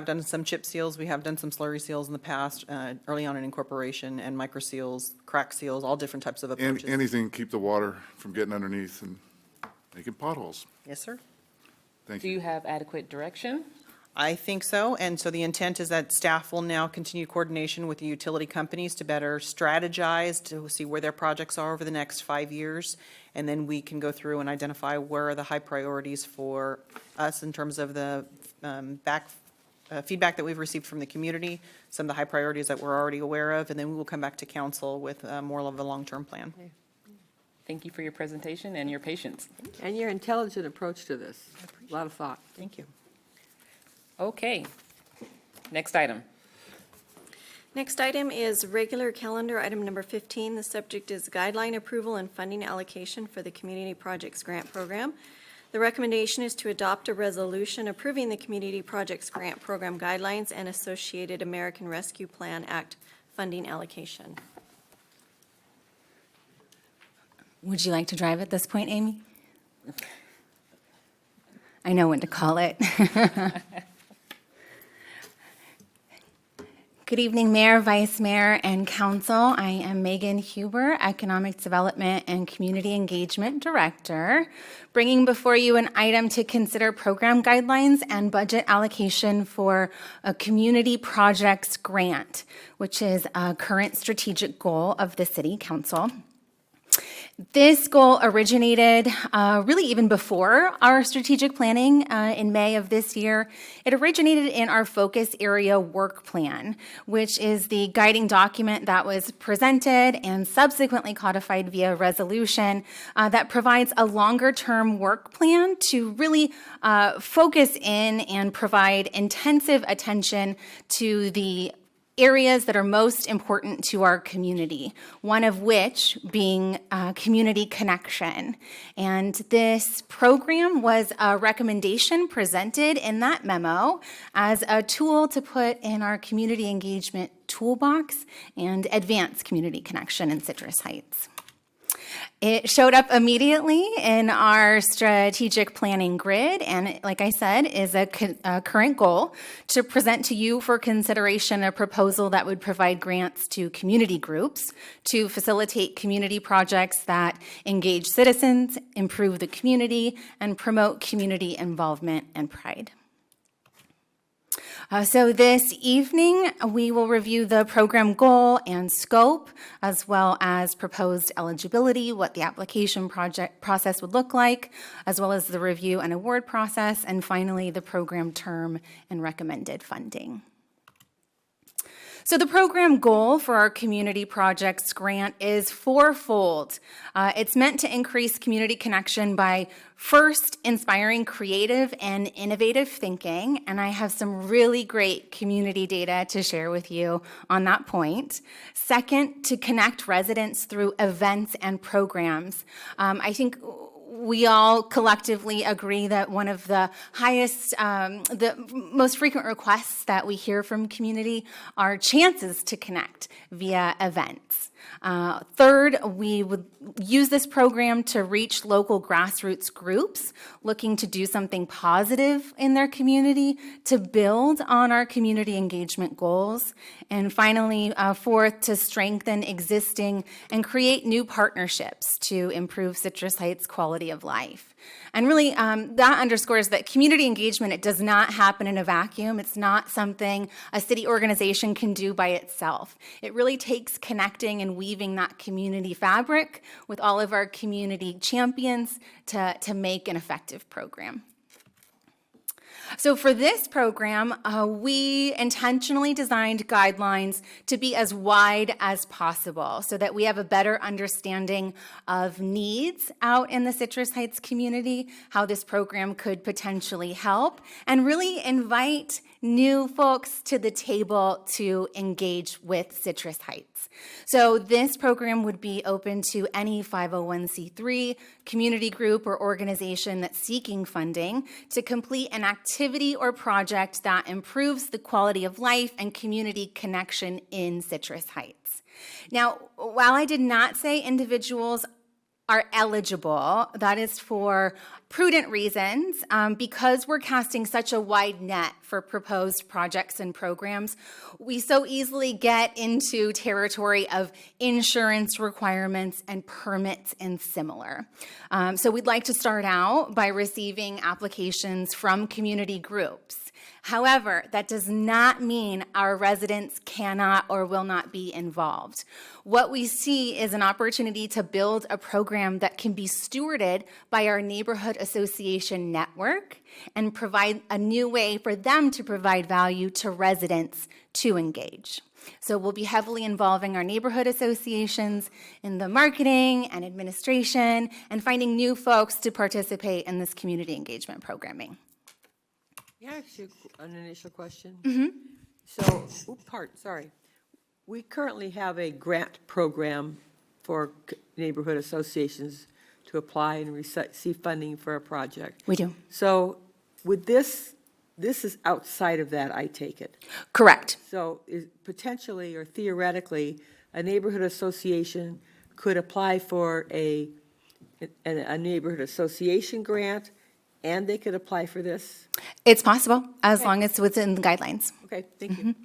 done some chip seals, we have done some slurry seals in the past, early on in incorporation, and micro seals, crack seals, all different types of approaches.
Anything to keep the water from getting underneath and making potholes.
Yes, sir.
Thank
Do you have adequate direction?
I think so, and so the intent is that staff will now continue coordination with the utility companies to better strategize, to see where their projects are over the next 5 years, and then we can go through and identify where are the high priorities for us in terms of the feedback that we've received from the community, some of the high priorities that we're already aware of, and then we will come back to council with more of a long-term plan.
Thank you for your presentation and your patience.
And your intelligent approach to this. A lot of thought.
Thank you.
Okay. Next item.
Next item is regular calendar, item number 15. The subject is guideline approval and funding allocation for the Community Projects Grant Program. The recommendation is to adopt a resolution approving the Community Projects Grant Program guidelines and associated American Rescue Plan Act funding allocation.
Would you like to drive at this point, Amy? I know when to call it. Good evening, Mayor, Vice Mayor, and Council. I am Megan Huber, Economic Development and Community Engagement Director, bringing before you an item to consider program guidelines and budget allocation for a Community Projects Grant, which is a current strategic goal of the City Council. This goal originated really even before our strategic planning in May of this year. It originated in our focus area work plan, which is the guiding document that was presented and subsequently codified via resolution that provides a longer-term work plan to really focus in and provide intensive attention to the areas that are most important to our community, one of which being community connection. And this program was a recommendation presented in that memo as a tool to put in our community engagement toolbox and advance community connection in Citrus Heights. It showed up immediately in our strategic planning grid, and like I said, is a current goal to present to you for consideration a proposal that would provide grants to community groups to facilitate community projects that engage citizens, improve the community, and promote community involvement and pride. So this evening, we will review the program goal and scope, as well as proposed eligibility, what the application process would look like, as well as the review and award process, and finally, the program term and recommended funding. So the program goal for our community projects grant is fourfold. It's meant to increase community connection by first inspiring creative and innovative thinking, and I have some really great community data to share with you on that point. Second, to connect residents through events and programs. I think we all collectively agree that one of the highest, the most frequent requests that we hear from community are chances to connect via events. Third, we would use this program to reach local grassroots groups looking to do something positive in their community, to build on our community engagement goals. And finally, fourth, to strengthen existing and create new partnerships to improve Citrus Heights' quality of life. And really, that underscores that community engagement, it does not happen in a vacuum. It's not something a city organization can do by itself. It really takes connecting and weaving that community fabric with all of our community champions to make an effective program. So for this program, we intentionally designed guidelines to be as wide as possible so that we have a better understanding of needs out in the Citrus Heights community, how this program could potentially help, and really invite new folks to the table to engage with Citrus Heights. So this program would be open to any 501c3 community group or organization that's seeking funding to complete an activity or project that improves the quality of life and community connection in Citrus Heights. Now, while I did not say individuals are eligible, that is for prudent reasons. Because we're casting such a wide net for proposed projects and programs, we so easily get into territory of insurance requirements and permits and similar. So we'd like to start out by receiving applications from community groups. However, that does not mean our residents cannot or will not be involved. What we see is an opportunity to build a program that can be stewarded by our neighborhood association network and provide a new way for them to provide value to residents to engage. So we'll be heavily involving our neighborhood associations in the marketing and administration and finding new folks to participate in this community engagement programming.
Can I ask you an initial question?
Mm-hmm.
So, we currently have a grant program for neighborhood associations to apply and receive funding for a project.
We do.
So with this is outside of that, I take it?
Correct.
So potentially or theoretically, a neighborhood association could apply for a neighborhood association grant, and they could apply for this?
It's possible, as long as it's within the guidelines.
Okay, thank you.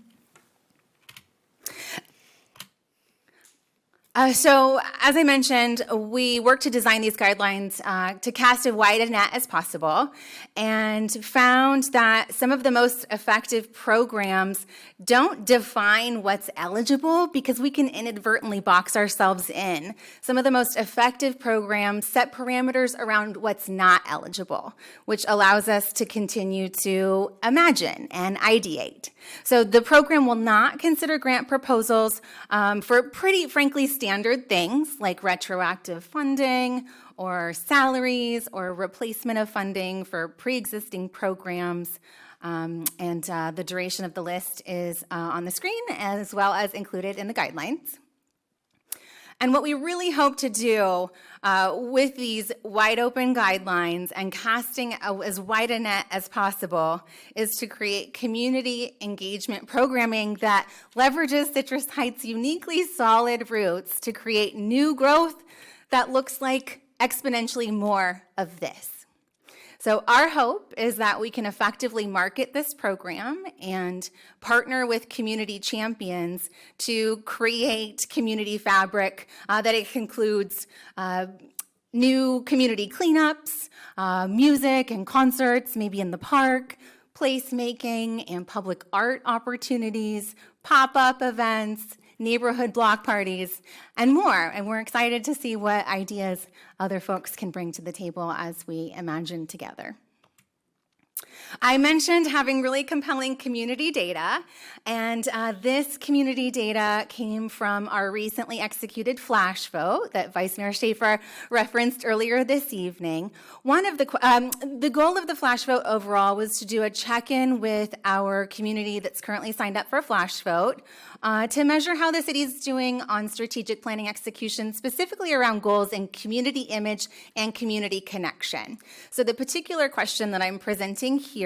So, as I mentioned, we worked to design these guidelines to cast as wide a net as possible, and found that some of the most effective programs don't define what's eligible because we can inadvertently box ourselves in. Some of the most effective programs set parameters around what's not eligible, which allows us to continue to imagine and ideate. So the program will not consider grant proposals for pretty, frankly, standard things like retroactive funding or salaries or replacement of funding for pre-existing programs. And the duration of the list is on the screen as well as included in the guidelines. And what we really hope to do with these wide open guidelines and casting as wide a net as possible is to create community engagement programming that leverages Citrus Heights' uniquely solid roots to create new growth
that looks like exponentially more of this. So our hope is that we can effectively market this program and partner with community champions to create community fabric that it includes new community cleanups, music and concerts, maybe in the park, placemaking and public art opportunities, pop-up events, neighborhood block parties, and more. And we're excited to see what ideas other folks can bring to the table as we imagine together. I mentioned having really compelling community data, and this community data came from our recently executed flash vote that Vice Mayor Schaefer referenced earlier this evening. One of the goal of the flash vote overall was to do a check-in with our community that's currently signed up for a flash vote to measure how the city is doing on strategic planning execution, specifically around goals in community image and community connection. So the particular question that I'm presenting here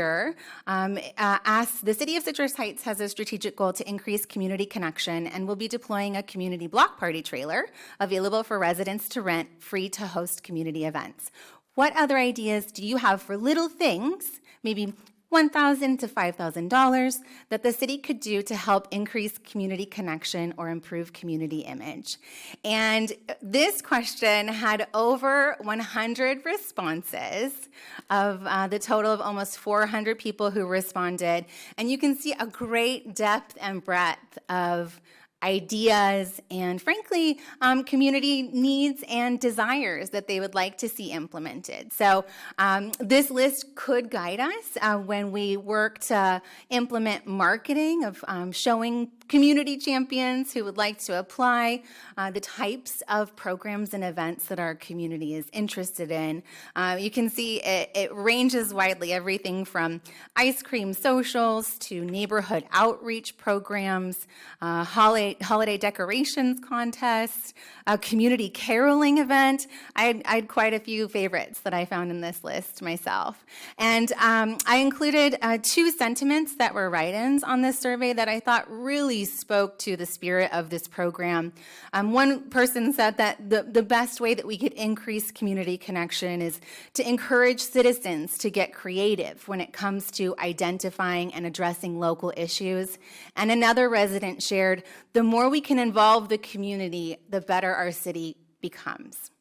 asks, the City of Citrus Heights has a strategic goal to increase community connection and will be deploying a community block party trailer available for residents to rent, free to host community events. What other ideas do you have for little things, maybe $1,000 to $5,000, that the city could do to help increase community connection or improve community image? And this question had over 100 responses of the total of almost 400 people who responded. And you can see a great depth and breadth of ideas and, frankly, community needs and desires that they would like to see implemented. So this list could guide us when we work to implement marketing of showing community champions who would like to apply the types of programs and events that our community is interested in. You can see it ranges widely, everything from ice cream socials to neighborhood outreach programs, holiday decorations contests, a community caroling event. I had quite a few favorites that I found in this list myself. And I included 2 sentiments that were write-ins on this survey that I thought really spoke to the spirit of this program. One person said that the best way that we could increase community connection is to encourage citizens to get creative when it comes to identifying and addressing local issues. And another resident shared, the more we can involve the community, the better our city becomes.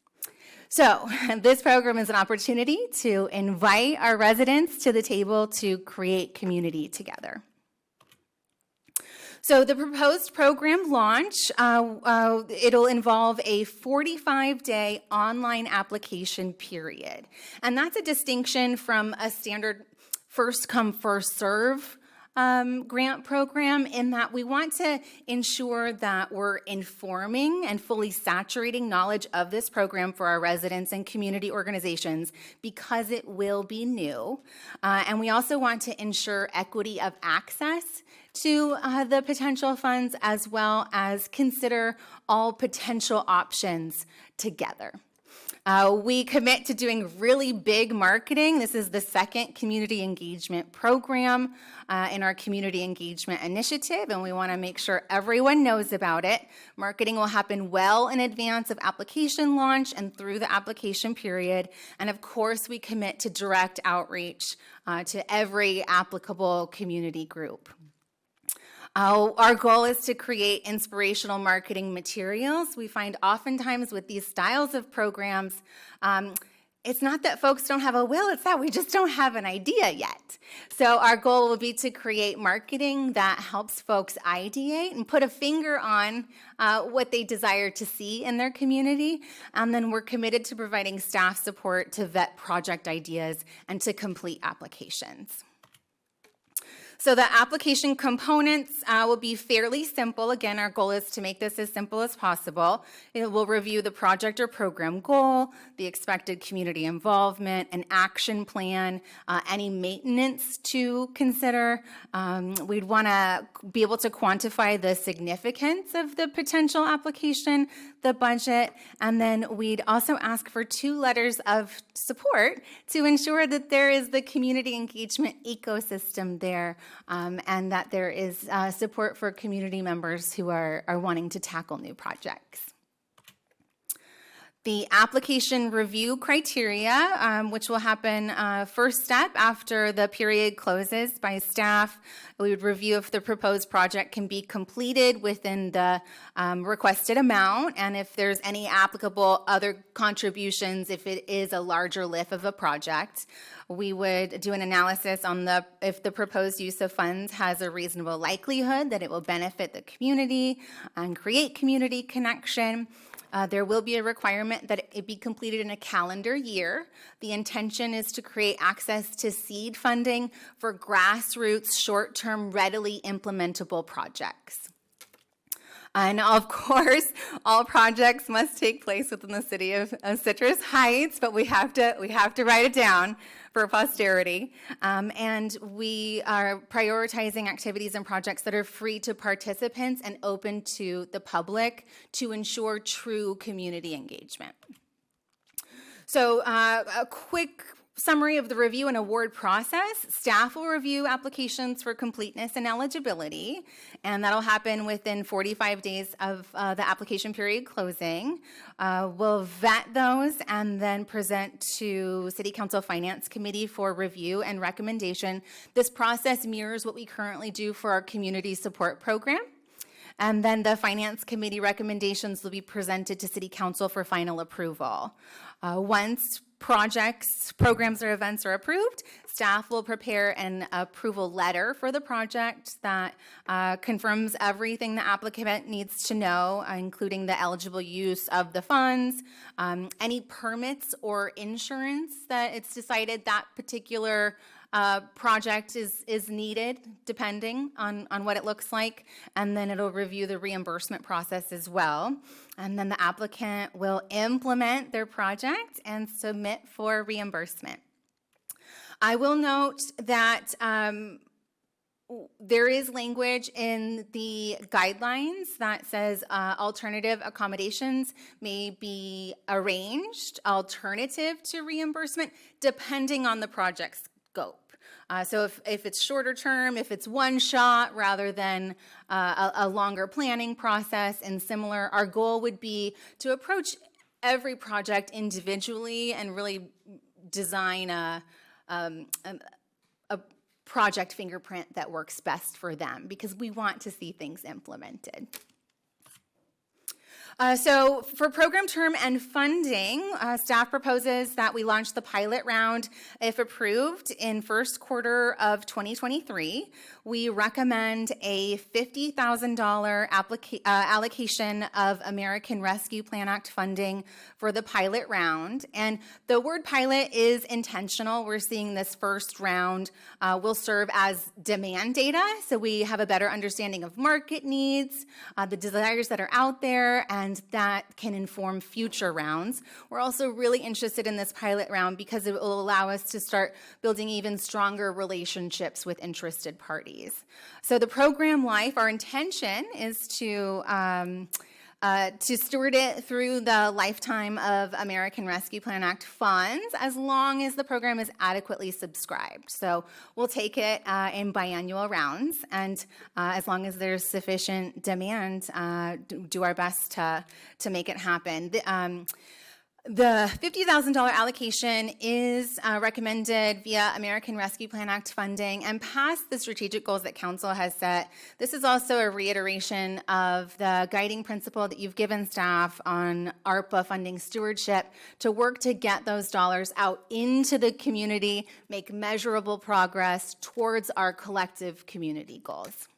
So this program is an opportunity to invite our residents to the table to create community together. So the proposed program launch, it'll involve a 45-day online application period. And that's a distinction from a standard first come, first serve grant program, in that we want to ensure that we're informing and fully saturating knowledge of this program for our residents and community organizations because it will be new. And we also want to ensure equity of access to the potential funds, as well as consider all potential options together. We commit to doing really big marketing. This is the second community engagement program in our community engagement initiative, and we want to make sure everyone knows about it. Marketing will happen well in advance of application launch and through the application period. And of course, we commit to direct outreach to every applicable community group. Our goal is to create inspirational marketing materials. We find oftentimes with these styles of programs, it's not that folks don't have a will, it's that we just don't have an idea yet. So our goal will be to create marketing that helps folks ideate and put a finger on what they desire to see in their community. And then we're committed to providing staff support to vet project ideas and to complete applications. So the application components will be fairly simple. Again, our goal is to make this as simple as possible. It will review the project or program goal, the expected community involvement, an action plan, any maintenance to consider. We'd want to be able to quantify the significance of the potential application, the budget, and then we'd also ask for 2 letters of support to ensure that there is the community engagement ecosystem there, and that there is support for community members who are wanting to tackle new projects. The application review criteria, which will happen first step after the period closes by staff. We would review if the proposed project can be completed within the requested amount, and if there's any applicable other contributions if it is a larger lift of a project. We would do an analysis on if the proposed use of funds has a reasonable likelihood that it will benefit the community and create community connection. There will be a requirement that it be completed in a calendar year. The intention is to create access to seed funding for grassroots, short-term, readily implementable projects. And of course, all projects must take place within the city of Citrus Heights, but we have to write it down for posterity. And we are prioritizing activities and projects that are free to participants and open to the public to ensure true community engagement. So a quick summary of the review and award process. Staff will review applications for completeness and eligibility, and that'll happen within 45 days of the application period closing. We'll vet those and then present to City Council Finance Committee for review and recommendation. This process mirrors what we currently do for our community support program. And then the Finance Committee recommendations will be presented to City Council for final approval. Once projects, programs, or events are approved, staff will prepare an approval letter for the project that confirms everything the applicant needs to know, including the eligible use of the funds, any permits or insurance that it's decided that particular project is needed, depending on what it looks like, and then it'll review the reimbursement process as well. And then the applicant will implement their project and submit for reimbursement. I will note that there is language in the guidelines that says alternative accommodations may be arranged, alternative to reimbursement, depending on the project's scope. So if it's shorter term, if it's one shot rather than a longer planning process and similar, our goal would be to approach every project individually and really design a project fingerprint that works best for them, because we want to see things implemented. So for program term and funding, staff proposes that we launch the pilot round, if approved, in first quarter of 2023. We recommend a $50,000 allocation of American Rescue Plan Act funding for the pilot round. And the word pilot is intentional. We're seeing this first round will serve as demand data, so we have a better understanding of market needs, the desires that are out there, and that can inform future rounds. We're also really interested in this pilot round because it will allow us to start building even stronger relationships with interested parties. So the program life, our intention is to steward it through the lifetime of American Rescue Plan Act funds, as long as the program is adequately subscribed. So we'll take it in biannual rounds, and as long as there's sufficient demand, do our best to make it happen. The $50,000 allocation is recommended via American Rescue Plan Act funding and past the strategic goals that Council has set. This is also a reiteration of the guiding principle that you've given staff on ARPA funding stewardship to work to get those dollars out into the community, make measurable progress towards our collective community goals.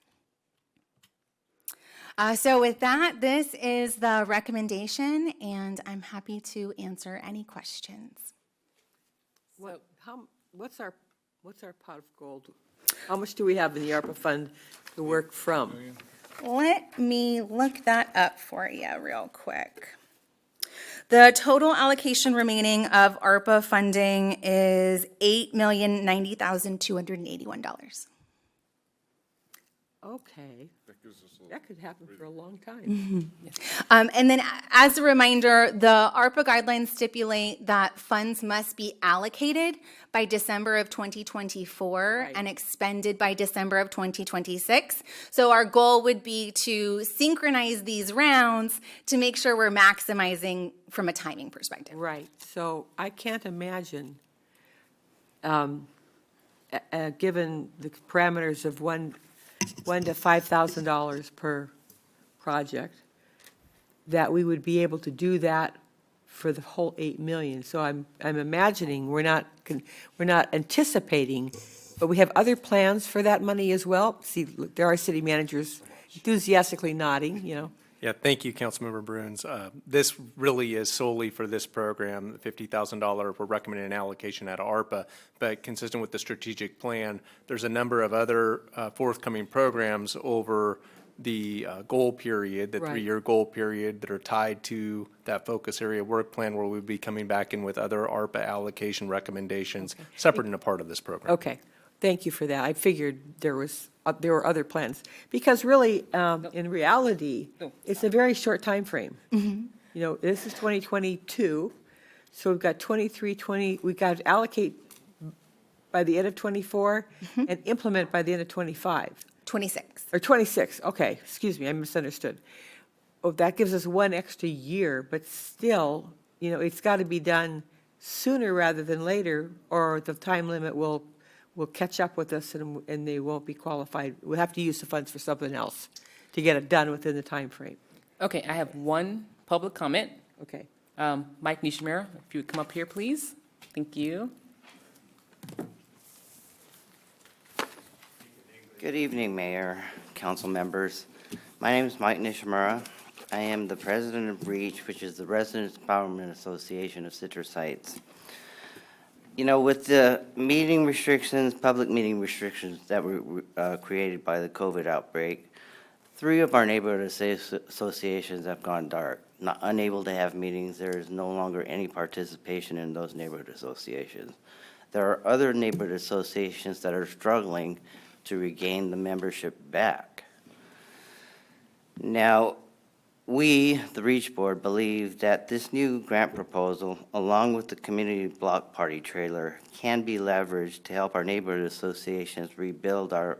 So with that, this is the recommendation, and I'm happy to answer any questions.
What's our pot of gold? How much do we have in the ARPA fund to work from?
Let me look that up for you real quick. The total allocation remaining of ARPA funding is $8,090,281.
Okay.
That gives us a
That could happen for a long time.
And then as a reminder, the ARPA guidelines stipulate that funds must be allocated by December of 2024 and expended by December of 2026. So our goal would be to synchronize these rounds to make sure we're maximizing from a timing perspective.
Right, so I can't imagine, given the parameters of $1 to $5,000 per project, that we would be able to do that for the whole 8 million. So I'm imagining, we're not anticipating, but we have other plans for that money as well. See, look, there are city managers enthusiastically nodding, you know.
Yeah, thank you, Councilmember Bruins. This really is solely for this program, the $50,000, we're recommending an allocation out of ARPA, but consistent with the strategic plan, there's a number of other forthcoming programs over the goal period, the
Right.
3-year goal period, that are tied to that focus area work plan, where we'll be coming back in with other ARPA allocation recommendations, separate and apart of this program.
Okay, thank you for that. I figured there were other plans. Because really, in reality, it's a very short time frame. You know, this is 2022, so we've got 23, we've got to allocate by the end of 24 and implement by the end of 25.
26.
Or 26, okay, excuse me, I misunderstood. Oh, that gives us 1 extra year, but still, you know, it's got to be done sooner rather than later, or the time limit will catch up with us and they won't be qualified. We'll have to use the funds for something else to get it done within the time frame.
Okay, I have one public comment.
Okay.
Mike Nishimura, if you would come up here, please. Thank you.
Good evening, Mayor, council members. My name is Mike Nishimura. I am the president of REACH, which is the Residents Empowerment Association of Citrus Heights. You know, with the meeting restrictions, public meeting restrictions that were created by the COVID outbreak, 3 of our neighborhood associations have gone dark. Not unable to have meetings, there is no longer any participation in those neighborhood associations. There are other neighborhood associations that are struggling to regain the membership back. Now, we, the REACH Board, believe that this new grant proposal, along with the community block party trailer, can be leveraged to help our neighborhood associations rebuild our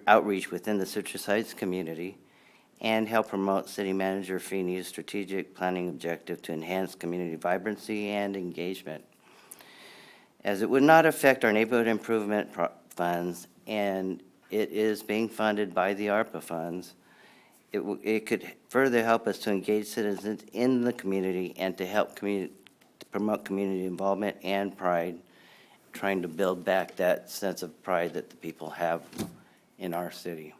outreach within the Citrus Heights community and help promote City Manager Feeney's strategic planning objective to enhance community vibrancy and engagement. As it would not affect our neighborhood improvement funds, and it is being funded by the ARPA funds, it could further help us to engage citizens in the community and to help to promote community involvement and pride, trying to build back that sense of pride that the people have in our city.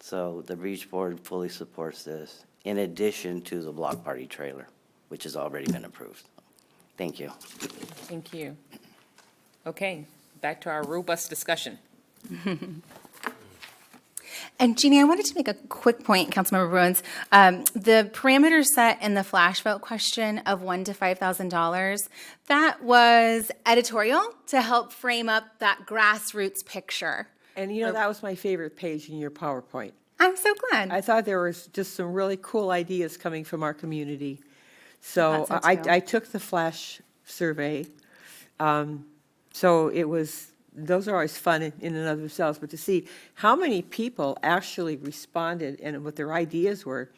So the REACH Board fully supports this, in addition to the block party trailer, which has already been approved. Thank you.
Thank you. Okay, back to our robust discussion.
And Jeannie, I wanted to make a quick point, Councilmember Bruins. The parameters set in the flash vote question of $1,000 to $5,000, that was editorial to help frame up that grassroots picture.
And you know, that was my favorite page in your PowerPoint.
I'm so glad.
I thought there was just some really cool ideas coming from our community. So
I thought so, too.
I took the flash survey. So it was, those are always fun in and of themselves, but to see how many people actually responded and what their ideas were,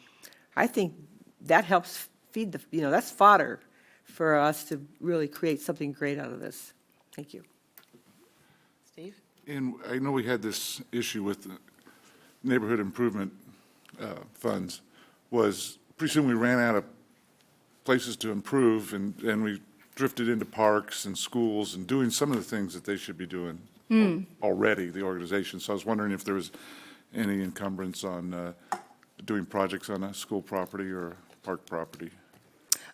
I think that helps feed the, you know, that's fodder for us to really create something great out of this. Thank you.
Steve?
And I know we had this issue with the neighborhood improvement funds, was pretty soon we ran out of places to improve, and we drifted into parks and schools and doing some of the things that they should be doing already, the organization. So I was wondering if there was any encumbrance on doing projects on a school property or park property.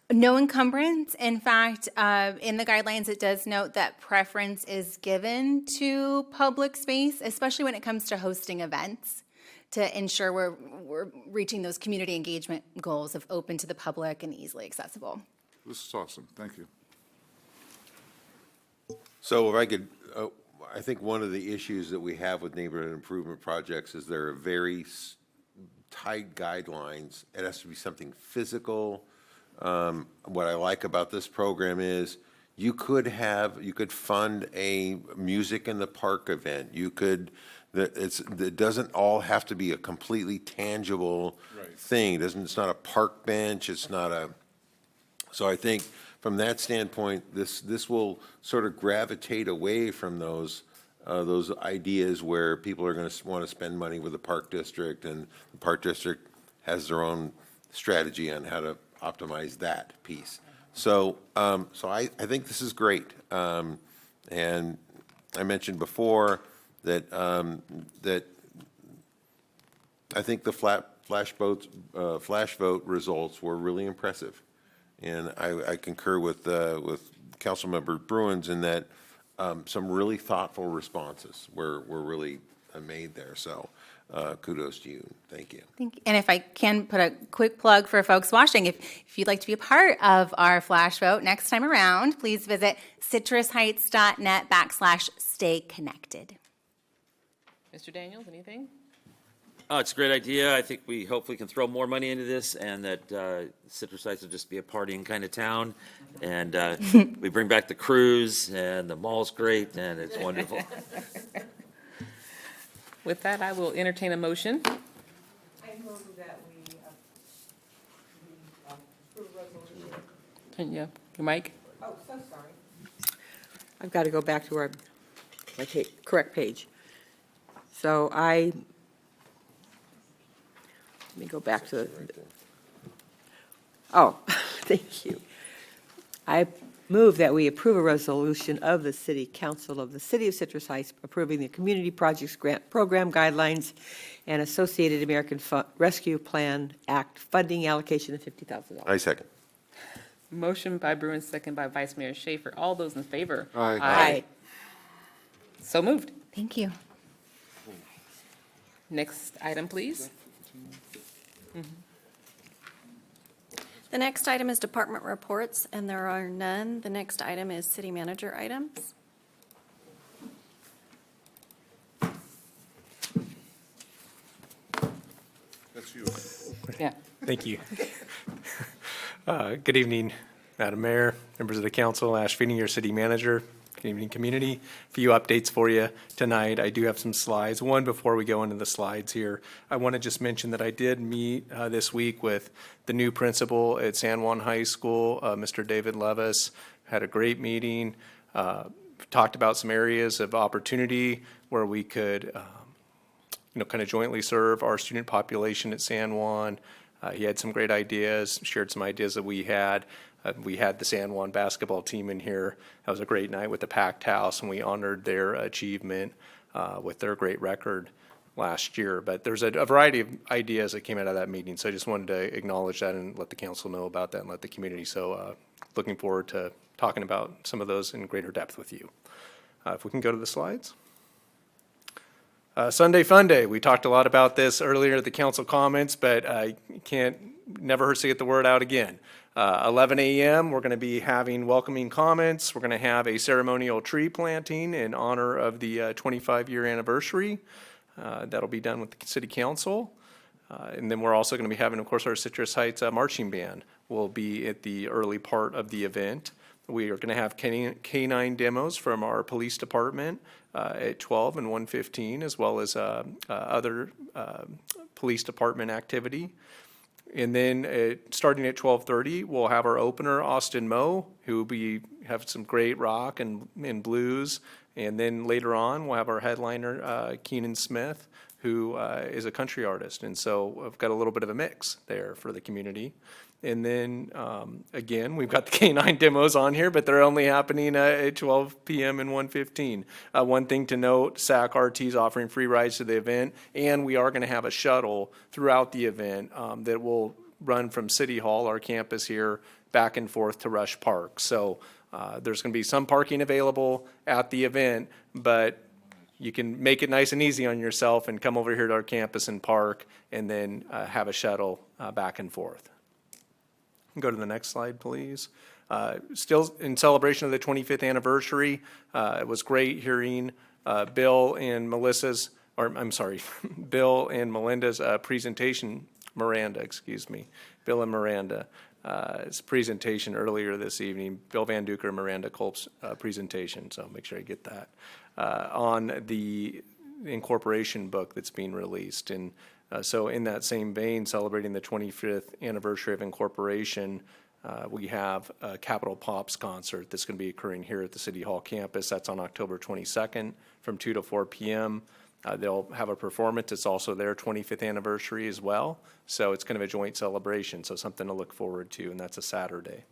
No encumbrance. In fact, in the guidelines, it does note that preference is given to public space, especially when it comes to hosting events, to ensure we're reaching those community engagement goals of open to the public and easily accessible.
This is awesome. Thank you.
So if I could, I think one of the issues that we have with neighborhood improvement projects is they're very tight guidelines. It has to be something physical. What I like about this program is you could fund a music in the park event. It doesn't all have to be a completely tangible thing. It's not a park bench. It's not so I think from that standpoint, this will sort of gravitate away from those ideas where people are going to want to spend money with the park district, and the park district has their own strategy on how to optimize that piece. So I think this is great. And I mentioned before that I think the flash vote results were really impressive. And I concur with Councilmember Bruins in that some really thoughtful responses were really made there. So kudos to you. Thank you.
Thank you. And if I can put a quick plug for folks watching, if you'd like to be a part of our flash vote next time around, please visit citrusheights.net/stay-connected.
Mr. Daniels, anything?
Oh, it's a great idea. I think we hopefully can throw more money into this, and that Citrus Heights will just be a partying kind of town. And we bring back the cruise, and the mall's great, and it's wonderful.
With that, I will entertain a motion.
I move that we approve a resolution.
Turn your mic.
Oh, so sorry. I've got to go back to my correct page. So let me go back to thank you. I move that we approve a resolution of the City Council of the City of Citrus Heights approving the Community Projects Grant Program Guidelines and associated American Rescue Plan Act funding allocation of $50,000.
I second.
Motion by Bruin, second by Vice Mayor Schaefer. All those in favor?
Aye.
Aye.
So moved.
Thank you.
Next item, please.
The next item is department reports, and there are none. The next item is city manager items.
That's you.
Yeah.
Thank you. Good evening, Madam Mayor, members of the council, Ash Feeney, your city manager. Good evening, community. A few updates for you tonight. I do have some slides. One, before we go into the slides here, I want to just mention that I did meet this week with the new principal at San Juan High School, Mr. David Levis. Had a great meeting. Talked about some areas of opportunity where we could, kind of jointly serve our student population at San Juan. He had some great ideas, shared some ideas that we had. We had the San Juan basketball team in here. That was a great night with the packed house, and we honored their achievement with their great record last year. But there's a variety of ideas that came out of that meeting, so I just wanted to acknowledge that and let the council know about that and let the community. So looking forward to talking about some of those in greater depth with you. If we can go to the slides. Sunday Fun Day. We talked a lot about this earlier at the council comments, but I never hurts to get the word out again. 11 a.m., we're going to be having welcoming comments. We're going to have a ceremonial tree planting in honor of the 25-year anniversary. That'll be done with the city council. And then we're also going to be having, of course, our Citrus Heights marching band will be at the early part of the event. We are going to have canine demos from our police department at 12 and 1:15, as well as other police department activity. And then starting at 12:30, we'll have our opener, Austin Moe, who will have some great rock and blues. And then later on, we'll have our headliner, Keenan Smith, who is a country artist. And so I've got a little bit of a mix there for the community. And then, again, we've got the K9 demos on here, but they're only happening at 12 p.m. and 1:15. One thing to note, SAC RT is offering free rides to the event, and we are going to have a shuttle throughout the event that will run from City Hall, our campus here, back and forth to Rush Park. So there's going to be some parking available at the event, but you can make it nice and easy on yourself and come over here to our campus and park, and then have a shuttle back and forth. Go to the next slide, please. Still in celebration of the 25th anniversary, it was great hearing Bill and Melissa's or I'm sorry, Bill and Melinda's presentation, Miranda, excuse me, Bill and Miranda, his presentation earlier this evening, Bill Van Duker and Miranda Culp's presentation, so make sure you get that, on the incorporation book that's being released. And so in that same vein, celebrating the 25th anniversary of incorporation, we have a Capitol Pops concert that's going to be occurring here at the City Hall campus. That's on October 22nd from 2 to 4 p.m. They'll have a performance. It's also their 25th anniversary as well. So it's kind of a joint celebration, so something to look forward to, and that's a Saturday.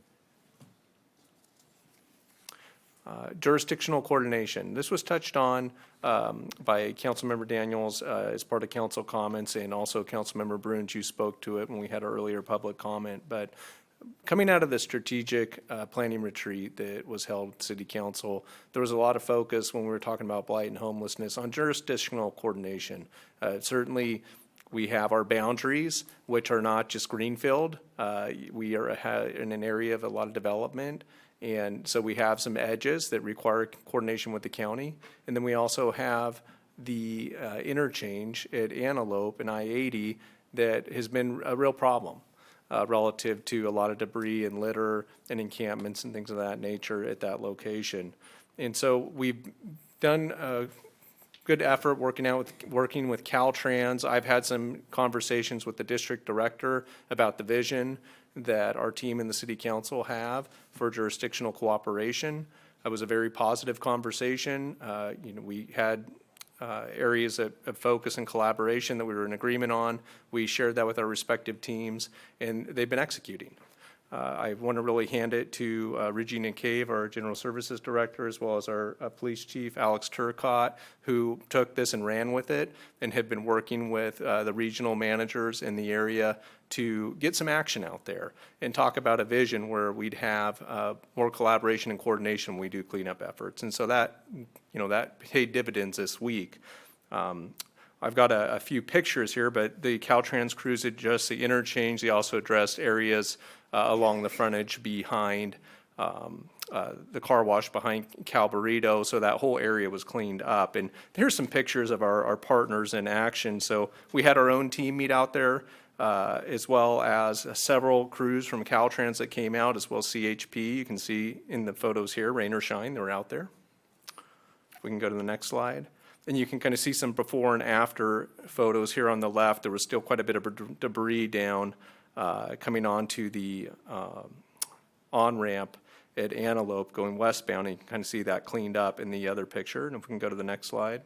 Jurisdictional coordination. This was touched on by Councilmember Daniels as part of council comments, and also Councilmember Bruins, you spoke to it when we had our earlier public comment. But coming out of the strategic planning retreat that was held at City Council, there was a lot of focus when we were talking about blight and homelessness on jurisdictional coordination. Certainly, we have our boundaries, which are not just greenfield. We are in an area of a lot of development. And so we have some edges that require coordination with the county. And then we also have the interchange at Antelope and I-80 that has been a real problem relative to a lot of debris and litter and encampments and things of that nature at that location. And so we've done a good effort working with Caltrans. I've had some conversations with the district director about the vision that our team in the city council have for jurisdictional cooperation. It was a very positive conversation. We had areas of focus and collaboration that we were in agreement on. We shared that with our respective teams, and they've been executing. I want to really hand it to Regina Cave, our General Services Director, as well as our Police Chief, Alex Turcott, who took this and ran with it and have been working with the regional managers in the area to get some action out there and talk about a vision where we'd have more collaboration and coordination when we do cleanup efforts. And so that, that paid dividends this week. I've got a few pictures here, but the Caltrans crews addressed the interchange. They also addressed areas along the frontage behind the car wash behind Cal Burrito, so that whole area was cleaned up. And here's some pictures of our partners in action. So we had our own team meet out there, as well as several crews from Caltrans that came out, as well as CHP. You can see in the photos here, rain or shine, they were out there. We can go to the next slide. And you can kind of see some before and after photos here on the left. There was still quite a bit of debris down coming onto the on-ramp at Antelope going westbound. And you can kind of see that cleaned up in the other picture. And if we can go to the next slide.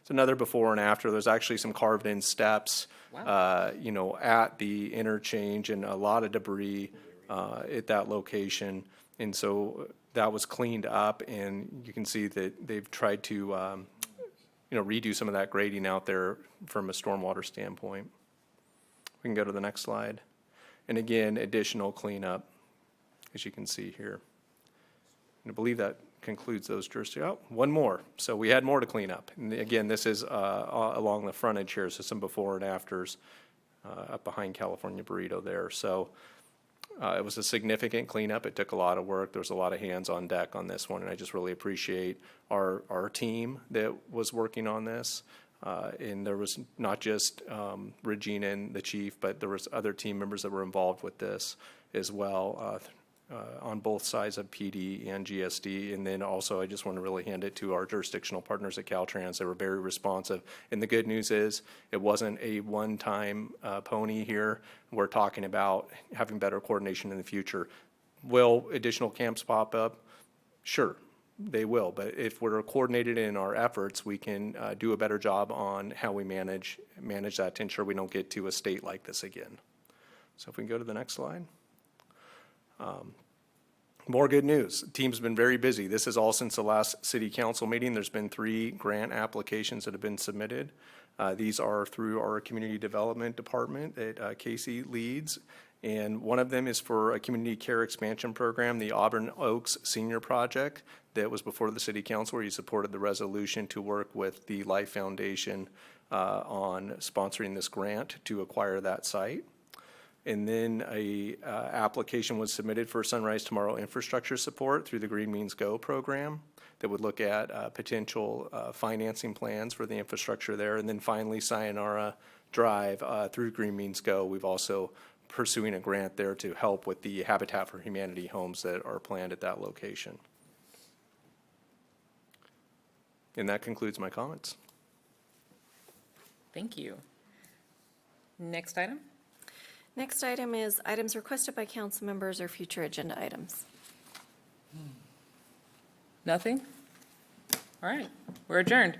It's another before and after. There's actually some carved-in steps, at the interchange, and a lot of debris at that location. And so that was cleaned up, and you can see that they've tried to redo some of that grading out there from a stormwater standpoint. We can go to the next slide. And again, additional cleanup, as you can see here. And I believe that concludes those jurisdictions. Oh, one more. So we had more to clean up. And again, this is along the frontage here, so some before and afters up behind California Burrito there. So it was a significant cleanup. It took a lot of work. There was a lot of hands on deck on this one, and I just really appreciate our team that was working on this. And there was not just Regina and the chief, but there was other team members that were involved with this as well on both sides of PD and GSD. And then also, I just want to really hand it to our jurisdictional partners at Caltrans. They were very responsive. And the good news is it wasn't a one-time pony here. We're talking about having better coordination in the future. Will additional camps pop up? Sure, they will. But if we're coordinated in our efforts, we can do a better job on how we manage that to ensure we don't get to a state like this again. So if we can go to the next slide. More good news. The team's been very busy. This is all since the last city council meeting. There's been 3 grant applications that have been submitted. These are through our community development department that Casey leads. And one of them is for a community care expansion program, the Auburn Oaks Senior Project, that was before the city council, where you supported the resolution to work with the Life Foundation on sponsoring this grant to acquire that site. And then a application was submitted for Sunrise Tomorrow infrastructure support through the Green Means Go program that would look at potential financing plans for the infrastructure there. And then finally, Sayonara Drive through Green Means Go. We've also pursuing a grant there to help with the Habitat for Humanity homes that are planned at that location. And that concludes my comments.
Thank you. Next item?
Next item is items requested by council members or future agenda items.
Nothing? All right, we're adjourned.